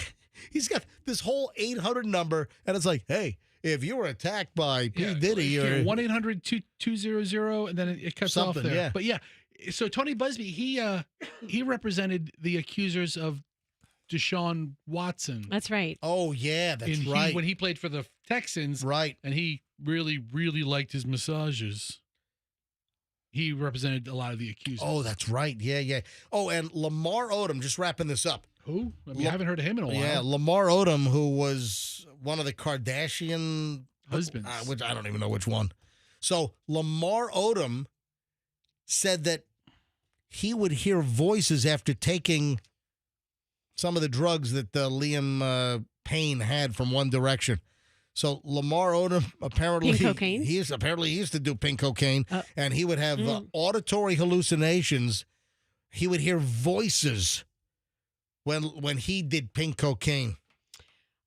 he's got this whole 800 number, and it's like, hey, if you were attacked by P. Diddy or 1-800-200, and then it cuts off there. Yeah. But yeah, so Tony Busby, he represented the accusers of Deshaun Watson. That's right. Oh yeah, that's right. When he played for the Texans, right, and he really, really liked his massages. He represented a lot of the accusers. Oh, that's right. Yeah. Oh, and Lamar Odom, just wrapping this up. Who? I mean, I haven't heard of him in a while. Yeah, Lamar Odom, who was one of the Kardashian husbands, which I don't even know which one. So Lamar Odom said that he would hear voices after taking some of the drugs that Liam Payne had from One Direction. So Lamar Odom apparently pink cocaine. He used to do pink cocaine, and he would have auditory hallucinations. He would hear voices when he did pink cocaine.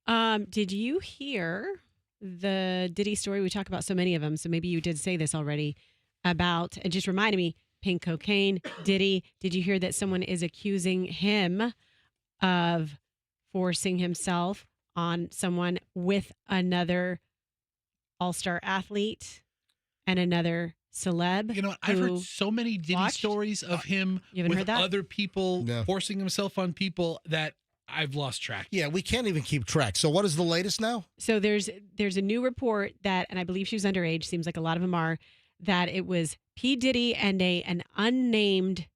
Did you hear the Diddy story? We talk about so many of them, so maybe you did say this already about. It just reminded me. Pink cocaine, Diddy. Did you hear that someone is accusing him of forcing himself on someone with another all-star athlete and another celeb? You know, I've heard so many Diddy stories of him with other people forcing himself on people that I've lost track. Yeah, we can't even keep track. So what is the latest now? So there's a new report that, and I believe she was underage, seems like a lot of them are, that it was P. Diddy and an unnamed,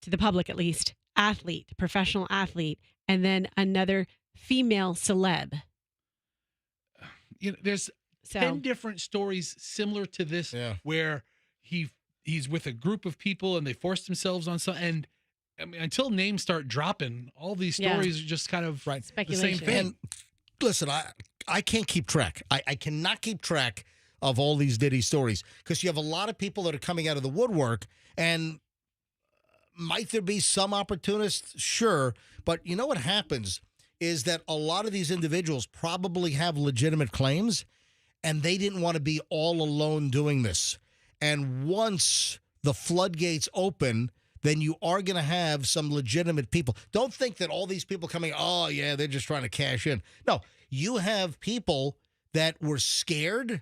to the public at least, athlete, professional athlete, and then another female celeb. You know, there's 10 different stories similar to this where he's with a group of people and they forced themselves on some, and I mean, until names start dropping, all these stories are just kind of the same thing. And listen, I can't keep track. I cannot keep track of all these Diddy stories because you have a lot of people that are coming out of the woodwork, and might there be some opportunists? Sure. But you know what happens is that a lot of these individuals probably have legitimate claims, and they didn't want to be all alone doing this. And once the floodgates open, then you are going to have some legitimate people. Don't think that all these people coming, oh, yeah, they're just trying to cash in. No, you have people that were scared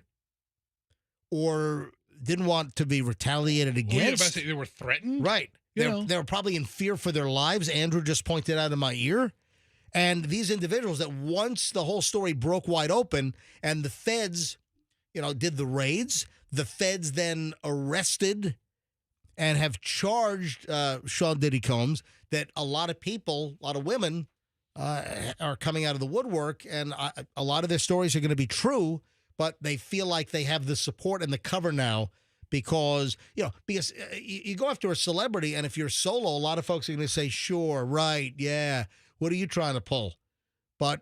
or didn't want to be retaliated against. They were threatened? Right. You They were probably in fear for their lives. Andrew just pointed out in my ear. And these individuals that once the whole story broke wide open and the feds, did the raids, the feds then arrested and have charged Sean Diddy Combs that a lot of people, a lot of women are coming out of the woodwork, and a lot of their stories are going to be true, but they feel like they have the support and the cover now because you go after a celebrity, and if you're solo, a lot of folks are going to say, sure, right, yeah, what are you trying to pull? But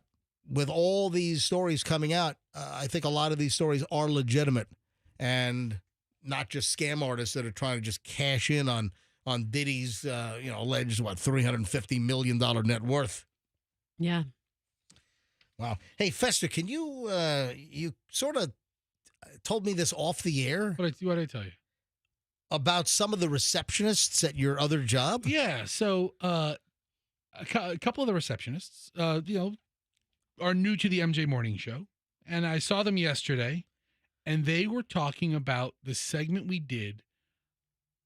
with all these stories coming out, I think a lot of these stories are legitimate and not just scam artists that are trying to just cash in on Diddy's, alleged, $350 million net worth. Yeah. Wow. Hey, Fester, can you, you sort of told me this off the air. What did I tell you? About some of the receptionists at your other job? Yeah. So a couple of the receptionists, are new to the MJ Morning Show. And I saw them yesterday, and they were talking about the segment we did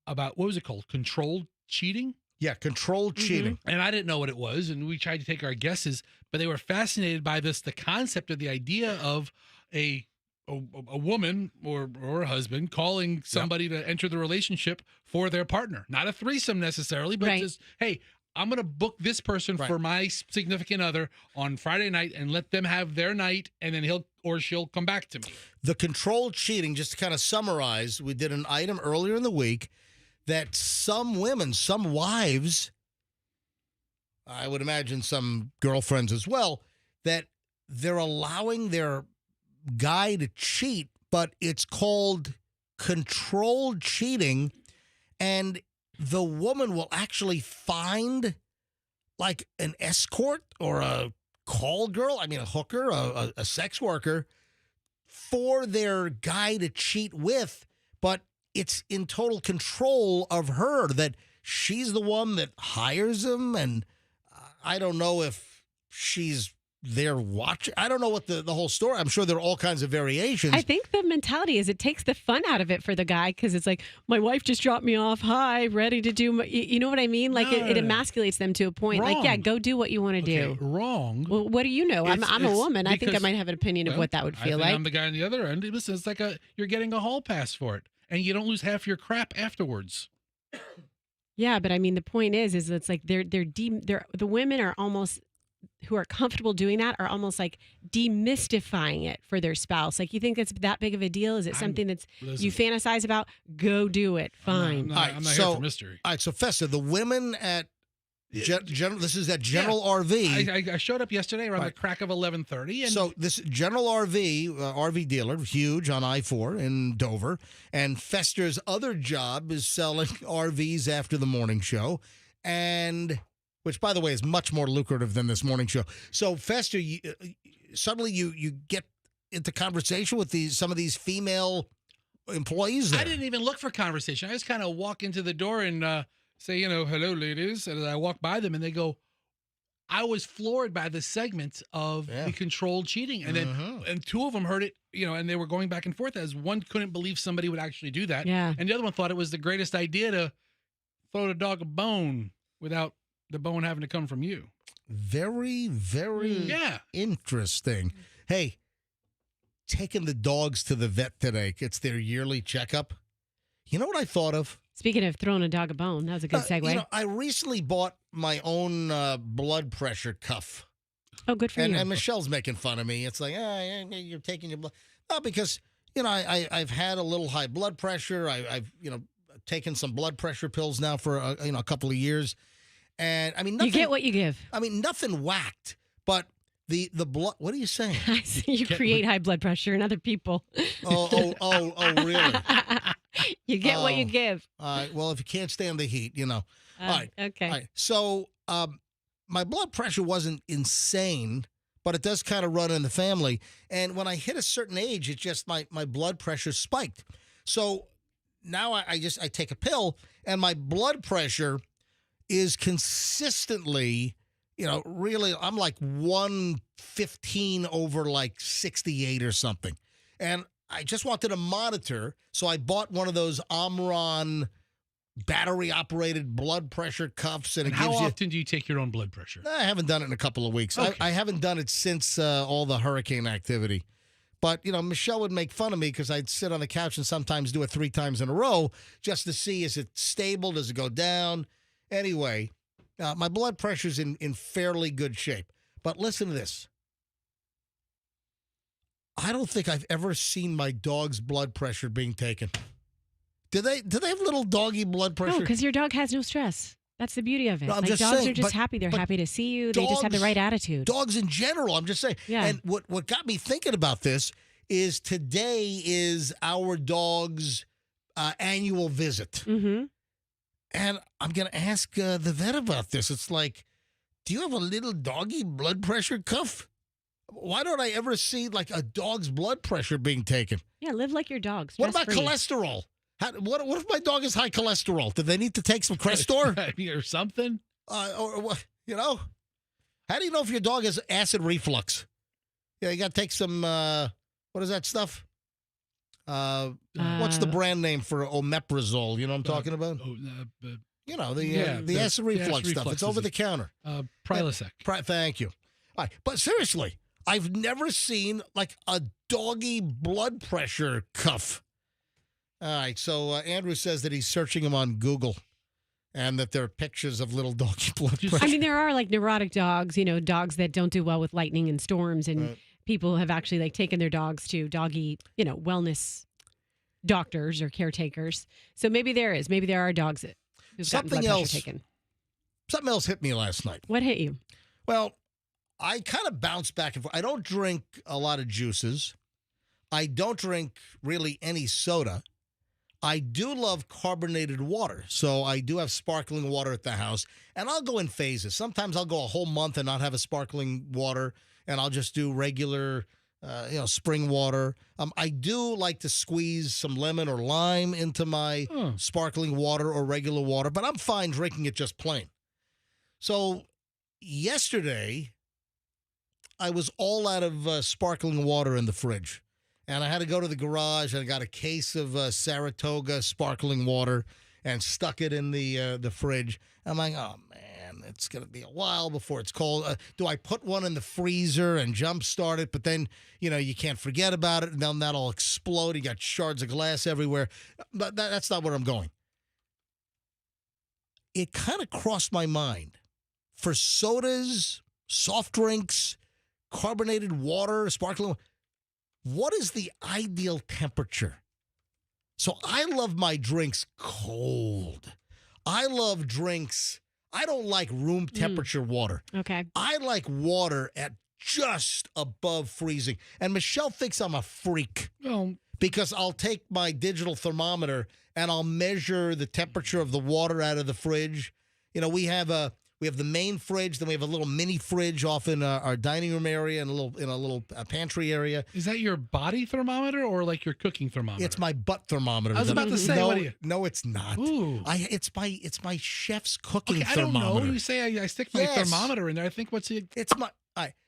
about, what was it called? Controlled cheating? Yeah, controlled cheating. And I didn't know what it was, and we tried to take our guesses, but they were fascinated by the concept of the idea of a woman or a husband calling somebody to enter the relationship for their partner. Not a threesome necessarily, but just, hey, I'm going to book this person for my significant other on Friday night and let them have their night, and then he'll or she'll come back to me. The controlled cheating, just to kind of summarize, we did an item earlier in the week that some women, some wives, I would imagine some girlfriends as well, that they're allowing their guy to cheat, but it's called controlled cheating, and the woman will actually find like an escort or a call girl, I mean a hooker, a sex worker, for their guy to cheat with, but it's in total control of her, that she's the one that hires him, and I don't know if she's there watching. I don't know what the whole story. I'm sure there are all kinds of variations. I think the mentality is it takes the fun out of it for the guy, because it's like, my wife just dropped me off. Hi, ready to do. You know what I mean? Like it emasculates them to a point. Wrong. Like, yeah, go do what you want to do. Wrong. Well, what do you know? I'm a woman. I think I might have an opinion of what that would feel like. I'm the guy on the other end. Listen, it's like you're getting a hall pass for it, and you don't lose half your crap afterwards. Yeah, but I mean, the point is it's like the women are almost, who are comfortable doing that, are almost like demystifying it for their spouse. Like, you think it's that big of a deal? Is it something that's you fantasize about? Go do it. Fine. I'm not here for mystery. All right, so Festa, the women at this is at General RV. I showed up yesterday around the crack of 11:30. And so this General RV dealer, huge on I-4 in Dover, and Fester's other job is selling RVs after the morning show, and which, by the way, is much more lucrative than this morning show. So Fester, suddenly you get into conversation with some of these female employees there. I didn't even look for conversation. I just kind of walk into the door and say, hello, ladies. And I walk by them and they go, I was floored by the segment of the controlled cheating. And then and two of them heard it, and they were going back and forth, as one couldn't believe somebody would actually do that. Yeah. And the other one thought it was the greatest idea to throw the dog a bone without the bone having to come from you. Very, very interesting. Hey, taking the dogs to the vet today. It's their yearly checkup. You know what I thought of? Speaking of throwing a dog a bone, that was a good segue. I recently bought my own blood pressure cuff. Oh, good for you. And Michelle's making fun of me. It's like, you're taking your blood. No, because, I've had a little high blood pressure. I've taken some blood pressure pills now for, a couple of years. And, I mean, nothing, you get what you give. I mean, nothing whacked, but the blood, what are you saying? You create high blood pressure in other people. Oh, really? You get what you give. All right. Well, if you can't stand the heat, All right. Okay. All right. So my blood pressure wasn't insane, but it does kind of run in the family. And when I hit a certain age, it just my blood pressure spiked. So now I take a pill, and my blood pressure is consistently, really, I'm like 115 over like 68 or something. And I just wanted to monitor, so I bought one of those Omron battery-operated blood pressure cuffs. And how often do you take your own blood pressure? I haven't done it in a couple of weeks. Okay. I haven't done it since all the hurricane activity. But, Michelle would make fun of me because I'd sit on the couch and sometimes do it 3 times in a row just to see, is it stable? Does it go down? Anyway, my blood pressure's in fairly good shape. But listen to this. I don't think I've ever seen my dog's blood pressure being taken. Do they have little doggy blood pressure? No, because your dog has no stress. That's the beauty of it. No, I'm like just dogs saying, are just but- happy. They're but happy to see you. They just have the dogs- right attitude. Dogs in general, I'm just saying. Yeah. And what got me thinking about this is today is our dog's annual visit. Mm-hmm. And I'm going to ask the vet about this. It's like, do you have a little doggy blood pressure cuff? Why don't I ever see like a dog's blood pressure being taken? Yeah, live like your dog. What about stress-free. cholesterol? What if my dog has high cholesterol? Do they need to take some Crestor? Or something? Or what? How do you know if your dog has acid reflux? Yeah, you got to take some, what is that stuff? What's the brand name for omeprazole? You know what I'm talking about? The acid reflux stuff. It's over the counter. Prilosec. Thank you. All right, but seriously, I've never seen like a doggy blood pressure cuff. All right, so Andrew says that he's searching them on Google and that there are pictures of little doggy blood pressure. I mean, there are like neurotic dogs, dogs that don't do well with lightning and storms, and people have actually like taken their dogs to doggy, wellness doctors or caretakers. So maybe there are dogs that who've gotten blood pressure taken. Something else hit me last night. What hit you? Well, I kind of bounce back and forth. I don't drink a lot of juices. I don't drink really any soda. I do love carbonated water, so I do have sparkling water at the house, and I'll go in phases. Sometimes I'll go a whole month and not have a sparkling water, and I'll just do regular, spring water. I do like to squeeze some lemon or lime into my sparkling water or regular water, but I'm fine drinking it just plain. So yesterday, I was all out of sparkling water in the fridge. And I had to go to the garage and I got a case of Saratoga sparkling water and stuck it in the fridge. I'm like, oh, man, it's going to be a while before it's cold. Do I put one in the freezer and jumpstart it? But then, you can't forget about it, and then that'll explode. You got shards of glass everywhere. But that's not where I'm going. It kind of crossed my mind. For sodas, soft drinks, carbonated water, sparkling water, what is the ideal temperature? So I love my drinks cold. I love drinks. I don't like room temperature water. Okay. I like water at just above freezing. And Michelle thinks I'm a freak. Oh. Because I'll take my digital thermometer and I'll measure the temperature of the water out of the fridge. We have the main fridge, then we have a little mini fridge off in our dining room area and a little pantry area. Is that your body thermometer or like your cooking thermometer? It's my butt thermometer. I was about to say, no, what are you? No, it's not. Ooh. It's my chef's cooking I don't thermometer. know. You say I stick my thermometer in there. I think what's it? It's my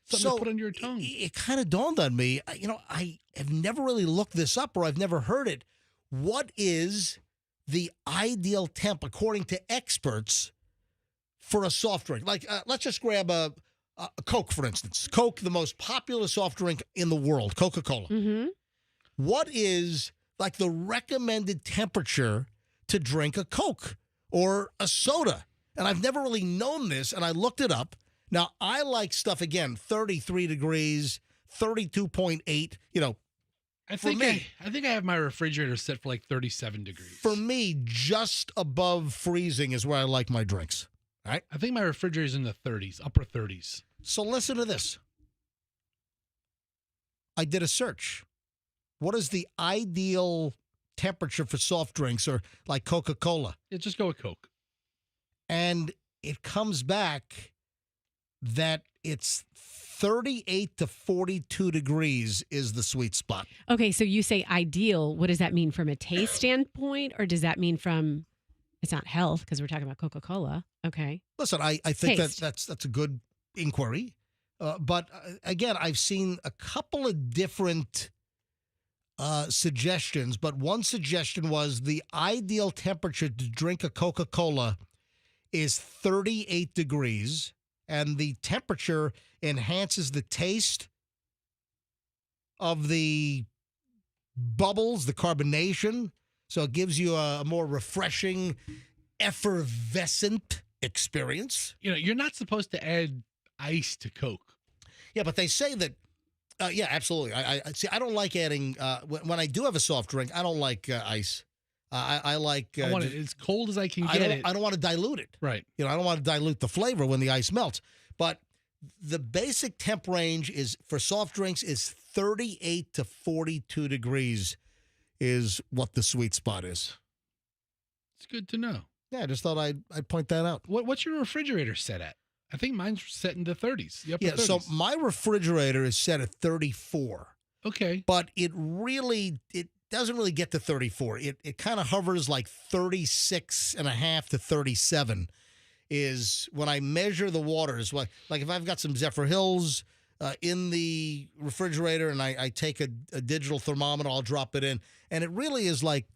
something to put under your tongue. It kind of dawned on me. I have never really looked this up, or I've never heard it. What is the ideal temp, according to experts, for a soft drink? Like, let's just grab a Coke, for instance. Coke, the most popular soft drink in the world, Coca-Cola. Mm-hmm. What is like the recommended temperature to drink a Coke or a soda? And I've never really known this, and I looked it up. Now, I like stuff, again, 33 degrees, 32.8, I think I have my refrigerator set for like 37 degrees. For me, just above freezing is where I like my drinks. All right? I think my refrigerator's in the 30s, upper 30s. So listen to this. I did a search. What is the ideal temperature for soft drinks or like Coca-Cola? Yeah, just go with Coke. And it comes back that it's 38 to 42 degrees is the sweet spot. Okay, so you say ideal. What does that mean from a taste standpoint, or does that mean from? It's not health because we're talking about Coca-Cola. Okay. Listen, I think Taste. that's a good inquiry. But again, I've seen a couple of different suggestions, but one suggestion was the ideal temperature to drink a Coca-Cola is 38 degrees, and the temperature enhances the taste of the bubbles, the carbonation, so it gives you a more refreshing, effervescent experience. You're not supposed to add ice to Coke. Yeah, but they say that. Yeah, absolutely. I see. I don't like adding when I do have a soft drink. I don't like ice. I like. I want it as cold as I can I get it. don't want to dilute it. Right. I don't want to dilute the flavor when the ice melts. But the basic temp range is for soft drinks is 38 to 42 degrees is what the sweet spot is. It's good to know. Yeah, I just thought I'd point that out. What's your refrigerator set at? I think mine's set in the 30s. The upper Yeah, 30s. so my refrigerator is set at 34. Okay. But it doesn't really get to 34. It kind of hovers like 36 and a half to 37 is when I measure the waters. Like if I've got some Zephyr Hills in the refrigerator and I take a digital thermometer, I'll drop it in. And it really is like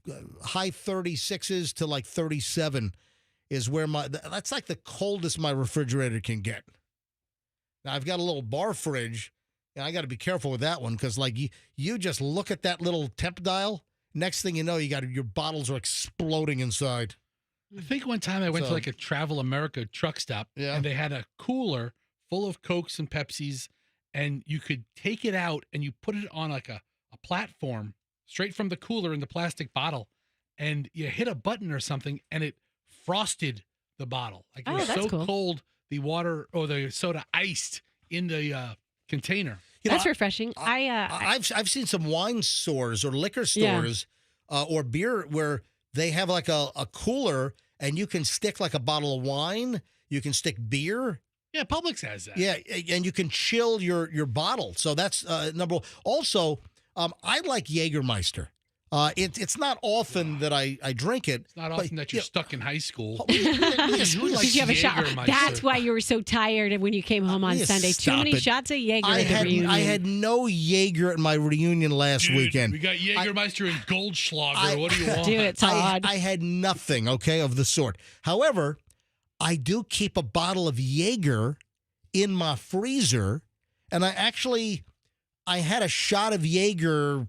high 36s to like 37 is where that's like the coldest my refrigerator can get. Now, I've got a little bar fridge, and I got to be careful with that one because, like, you just look at that little temp dial. Next thing you know, your bottles are exploding inside. I think one time I went to like a Travel America truck stop, and they had a cooler full of Cokes and Pepsis, and you could take it out and you put it on like a platform straight from the cooler in the plastic bottle, and you hit a button or something, and it frosted the bottle. Like it was so cold, the water or the soda iced in the container. That's refreshing. I've seen some wine stores or liquor stores or beer where they have like a cooler and you can stick like a bottle of wine. You can stick beer. Yeah, Publix has that. Yeah, and you can chill your bottle. So that's number one. Also, I like Jägermeister. It's not often that I drink it. It's not often that you're stuck in high school. Did you have a shot? That's why you were so tired when you came home on Sunday. Too many shots of Jaeger at the reunion. I had no Jaeger at my reunion last weekend. We got Jägermeister and Goldschlager. What do you want? Do it, Todd. I had nothing, of the sort. However, I do keep a bottle of Jaeger in my freezer, and I had a shot of Jaeger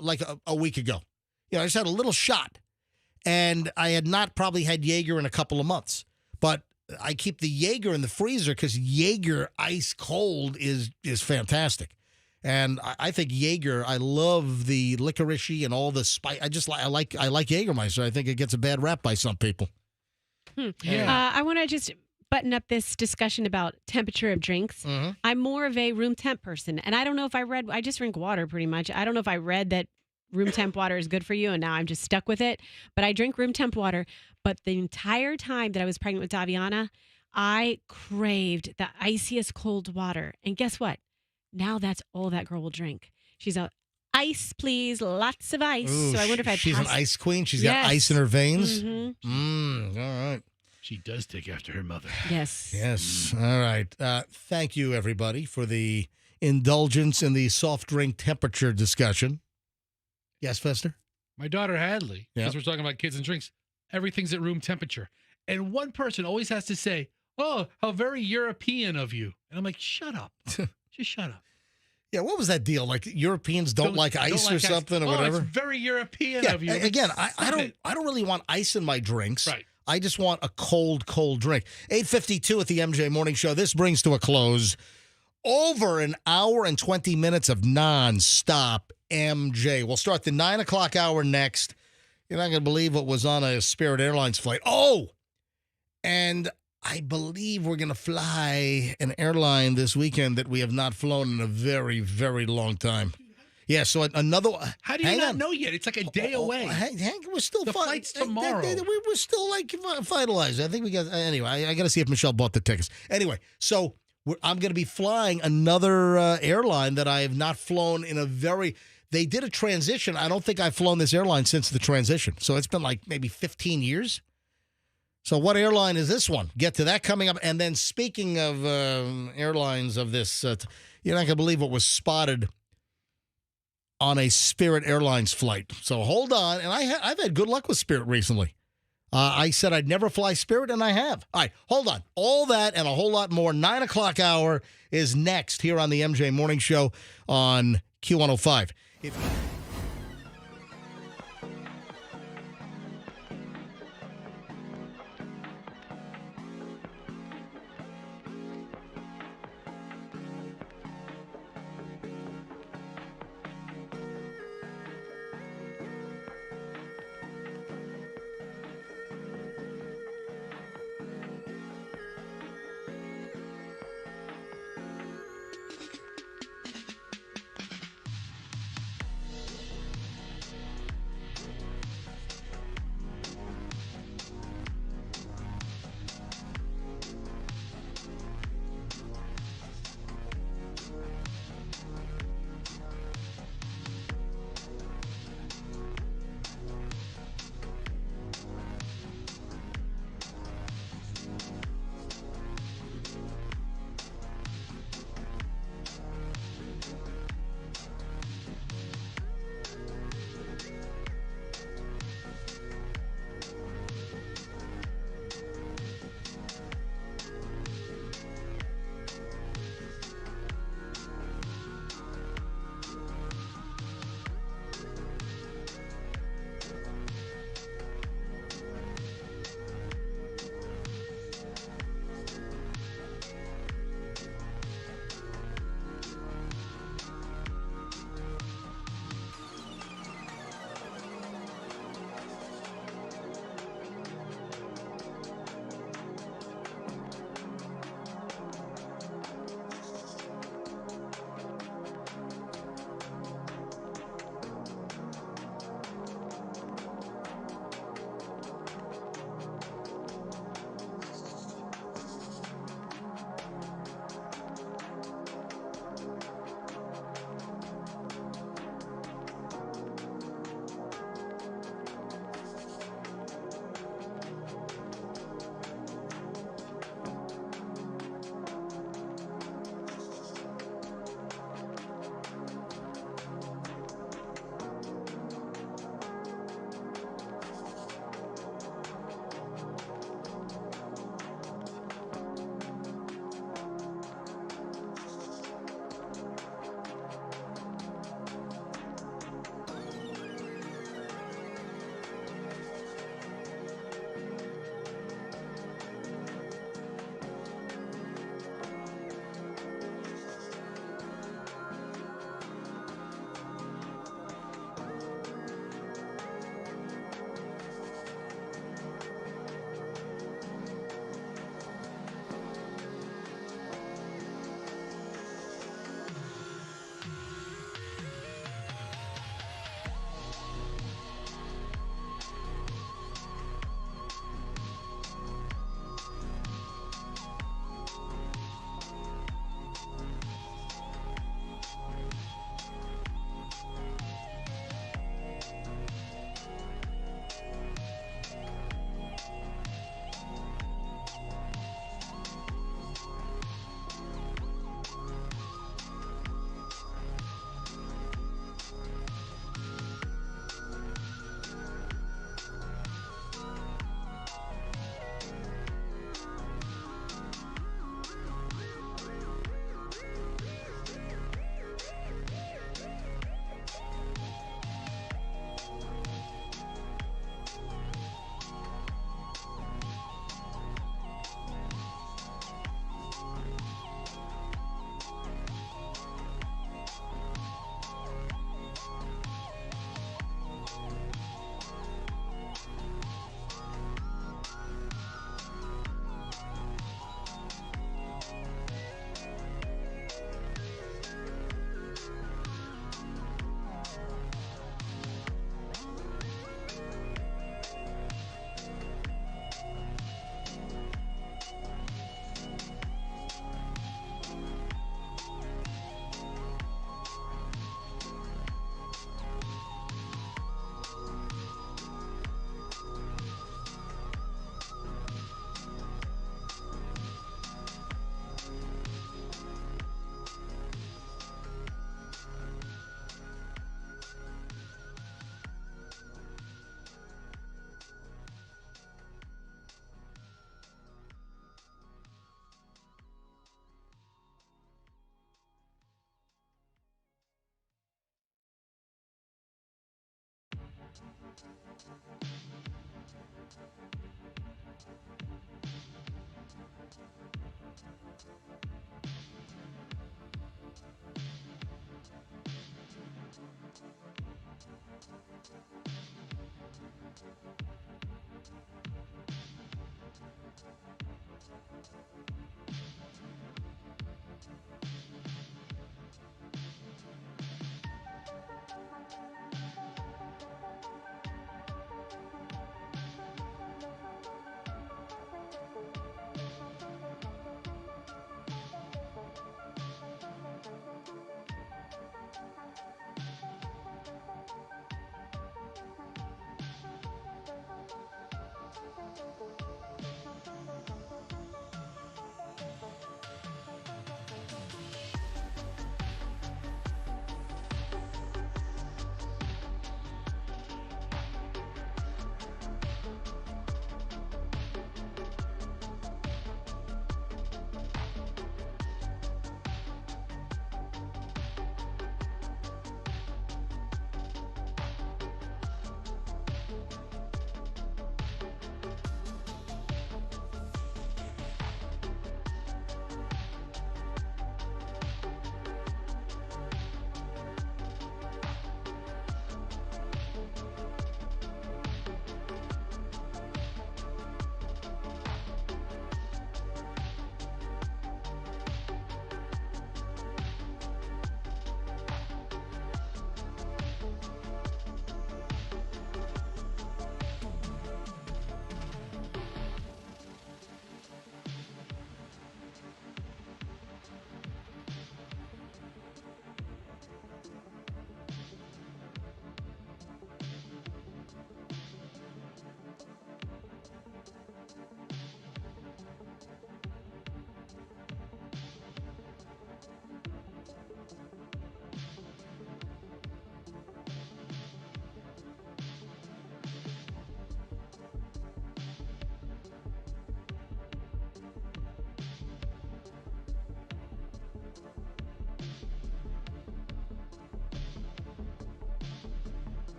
like a week ago. I just had a little shot, and I had not probably had Jaeger in a couple of months. But I keep the Jaeger in the freezer because Jaeger ice cold is fantastic. And I think Jaeger, I love the licorice and all the spice. I like Jägermeister. I think it gets a bad rap by some people. Yeah. I want to just button up this discussion about temperature of drinks. Mm-hmm. I'm more of a room temp person, and I don't know if I just drink water pretty much. I don't know if I read that room temp water is good for you, and now I'm just stuck with it. But I drink room temp water. But the entire time that I was pregnant with Daviana, I craved the iciest cold water. And guess what? Now that's all that girl will drink. She's a ice, please, lots of ice. Ooh, so I wonder if she's an ice queen. She's got ice in her veins. Mm-hmm. All right. She does take after her mother. Yes. Yes. All right. Thank you, everybody, for the indulgence in the soft drink temperature discussion. Yes, Fester? My daughter Hadley, because we're talking about kids and drinks, everything's at room temperature. And one person always has to say, "Oh, how very European of you." And I'm like, shut up. Just shut up. Yeah, what was that deal? Like Europeans don't like ice or something or whatever? It's very European of you. Again, I don't really want ice in my drinks. Right. I just want a cold drink. 8:52 at the MJ Morning Show. This brings to a close over an hour and 20 minutes of nonstop MJ. We'll start the 9 o'clock hour next. You're not going to believe what was on a Spirit Airlines flight. Oh, and I believe we're going to fly an airline this weekend that we have not flown in a very, very long time. Yeah, so another. How do you not know yet? It's like a day away. We're still the flight's tomorrow. We're still like finalized. I think we got anyway. I got to see if Michelle bought the tickets. Anyway, so I'm going to be flying another airline that I have not flown in a very. They did a transition. I don't think I've flown this airline since the transition. So it's been like maybe 15 years. So what airline is this one? Get to that coming up. And then speaking of airlines of this, you're not going to believe what was spotted on a Spirit Airlines flight. So hold on. And I've had good luck with Spirit recently. I said I'd never fly Spirit, and I have. All right, hold on. All that and a whole lot more. 9 o'clock hour is next here on the MJ Morning Show on Q105.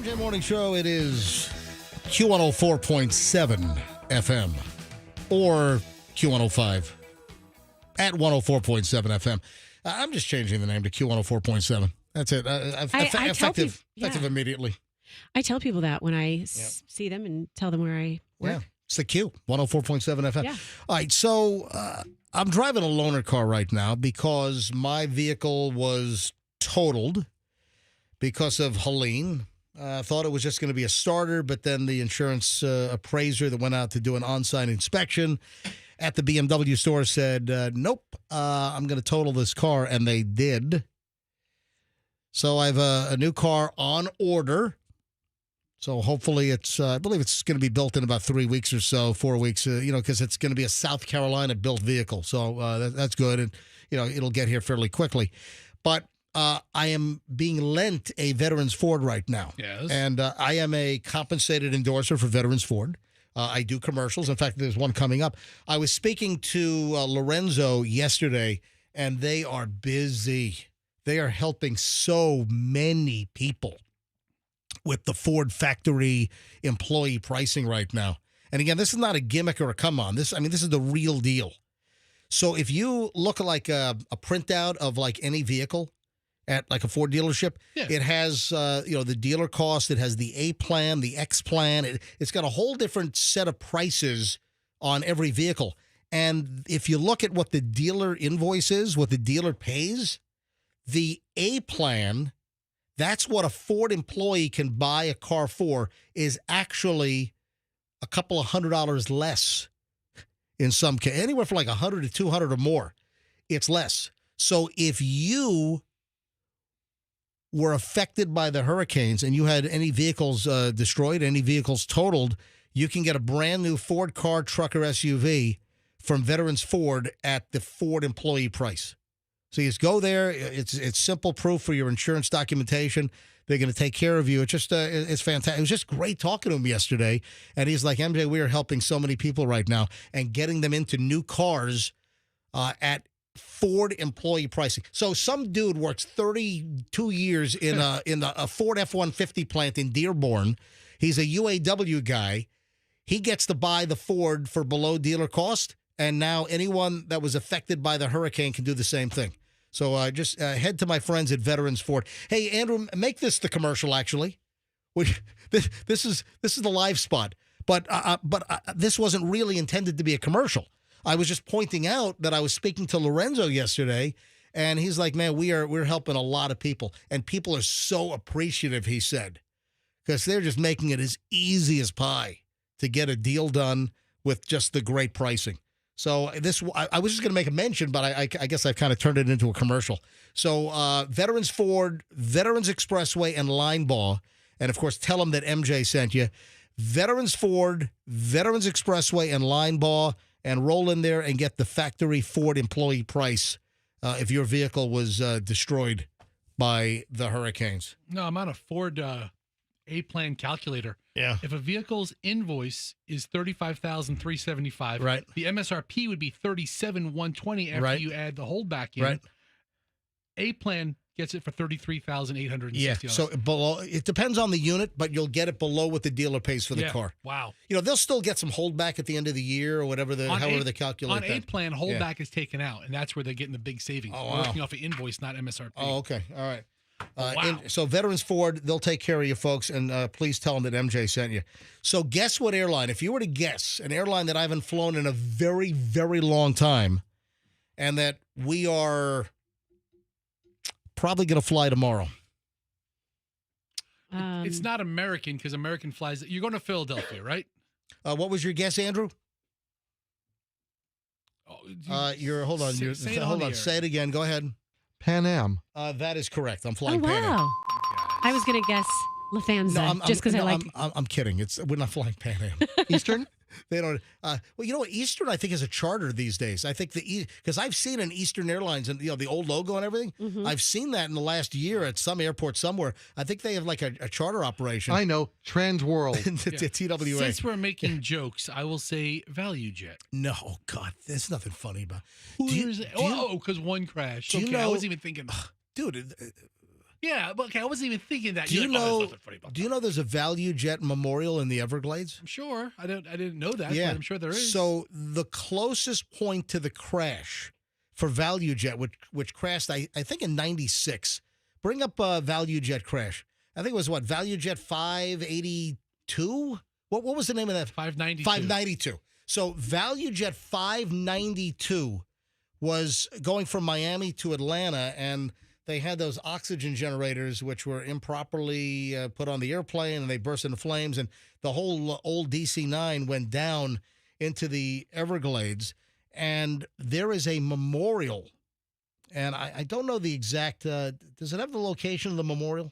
MJ Morning Show. It is Q104.7 FM or Q105 at 104.7 FM. I'm just changing the name to Q104.7. That's it. Effective immediately. I tell people that when I see them and tell them where I work. Yeah, it's the Q, 104.7 FM. Yeah. All right, so I'm driving a loaner car right now because my vehicle was totaled because of Helene. I thought it was just going to be a starter, but then the insurance appraiser that went out to do an on-site inspection at the BMW store said, nope, I'm going to total this car, and they did. So I have a new car on order. So hopefully I believe it's going to be built in about 3 weeks or so, 4 weeks, because it's going to be a South Carolina built vehicle. So that's good. And, it'll get here fairly quickly. But I am being lent a Veterans Ford right now. Yes. And I am a compensated endorser for Veterans Ford. I do commercials. In fact, there's one coming up. I was speaking to Lorenzo yesterday, and they are busy. They are helping so many people with the Ford factory employee pricing right now. And again, this is not a gimmick or a come on. This is the real deal. So if you look like a printout of like any vehicle at like a Ford dealership, it has the dealer cost, it has the A plan, the X plan. It's got a whole different set of prices on every vehicle. And if you look at what the dealer invoice is, what the dealer pays, the A plan, that's what a Ford employee can buy a car for, is actually a couple of $100 less in some case, anywhere from like $100 to $200 or more. It's less. So if you were affected by the hurricanes and you had any vehicles destroyed, any vehicles totaled, you can get a brand new Ford car, truck, or SUV from Veterans Ford at the Ford employee price. So you just go there. It's simple proof for your insurance documentation. They're going to take care of you. It's just it's fantastic. It was just great talking to him yesterday. And he's like, MJ, we are helping so many people right now and getting them into new cars at Ford employee pricing. So some dude works 32 years in a Ford F-150 plant in Dearborn. He's a UAW guy. He gets to buy the Ford for below dealer cost. And now anyone that was affected by the hurricane can do the same thing. So just head to my friends at Veterans Ford. Hey, Andrew, make this the commercial, actually. This is the live spot. But this wasn't really intended to be a commercial. I was just pointing out that I was speaking to Lorenzo yesterday, and he's like, man, we're helping a lot of people. And people are so appreciative, he said, because they're just making it as easy as pie to get a deal done with just the great pricing. So I was just going to make a mention, but I guess I've kind of turned it into a commercial. So Veterans Ford, Veterans Expressway, and Linebaugh, and of course tell them that MJ sent you. Veterans Ford, Veterans Expressway, and Linebaugh, and roll in there and get the factory Ford employee price if your vehicle was destroyed by the hurricanes. No, I'm on a Ford A-plan calculator. Yeah. If a vehicle's invoice is $35,375, right, the MSRP would be $37,120 after right, you add the holdback in. Right. A-plan gets it for $33,860. Yeah. So below, it depends on the unit, but you'll get it below what the dealer pays for the car. Wow. They'll still get some holdback at the end of the year or whatever however they calculate on that. On A-plan, holdback is taken out, and that's where they're getting the big savings. Oh, wow. Working off an invoice, not MSRP. Oh, okay. All right. Wow. So Veterans Ford, they'll take care of you folks, and please tell them that MJ sent you. So guess what airline? If you were to guess an airline that I haven't flown in a very, very long time and that we are probably going to fly tomorrow. It's not American because American flies. You're going to Philadelphia, right? What was your guess, Andrew? Hold on. Say it again. Go ahead. Pan Am. That is correct. I'm flying Pan Am. Wow. I was going to guess Lufthansa just because I like. I'm kidding. We're not flying Pan Am. Eastern? They don't. Well, you know what? Eastern, I think, is a charter these days. I think because I've seen an Eastern Airlines and the old logo and everything. Mm-hmm. I've seen that in the last year at some airport somewhere. I think they have like a charter operation. I know. Trans World. TWA. Since we're making jokes, I will say Value Jet. No, God, there's nothing funny about. Because one crashed. Okay, I wasn't even thinking. Dude, Yeah, but okay, I wasn't even thinking that. Do you You're like, "Oh, know? there's nothing funny about Do you know there's a Value Jet Memorial in the Everglades? I'm sure. I didn't know that, Yeah, but I'm sure there is. So the closest point to the crash for Value Jet, which crashed, I think in '96. Bring up Value Jet crash. I think it was what, Value Jet 582. What was the name of that? 592. 592. So Value Jet 592 was going from Miami to Atlanta, and they had those oxygen generators which were improperly put on the airplane, and they burst into flames, and the whole old DC-9 went down into the Everglades. And there is a memorial, and I don't know the exact. Does it have the location of the memorial?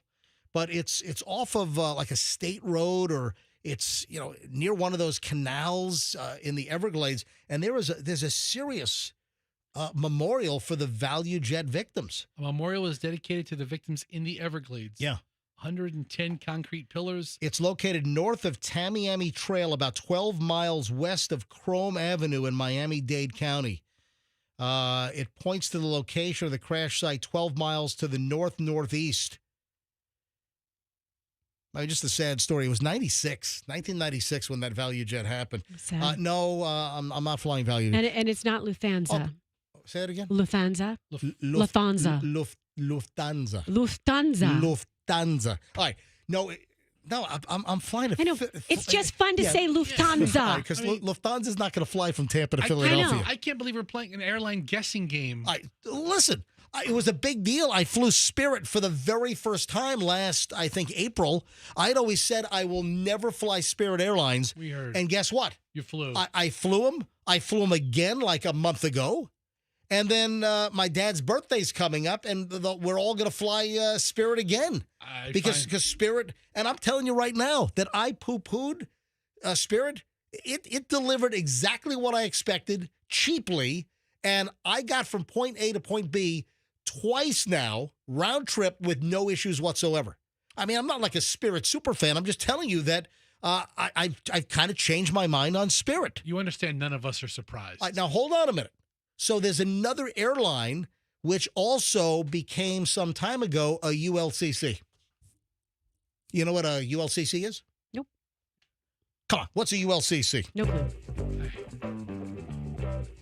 But it's off of like a state road, or it's near one of those canals in the Everglades, and there's a serious memorial for the Value Jet victims. A memorial is dedicated to the victims in the Everglades. Yeah. 110 concrete pillars. It's located north of Tamiami Trail, about 12 miles west of Chrome Avenue in Miami-Dade County. It points to the location of the crash site 12 miles to the northeast. I mean, just a sad story. It was 1996 when that Value Jet happened. Sad. No, I'm not flying Value Jet. And it's not Lufthansa. Say it again. Lufthansa. Lufthansa. Lufthansa. Lufthansa. All right. No, I'm flying. I know. It's just fun to say Lufthansa. Because Lufthansa's not going to fly from Tampa to I Philadelphia. know. I can't believe we're playing an airline guessing game. Listen, it was a big deal. I flew Spirit for the very first time last, I think, April. I'd always said I will never fly Spirit Airlines. We heard. And guess what? You flew. I flew them. I flew them again like a month ago. And then my dad's birthday's coming up, and we're all going to fly Spirit again. Because Spirit, and I'm telling you right now that I poo-pooed Spirit. It delivered exactly what I expected, cheaply, and I got from point A to point B twice now, round trip, with no issues whatsoever. I mean, I'm not like a Spirit super fan. I'm just telling you that I've kind of changed my mind on Spirit. You understand none of us are surprised. Now, hold on a minute. So there's another airline which also became some time ago a ULCC. You know what a ULCC is? Nope. Come on, what's a ULCC? No clue.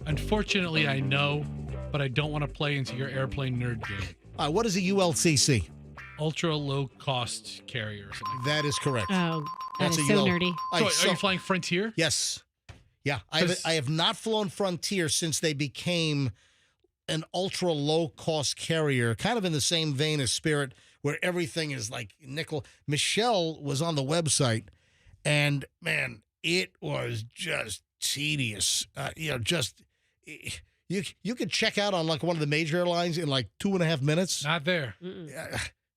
Unfortunately, I know, but I don't want to play into your airplane nerd game. What is a ULCC? Ultra low cost carrier or something. That is correct. Oh, That's that is a so UL. nerdy. So are you flying Frontier? Yes. Yeah, I have not flown Frontier since they became an ultra low-cost carrier, kind of in the same vein as Spirit, where everything is like nickel. Michelle was on the website, and, man, it was just tedious. You could check out on like one of the major airlines in like 2.5 minutes. Not there.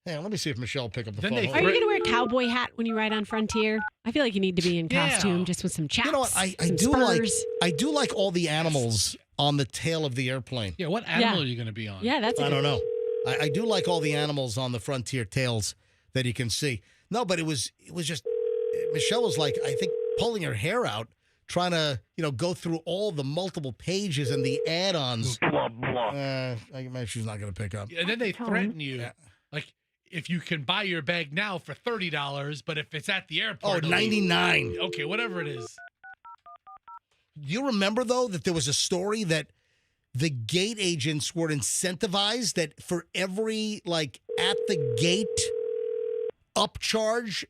Hang on, let me see if Michelle will pick up the phone. Are you going to wear a cowboy hat when you ride on Frontier? I feel like you need to be in costume, just with some chaps. You know what? I do like all the animals on the tail of the airplane. Yeah, what animal are you going to be on? Yeah, that's. I don't know. I do like all the animals on the Frontier tails that you can see. No, but it was just Michelle was like, I think, pulling her hair out, trying to go through all the multiple pages and the add-ons. She's not going to pick up. And then they threaten you, like, if you can buy your bag now for $30, but if it's at the airport, $99. Okay, whatever it is. Do you remember, though, that there was a story that the gate agents were incentivized that for every, like, at the gate upcharge,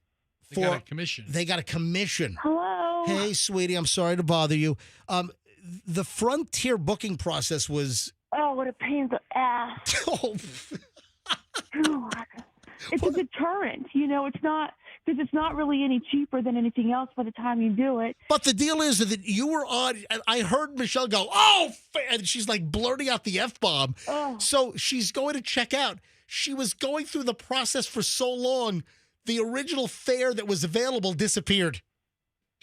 They got a commission. They got a commission. Hello. Hey, sweetie, I'm sorry to bother you. The Frontier booking process was... Oh, what a pain in the ass. God. It's a deterrent. It's not, because it's not really any cheaper than anything else by the time you do it. But the deal is that you were on, I heard Michelle go, oh, and she's like blurting out the F-bomb. Oh. So she's going to check out. She was going through the process for so long, the original fare that was available disappeared.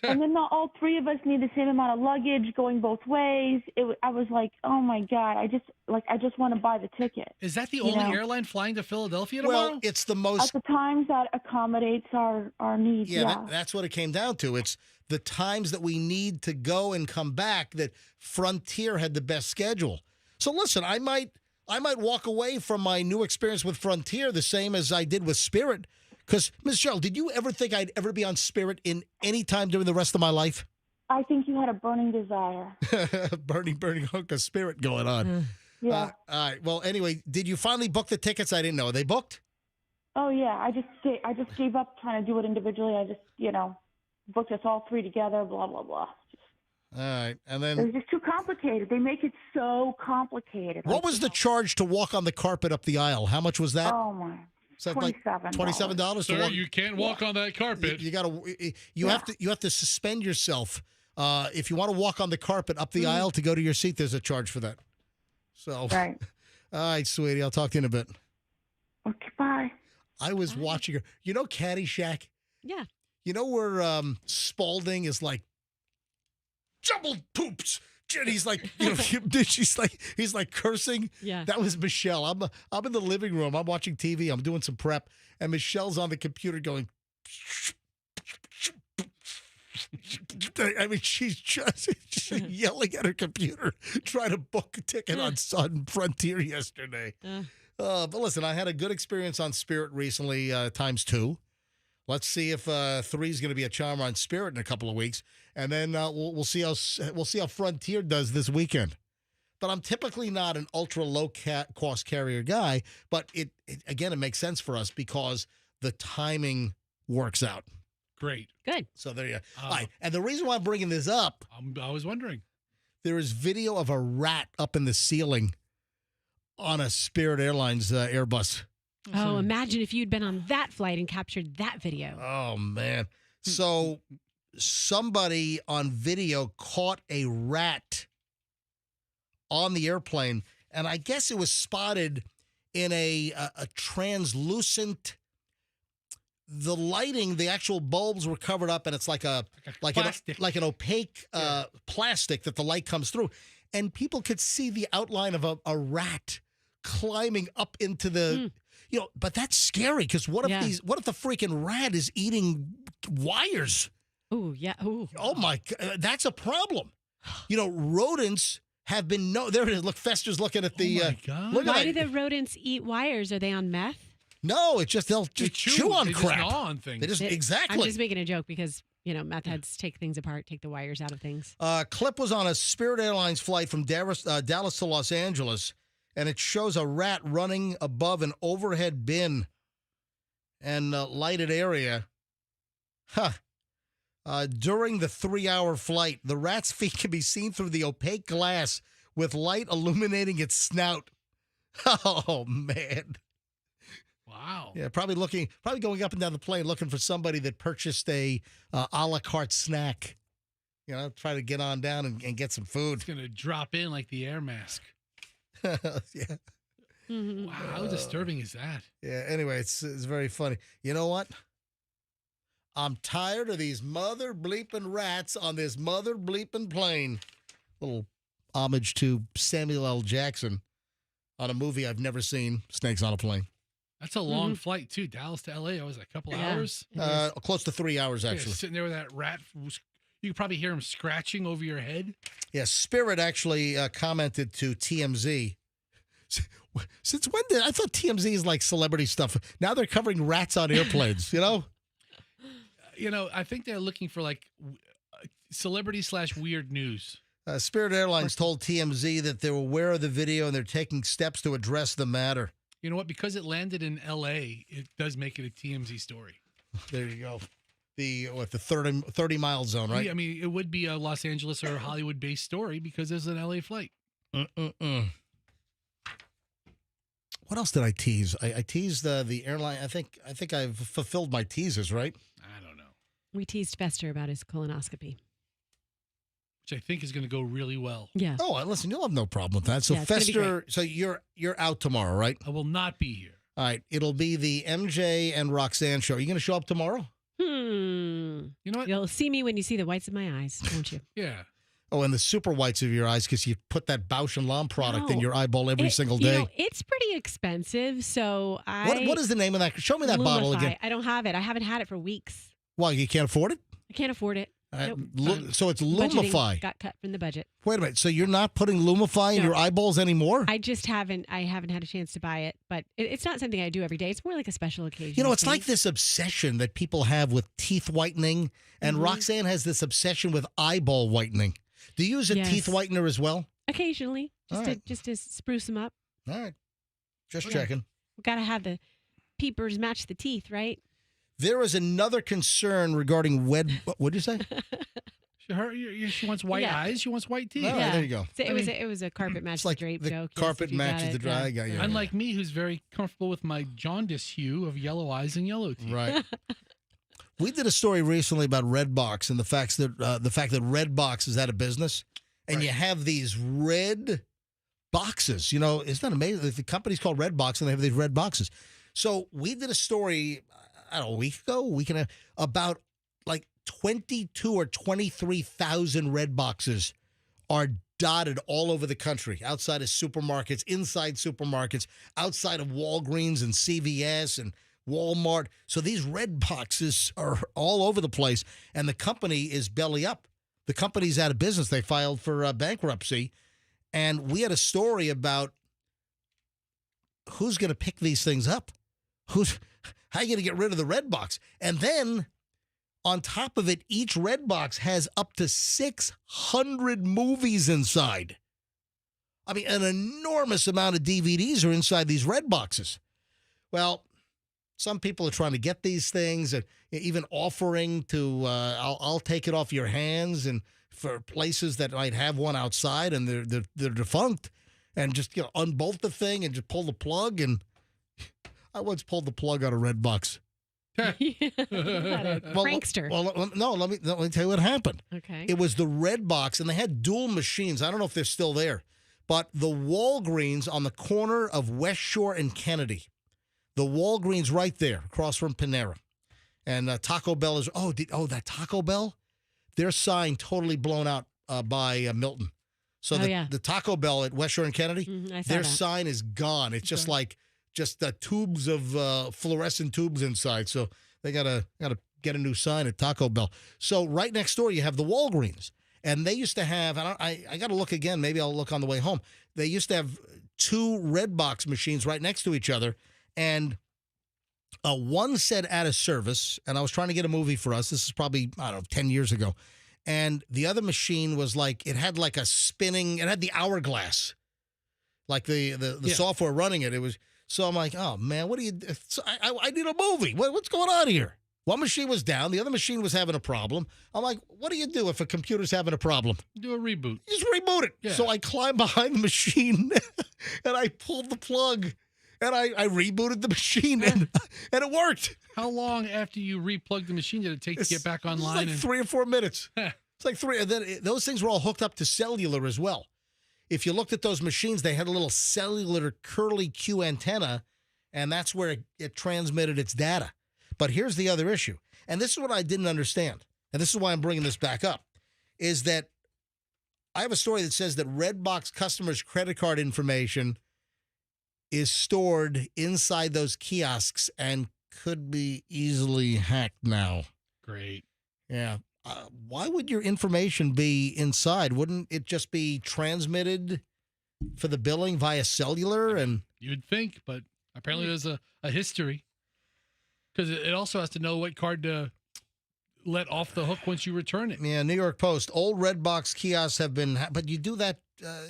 And then all three of us need the same amount of luggage going both ways. I was like, oh my God, I just want to buy the ticket. Is that the only airline flying to Philadelphia tomorrow? Well, it's the most... At the times that accommodates our needs, yeah. That's what it came down to. It's the times that we need to go and come back that Frontier had the best schedule. So listen, I might I might walk away from my new experience with Frontier the same as I did with Spirit. Because, Ms. Cheryl, did you ever think I'd ever be on Spirit in any time during the rest of my life? I think you had a burning desire. burning hunk of Spirit going on. Yeah. All right. Well, anyway, did you finally book the tickets? I didn't know. Are they booked? Oh yeah, I just gave up trying to do it individually. I just booked us all three together. Blah blah blah. All right, and It was then just too complicated. They make it so complicated. what was the charge to walk on the carpet up the aisle? How much was that? Oh my. Is that like $27 to Sir, walk? you can't walk on that carpet. You got to. You have to suspend yourself. If you want to walk on the carpet up the aisle to go to your seat, there's a charge for that. So, right. All right, sweetie. I'll talk to you in a bit. Okay, bye. I was watching her. You know Caddyshack? Yeah. You know where Spalding is like, jumbled poops. And he's like, he's like cursing. Yeah. That was Michelle. I'm in the living room. I'm watching TV. I'm doing some prep. And Michelle's on the computer going, I mean, she's just yelling at her computer, trying to book a ticket on Frontier yesterday. But listen, I had a good experience on Spirit recently, times 2. Let's see if 3 is going to be a charm on Spirit in a couple of weeks, and then we'll see how Frontier does this weekend. But I'm typically not an ultra low cost carrier guy, but it makes sense for us because the timing works out. Great. Good. So there you go. All right, and the reason why I'm bringing this up, I was wondering, there is video of a rat up in the ceiling on a Spirit Airlines Airbus. Oh, imagine if you'd been on that flight and captured that video. Oh, man. So somebody on video caught a rat on the airplane, and I guess it was spotted in a translucent. The lighting, the actual bulbs were covered up, and it's like an opaque plastic that the light comes through, and people could see the outline of a rat climbing up into the. But that's scary because what if the freaking rat is eating wires? Oh yeah. Ooh. Oh my God, that's a problem. Rodents have been there it is. Look, Fester's looking at the. Oh my God. Look at Why that. do the rodents eat wires? Are they on meth? No, it's just they'll just chew on crap. Just gnaw on things. They just exactly. I'm just making a joke because meth heads take things apart, take the wires out of things. Clip was on a Spirit Airlines flight from Dallas to Los Angeles, and it shows a rat running above an overhead bin and lighted area. During the 3-hour flight, the rat's feet can be seen through the opaque glass with light illuminating its snout. Oh, man. Wow. Yeah, probably going up and down the plane looking for somebody that purchased a la carte snack. Try to get on down and get some food. It's going to drop in like the air mask. Yeah. Mm-hmm. Wow, how disturbing is that? Yeah, anyway, it's very funny. You know what? I'm tired of these mother bleeping rats on this mother bleeping plane. Little homage to Samuel L. Jackson on a movie I've never seen, Snakes on a Plane. That's a long flight, too. Dallas to L.A., was a couple hours? Close to 3 hours, actually. Yeah, sitting there with that rat. You could probably hear him scratching over your head. Yeah, Spirit actually commented to TMZ. Since when I thought TMZ is like celebrity stuff. Now they're covering rats on airplanes, I think they're looking for like celebrity/weird news. Spirit Airlines told TMZ that they were aware of the video and they're taking steps to address the matter. You know what? Because it landed in L.A., it does make it a TMZ story. There you go. The 30-mile zone, right? Yeah, I mean, it would be a Los Angeles or Hollywood-based story because there's an L.A. flight. What else did I tease? I teased the airline. I think I've fulfilled my teases, right? I don't know. We teased Fester about his colonoscopy. Which I think is going to go really well. Yeah. Oh, listen, you'll have no problem with that. So Yeah, it's gonna be Fester, so you're out tomorrow, right? I will not be here. All right. It'll be the MJ and Roxanne show. Are you going to show up tomorrow? You know what? You'll see me when you see the whites of my eyes, won't you? Yeah. Oh, and the super whites of your eyes because you put that Bausch & Lomb product in No. your eyeball every single day. It's pretty expensive, so What is the name of that? Show me that bottle Lumify. again. I don't have it. I haven't had it for weeks. Why, you can't afford it? I can't afford it. So it's Budgeting Lumify. got cut from the budget. Wait a minute. So you're not putting Lumify in No. your eyeballs anymore? I just haven't. I haven't had a chance to buy it, but it's not something I do every day. It's more like a special occasion. You know, it's thing. like this obsession that people have with teeth whitening, and Roxanne has this obsession with eyeball whitening. Do you use a teeth whitener as well? Occasionally, All right. just to spruce them up. All right. Just Okay. checking. We got to have the peepers match the teeth, right? There is another concern regarding what did you say? She wants white Yeah. eyes. She wants white teeth. All right, there you go. So it was a carpet match the drape the joke. yes, carpet if you matches got the it, dry. I got you. Unlike me, who's very comfortable with my jaundice hue of yellow eyes and yellow teeth. Right. We did a story recently about Redbox and the fact that Redbox is out of business, and you have these red boxes. You know, isn't that amazing? The company's called Redbox, and they have these red boxes. So we did a story, I don't know, a week and a half, about like 22 or 23,000 red boxes are dotted all over the country, outside of supermarkets, inside supermarkets, outside of Walgreens and CVS and Walmart. So these red boxes are all over the place, and the company is belly up. The company's out of business. They filed for bankruptcy, and we had a story about who's going to pick these things up. How are you going to get rid of the red box? And then on top of it, each red box has up to 600 movies inside. I mean, an enormous amount of DVDs are inside these red boxes. Well, some people are trying to get these things, and even offering to, I'll take it off your hands, and for places that might have one outside and they're defunct, and just unbolt the thing and just pull the plug. And I once pulled the plug on a red box. Prankster. Well, no, let me tell you what happened. Okay. It was the red box, and they had dual machines. I don't know if they're still there, but the Walgreens on the corner of West Shore and Kennedy, the Walgreens right there across from Panera, and Taco Bell is that Taco Bell, their sign totally blown out by Milton. So the Taco Bell at West Shore and Kennedy, I saw their that. sign is gone. It's just like tubes of fluorescent tubes inside. So they gotta get a new sign at Taco Bell. So right next door you have the Walgreens, and they used to have. I got to look again. Maybe I'll look on the way home. They used to have two Redbox machines right next to each other, and one said out of service. And I was trying to get a movie for us. This is probably 10 years ago, and the other machine was it had like a spinning. It had the hourglass, like the software running it. It was. So I'm like, oh, man, what do you do? I need a movie. What's going on here? One machine was down. The other machine was having a problem. I'm like, what do you do if a computer's having a problem? Do a reboot. You just reboot it. Yeah. So I climbed behind the machine, and I pulled the plug, and I rebooted the machine, and it worked. How long after you replugged the machine did it take to get back online? It's like 3 or 4 minutes. It's like 3. And then those things were all hooked up to cellular as well. If you looked at those machines, they had a little cellular curly Q antenna, and that's where it transmitted its data. But here's the other issue, and this is what I didn't understand, and this is why I'm bringing this back up, is that I have a story that says that Redbox customers' credit card information is stored inside those kiosks and could be easily hacked now. Great. Yeah. Why would your information be inside? Wouldn't it just be transmitted for the billing via cellular? And you'd think, but apparently there's a history, because it also has to know what card to let off the hook once you return it. Yeah, New York Post. Old Redbox kiosks have been, but you do that, I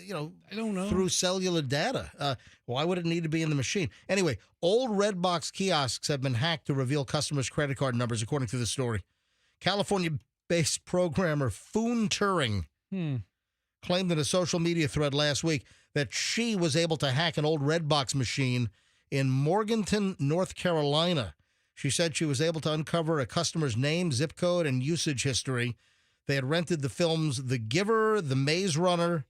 don't know, through cellular data. Why would it need to be in the machine? Anyway, old Redbox kiosks have been hacked to reveal customers' credit card numbers, according to the story. California-based programmer Foon Turing claimed in a social media thread last week that she was able to hack an old Redbox machine in Morganton, North Carolina. She said she was able to uncover a customer's name, zip code, and usage history. They had rented the films The Giver, The Maze Runner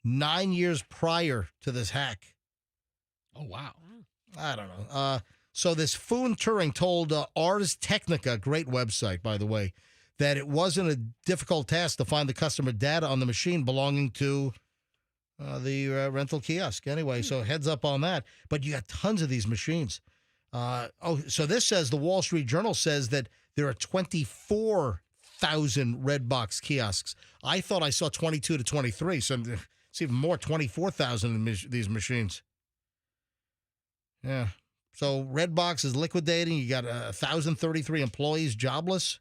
9 years prior to this hack. Oh, wow. I don't know. So this Foon Turing told Ars Technica, great website, by the way, that it wasn't a difficult task to find the customer data on the machine belonging to the rental kiosk. Anyway, so heads up on that. But you got tons of these machines. So this says, the Wall Street Journal says that there are 24,000 Redbox kiosks. I thought I saw 22 to 23, so it's even more, 24,000 in these machines. Yeah. So Redbox is liquidating. You got 1,033 employees jobless.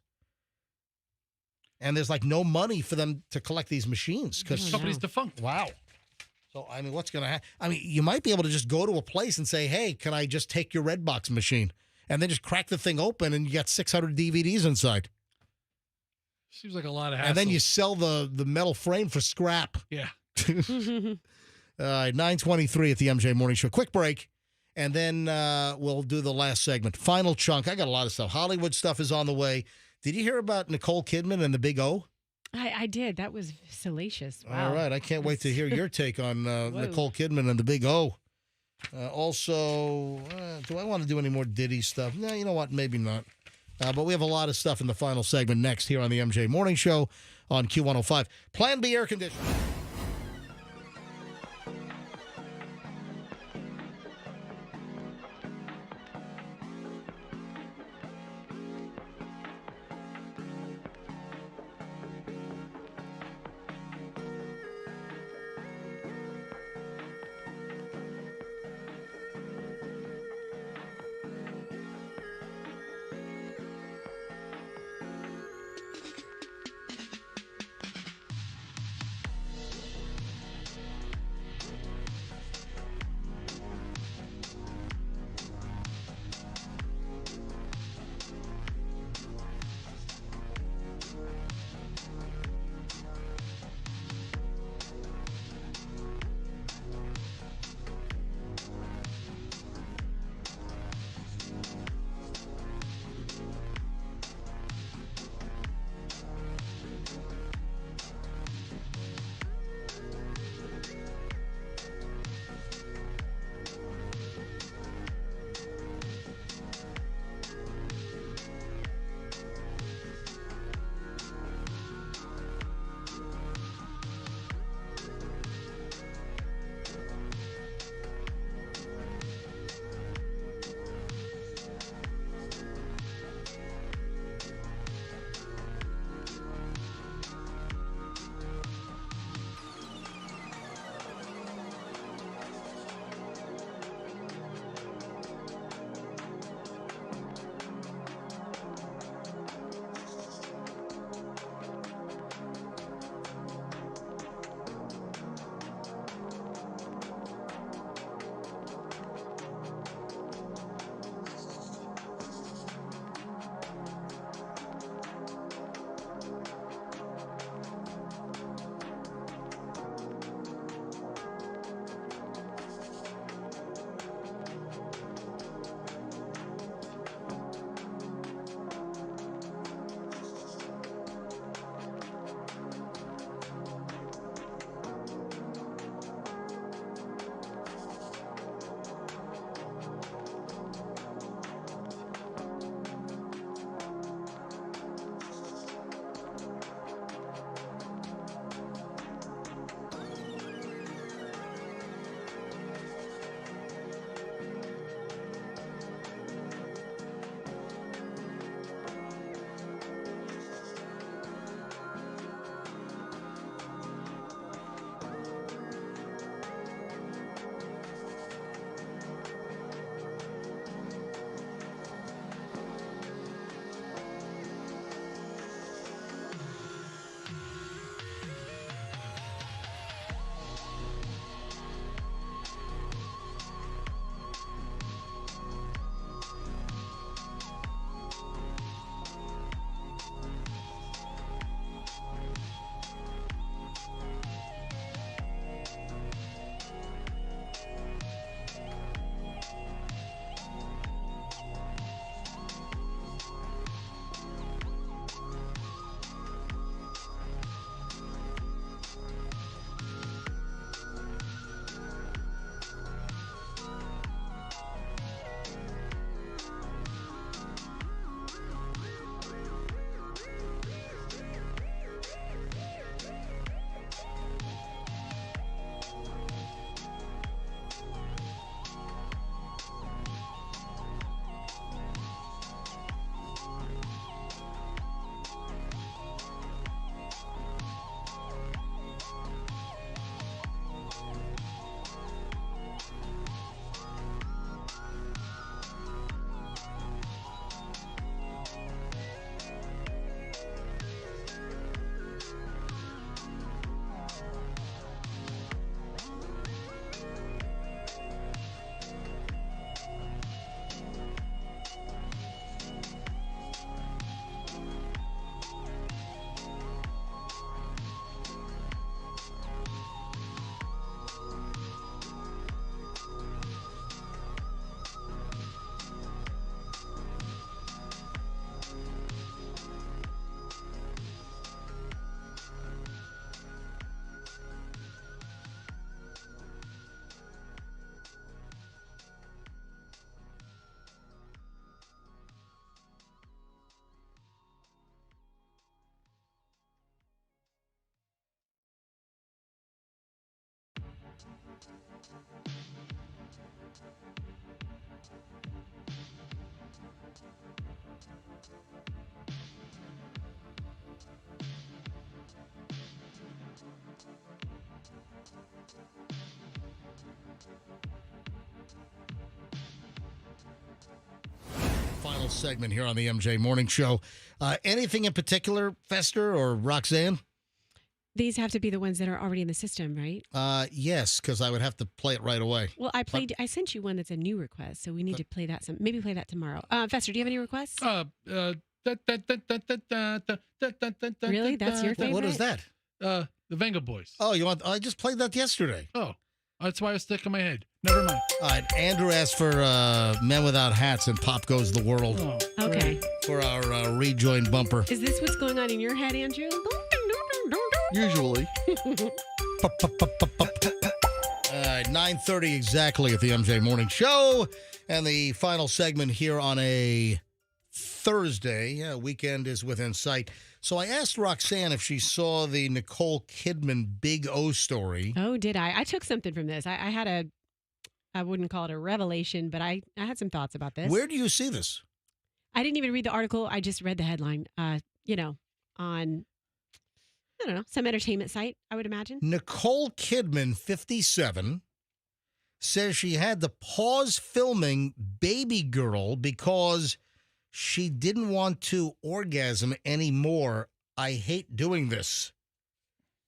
And there's like no money for them to collect these machines because The company's defunct. Wow. So, I mean, what's going to happen? I mean, you might be able to just go to a place and say, hey, can I just take your Redbox machine? And then just crack the thing open and you got 600 DVDs inside. Seems like a lot of hassle. And then you sell the metal frame for scrap. Yeah. All right, 9:23 at the MJ Morning Show. Quick break, and then we'll do the last segment. Final chunk. I got a lot of stuff. Hollywood stuff is on the way. Did you hear about Nicole Kidman and the Big O? I did. That was salacious. Wow. All right. I can't wait to hear your take on Nicole Kidman and the Big O. Also, do I want to do any more Diddy stuff? No, you know what? Maybe not. But we have a lot of stuff in the final segment next here on the MJ Morning Show on Q105. Plan B air conditioning. Final segment here on the MJ Morning Show. Anything in particular, Fester or Roxanne? These have to be the ones that are already in the system, right? Yes, because I would have to play it right away. Well, I sent you one that's a new request, so we need to play that maybe play that tomorrow. Fester, do you have any requests? Really? That's your favorite? What is that? The Venga Boys. Oh, I just played that yesterday. Oh, that's why it's stuck in my head. Never mind. All right, Andrew asked for Men Without Hats and Pop Goes the World. Oh, okay. For our rejoin bumper. Is this what's going on in your head, Andrew? Usually. 9:30 exactly at the MJ Morning Show. And the final segment here on a Thursday. Yeah, weekend is within sight. So I asked Roxanne if she saw the Nicole Kidman Big O story. Oh, did I? I took something from this. I had I wouldn't call it a revelation, but I had some thoughts about this. Where do you see this? I didn't even read the article. I just read the headline, on, I don't know, some entertainment site, I would imagine. Nicole Kidman, 57, says she had to pause filming Baby Girl because she didn't want to orgasm anymore. I hate doing this.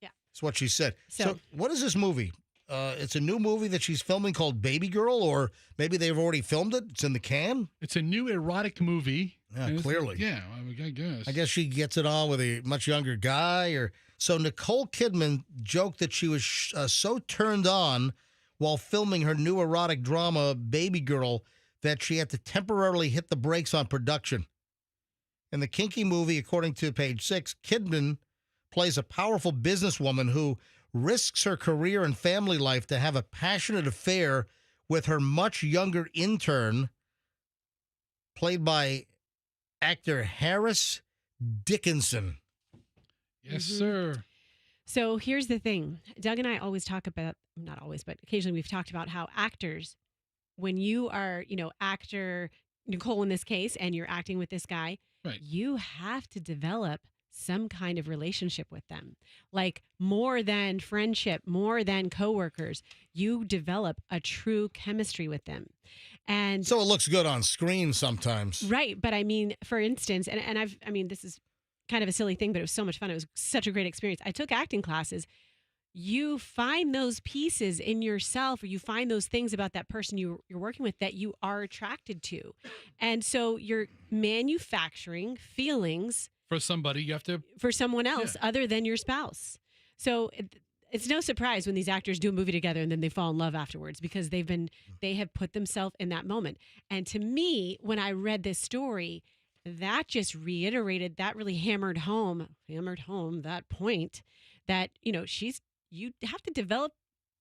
Yeah. That's what she said. So what is this movie? It's a new movie that she's filming called Baby Girl, or maybe they've already filmed it. It's in the can. It's a new erotic movie. Yeah, clearly. Yeah, I guess. I guess she gets it on with a much younger guy. So Nicole Kidman joked that she was so turned on while filming her new erotic drama, Baby Girl, that she had to temporarily hit the brakes on production. In the kinky movie, according to page 6, Kidman plays a powerful businesswoman who risks her career and family life to have a passionate affair with her much younger intern, played by actor Harris Dickinson. Yes, sir. So here's the thing. Doug and I always talk about, not always, but occasionally we've talked about how actors, when you are, actor Nicole in this case, and you're acting with this guy, right, you have to develop some kind of relationship with them. Like more than friendship, more than coworkers, you develop a true chemistry with them. And so it looks good on screen sometimes. Right. But I mean, for instance, and this is kind of a silly thing, but it was so much fun. It was such a great experience. I took acting classes. You find those pieces in yourself, or you find those things about that person you're working with that you are attracted to. And so you're manufacturing feelings for somebody. You have to for someone else other than your spouse. So it's no surprise when these actors do a movie together and then they fall in love afterwards, because they have put themselves in that moment. And to me, when I read this story, that just reiterated, that really hammered home that point that, you have to develop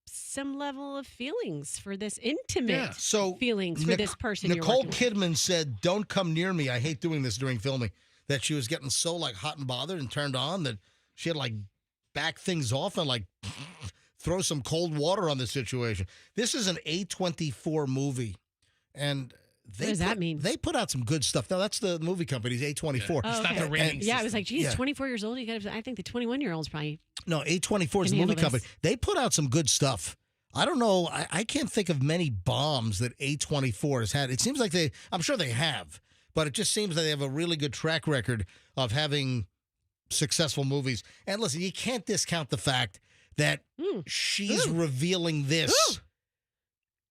some level of feelings for this intimate feelings for this person. Nicole you're Kidman said, "Don't come near me. I hate doing this during filming." That she was getting so hot and bothered and turned on that she had back things off and throw some cold water on the situation. This is an A24 movie, and what does that mean? They put out some good stuff. Now that's the movie company's A24. Yeah. It's not the rating system. I was like, geez, 24 years old. I think the 21-year-olds probably. No, A24 is the movie company. They put out some good stuff. I don't know. I can't think of many bombs that A24 has had. It seems like I'm sure they have, but it just seems that they have a really good track record of having successful movies. And listen, you can't discount the fact that she's revealing this.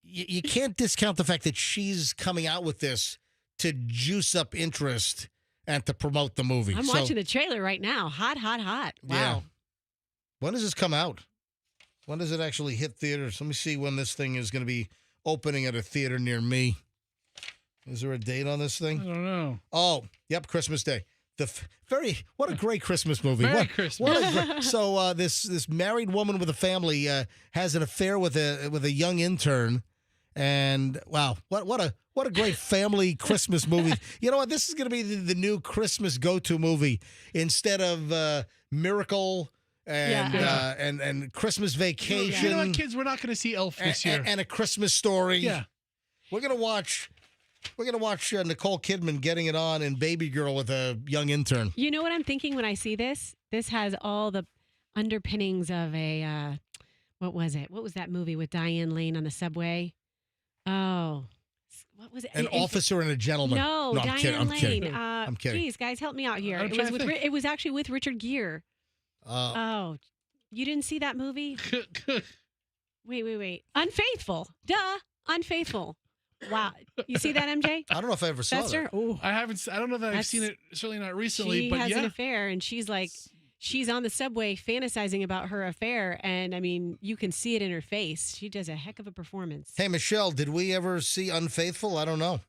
You can't discount the fact that she's coming out with this to juice up interest and to promote the movie. I'm watching the trailer right now. Hot, hot, hot. Wow. Yeah. When does this come out? When does it actually hit theaters? Let me see when this thing is going to be opening at a theater near me. Is there a date on this thing? I don't know. Oh, yep, Christmas Day. What a great Christmas movie. Merry Christmas. So this married woman with a family has an affair with a young intern. And wow, what a great family Christmas movie. You know what? This is going to be the new Christmas go-to movie instead of Miracle and Christmas Vacation. You know what, kids? We're not going to see Elf this year. And A Christmas Story. Yeah. We're going to watch Nicole Kidman getting it on in Baby Girl with a young intern. You know what I'm thinking when I see this? This has all the underpinnings of a What was it? What was that movie with Diane Lane on the subway? Oh, what was it? An officer and a gentleman. No, I'm Diane kidding. I'm Lane. kidding. I'm kidding. Geez, guys, help me out here. I'm trying to think. It was actually with Richard Gere. Uh, You didn't see that movie? Wait. Unfaithful. Duh. Unfaithful. Wow. You see that, MJ? I don't know if I ever saw Fester? that. Oh, I haven't. I don't know that I've seen it. Certainly not recently. she but has yeah, an affair, and she's like, she's on the subway fantasizing about her affair, and I mean, you can see it in her face. She does a heck of a performance. Hey, Michelle, did we ever see Unfaithful? I don't know.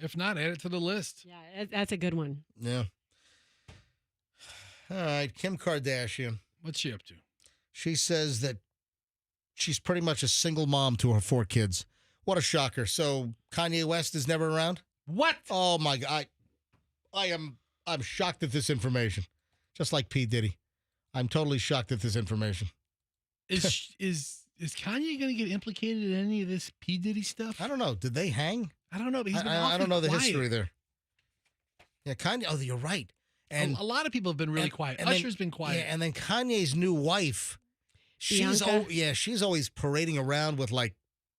if not, add it to the list. Yeah, that's a good one. Yeah. All right, Kim Kardashian. What's she up to? She says that she's pretty much a single mom to her 4 kids. What a shocker. So Kanye West is never around? What? Oh my God. I'm shocked at this information. Just like P. Diddy. I'm totally shocked at this information. Is Kanye going to get implicated in any of this P. Diddy stuff? I don't know. Did they hang? I don't know. But he's been I don't know the quiet. history there. Yeah, Kanye. Oh, you're right. And a lot of people have been really quiet. Usher's been quiet. Yeah, and then Kanye's new wife, she's always parading around with like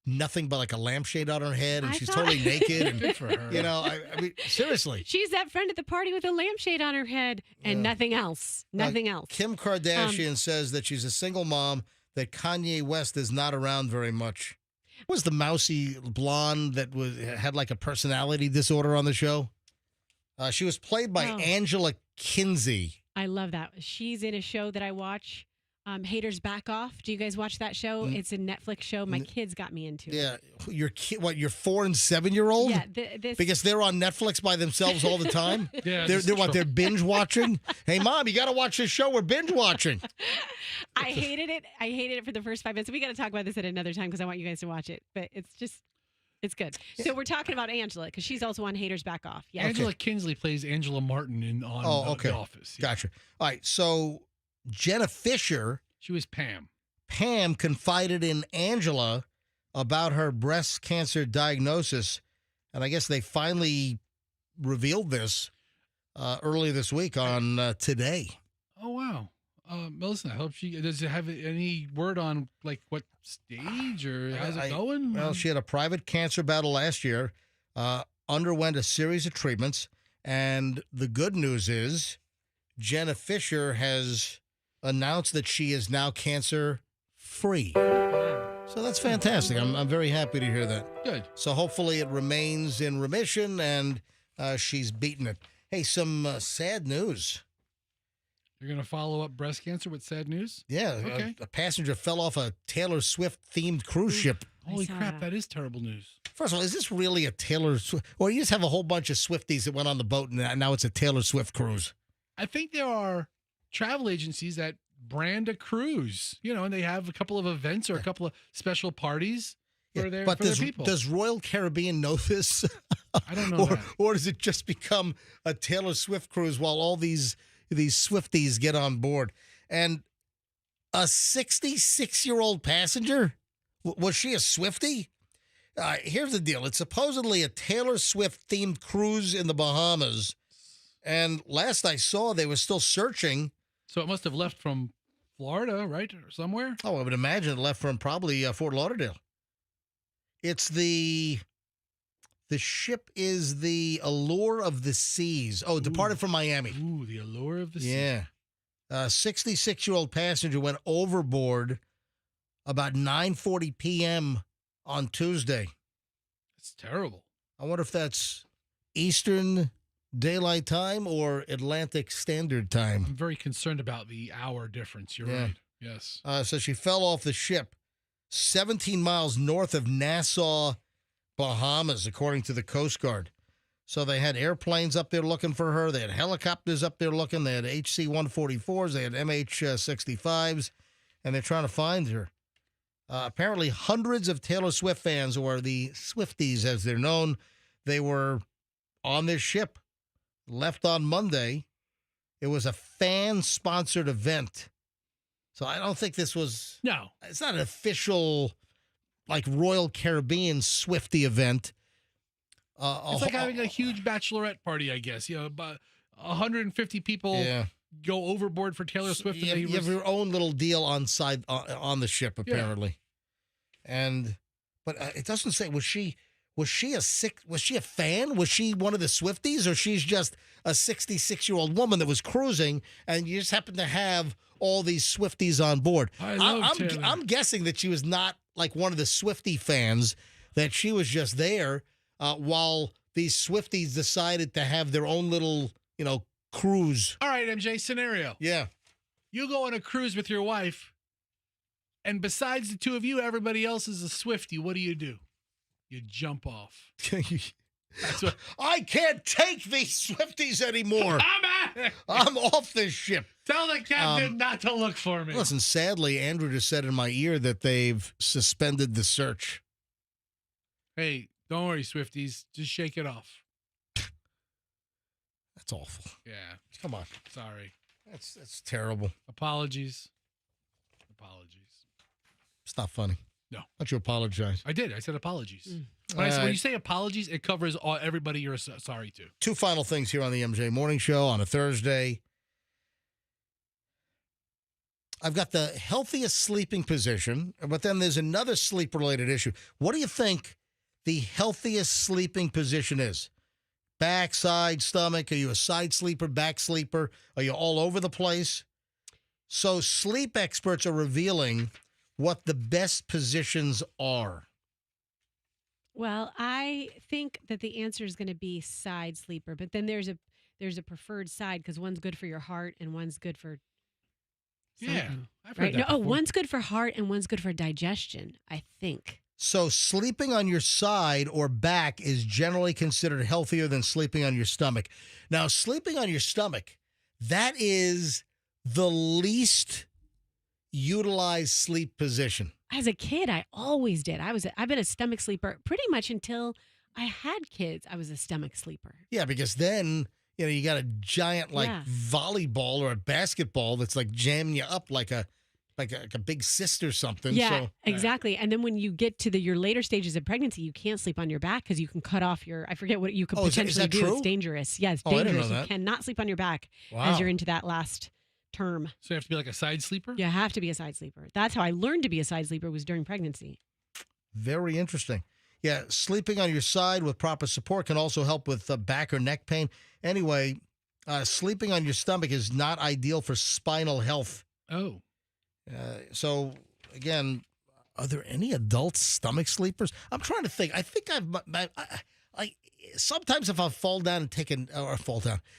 nothing but like a lampshade on her head, and she's totally naked. And Good for her. you know, I mean, seriously. She's that friend at the party with a lampshade on her head and nothing else. Nothing else. Kim Kardashian says that she's a single mom, that Kanye West is not around very much. What was the mousy blonde that had like a personality disorder on the show? She was played by Angela Kinsey. I love that. She's in a show that I watch, Haters Back Off. Do you guys watch that show? It's a Netflix show. My kids got me into it. Yeah, your 4 and 7-year-old? Yeah, because they're on Netflix by themselves all the time. Yeah, they're binge watching. Hey, Mom, you got to watch this show. We're binge watching. I hated it. I hated it for the first 5 minutes. We got to talk about this at another time because I want you guys to watch it. But it's good. So we're talking about Angela because she's also on Haters Back Off. Yeah. Angela Kinsley plays Angela Martin on The Office. Yeah. Gotcha. All right. So Jenna Fisher. She was Pam. Pam confided in Angela about her breast cancer diagnosis. And I guess they finally revealed this earlier this week on Today. Oh, wow. Melissa, I hope does it have any word on like what stage or how's it going? Well, she had a private cancer battle last year, underwent a series of treatments, and the good news is Jenna Fisher has announced that she is now cancer free. So that's fantastic. I'm very happy to hear that. Good. So hopefully it remains in remission and she's beaten it. Hey, some sad news. You're going to follow up breast cancer with sad news? Yeah. Okay. A passenger fell off a Taylor Swift-themed cruise ship. Holy crap, that is terrible news. First of all, is this really a Taylor Swift? Or you just have a whole bunch of Swifties that went on the boat and now it's a Taylor Swift cruise? I think there are travel agencies that brand a cruise, and they have a couple of events or a couple of special parties for their people. Does Royal Caribbean know this? I don't know or does it just become a Taylor Swift cruise while all these Swifties get on board? And a 66-year-old passenger? Was she a Swiftie? Here's the deal. It's supposedly a Taylor Swift-themed cruise in the Bahamas. And last I saw, they were still searching. So it must have left from Florida, right? Or somewhere? Oh, I would imagine it left from probably Fort Lauderdale. It's the ship is the Allure of the Seas. Oh, departed from Miami. Ooh, the Allure of the Seas. Yeah. A 66-year-old passenger went overboard about 9:40 p.m. on Tuesday. It's terrible. I wonder if that's Eastern Daylight Time or Atlantic Standard Time. I'm very concerned about the hour difference. You're right. Yes. So she fell off the ship 17 miles north of Nassau, Bahamas, according to the Coast Guard. So they had airplanes up there looking for her. They had helicopters up there looking. They had HC-144s. They had MH-65s, and they're trying to find her. Apparently, hundreds of Taylor Swift fans, or the Swifties as they're known, they were on this ship, left on Monday. It was a fan-sponsored event. So I don't think this was... No. It's not an official, like, Royal Caribbean Swiftie event. It's like having a huge bachelorette party, I guess. About 150 people go overboard for Taylor Swift. You have your own little deal on the ship, apparently. But it doesn't say, was she a fan? Was she one of the Swifties, or she's just a 66-year-old woman that was cruising and you just happened to have all these Swifties on board? I'm guessing that she was not like one of the Swiftie fans, that she was just there while these Swifties decided to have their own little, cruise. All right, MJ, scenario. Yeah. You go on a cruise with your wife, and besides the two of you, everybody else is a Swiftie. What do? You jump off. I can't take these Swifties anymore. I'm off this ship. Tell the captain not to look for me. Listen, sadly, Andrew just said in my ear that they've suspended the search. Hey, don't worry, Swifties. Just shake it off. That's awful. Yeah. Come on. Sorry. That's terrible. Apologies. It's not funny. No. Why don't you apologize? I did. I said apologies. When you say apologies, it covers everybody you're sorry to. Two final things here on the MJ Morning Show on a Thursday. I've got the healthiest sleeping position, but then there's another sleep-related issue. What do you think the healthiest sleeping position is? Back, side, stomach? Are you a side sleeper, back sleeper? Are you all over the place? So sleep experts are revealing what the best positions are. Well, I think that the answer is going to be side sleeper, but then there's a preferred side because one's good for your heart and one's good for something. Yeah, I've heard that before. One's good for heart and one's good for digestion, I think. So sleeping on your side or back is generally considered healthier than sleeping on your stomach. Now, sleeping on your stomach, that is the least utilized sleep position. As a kid, I always did. I've been a stomach sleeper pretty much until I had kids. I was a stomach sleeper. Yeah, because then, you got a giant volleyball or a basketball that's like jamming you up like a big cyst or something. Yeah, exactly. And then when you get to your later stages of pregnancy, you can't sleep on your back because you can cut off I forget what you could potentially do. True? It's dangerous. Yeah, it's I didn't dangerous. know You that. cannot sleep on your back Wow. as you're into that last term. So you have to be like a side sleeper? You have to be a side sleeper. That's how I learned to be a side sleeper, was during pregnancy. Very interesting. Yeah, sleeping on your side with proper support can also help with back or neck pain. Anyway, sleeping on your stomach is not ideal for spinal health. Oh. So, again, are there any adult stomach sleepers? I'm trying to think. I think sometimes if I fall down and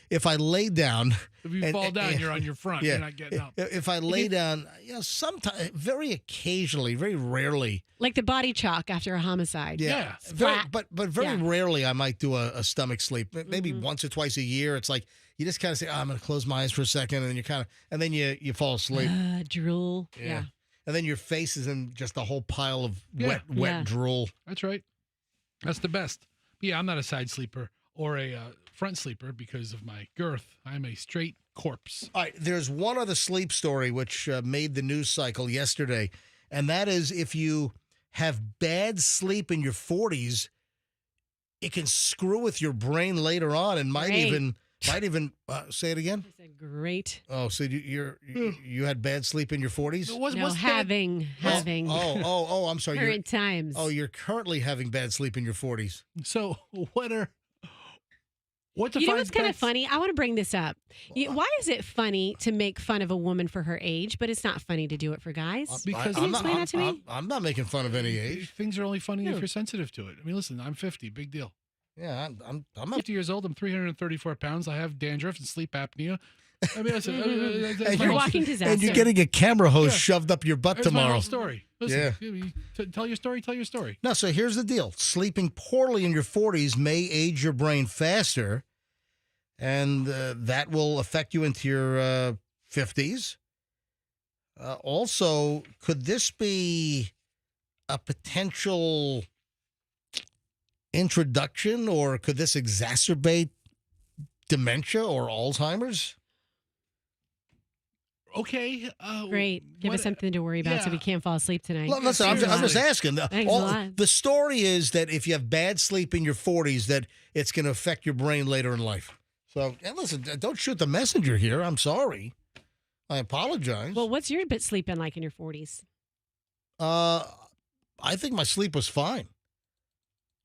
if I lay down. If you fall down, you're on your front. Yeah, You're not getting up. If I lay down, sometimes, very occasionally, very rarely. Like the body chalk after a homicide. Yeah. But very rarely I might do a stomach sleep. Maybe once or twice a year. It's like you just kind of say, I'm going to close my eyes for a second. And then then you fall asleep. Drool. Yeah. And then your face is in just a whole pile of wet drool. That's right. That's the best. But yeah, I'm not a side sleeper or a front sleeper because of my girth. I'm a straight corpse. All right. There's one other sleep story which made the news cycle yesterday. And that is if you have bad sleep in your 40s, it can screw with your brain later on and might even say it again. I said great. Oh, so you had bad sleep in your 40s? Having. Oh, I'm sorry. Current times. Oh, you're currently having bad sleep in your 40s. So what You know what's kind of funny? I want to bring this up. Why is it funny to make fun of a woman for her age, but it's not funny to do it for guys? Because Can you explain that to me? I'm not making fun of any age. Things are only funny if you're sensitive to it. I mean, listen, I'm 50, big deal. Yeah, I'm 50 years old. I'm 334 pounds. I have dandruff and sleep apnea. I mean, listen, and you're walking disaster. And you're getting a camera hose shoved up your butt There's tomorrow. my whole story. Listen, tell your story. Tell your story. No, so here's the deal. Sleeping poorly in your 40s may age your brain faster, and that will affect you into your 50s. Also, could this be a potential introduction, or could this exacerbate dementia or Alzheimer's? Okay. Great. Give us something to worry about so we can't fall asleep tonight. Listen, I'm just asking. Thanks a lot. The story is that if you have bad sleep in your 40s, that it's going to affect your brain later in life. So, and listen, don't shoot the messenger here. I'm sorry. I apologize. Well, what's your sleep been like in your 40s? I think my sleep was fine.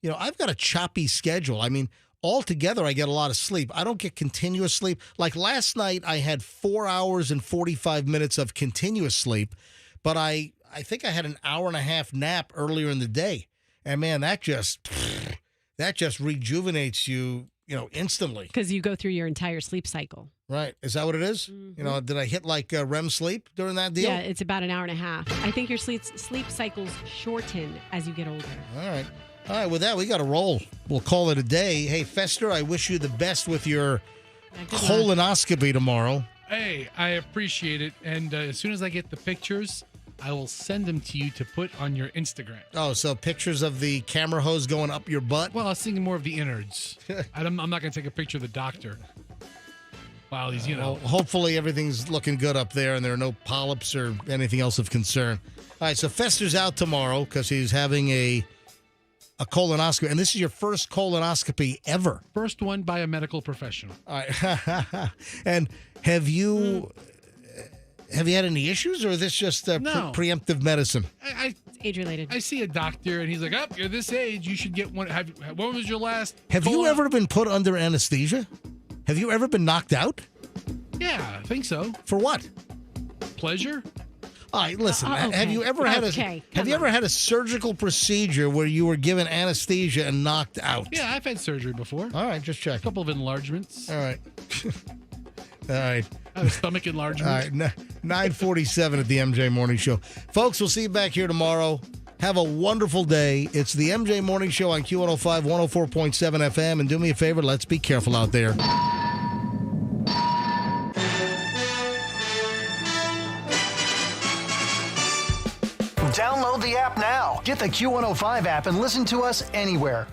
You know, I've got a choppy schedule. I mean, altogether, I get a lot of sleep. I don't get continuous sleep. Like last night, I had 4 hours and 45 minutes of continuous sleep, but I think I had an hour and a half nap earlier in the day. And man, that just rejuvenates you, instantly. Because you go through your entire sleep cycle. Right. Is that what it is? Mm-hmm. Did I hit like REM sleep during that deal? Yeah, it's about an hour and a half. I think your sleep cycles shorten as you get older. All right. All right, with that, we got to roll. We'll call it a day. Hey, Fester, I wish you the best with your colonoscopy tomorrow. Hey, I appreciate it. And as soon as I get the pictures, I will send them to you to put on your Instagram. Oh, so pictures of the camera hose going up your butt? Well, I was thinking more of the innards. I'm not going to take a picture of the doctor while he's, Well, hopefully everything's looking good up there and there are no polyps or anything else of concern. All right, so Fester's out tomorrow because he's having a colonoscopy. And this is your first colonoscopy ever. First one by a medical professional. All right. And have you had any issues, or is this just No. preemptive medicine? It's age-related. I see a doctor, and he's like, "Oh, you're this age. You should get one." When was your last? Have you ever been put under anesthesia? Have you ever been knocked out? Yeah, I think so. For what? Pleasure. All right, listen. Okay. Have you ever had Come had a surgical procedure where you were given anesthesia and knocked out? Yeah, I've had surgery before. All right, just check. A couple of enlargements. All right. All right. I had a stomach enlargement. All right. 9:47 at the MJ Morning Show. Folks, we'll see you back here tomorrow. Have a wonderful day. It's the MJ Morning Show on Q105, 104.7 FM. And do me a favor, let's be careful out there. Download the app now. Get the Q105 app and listen to us anywhere.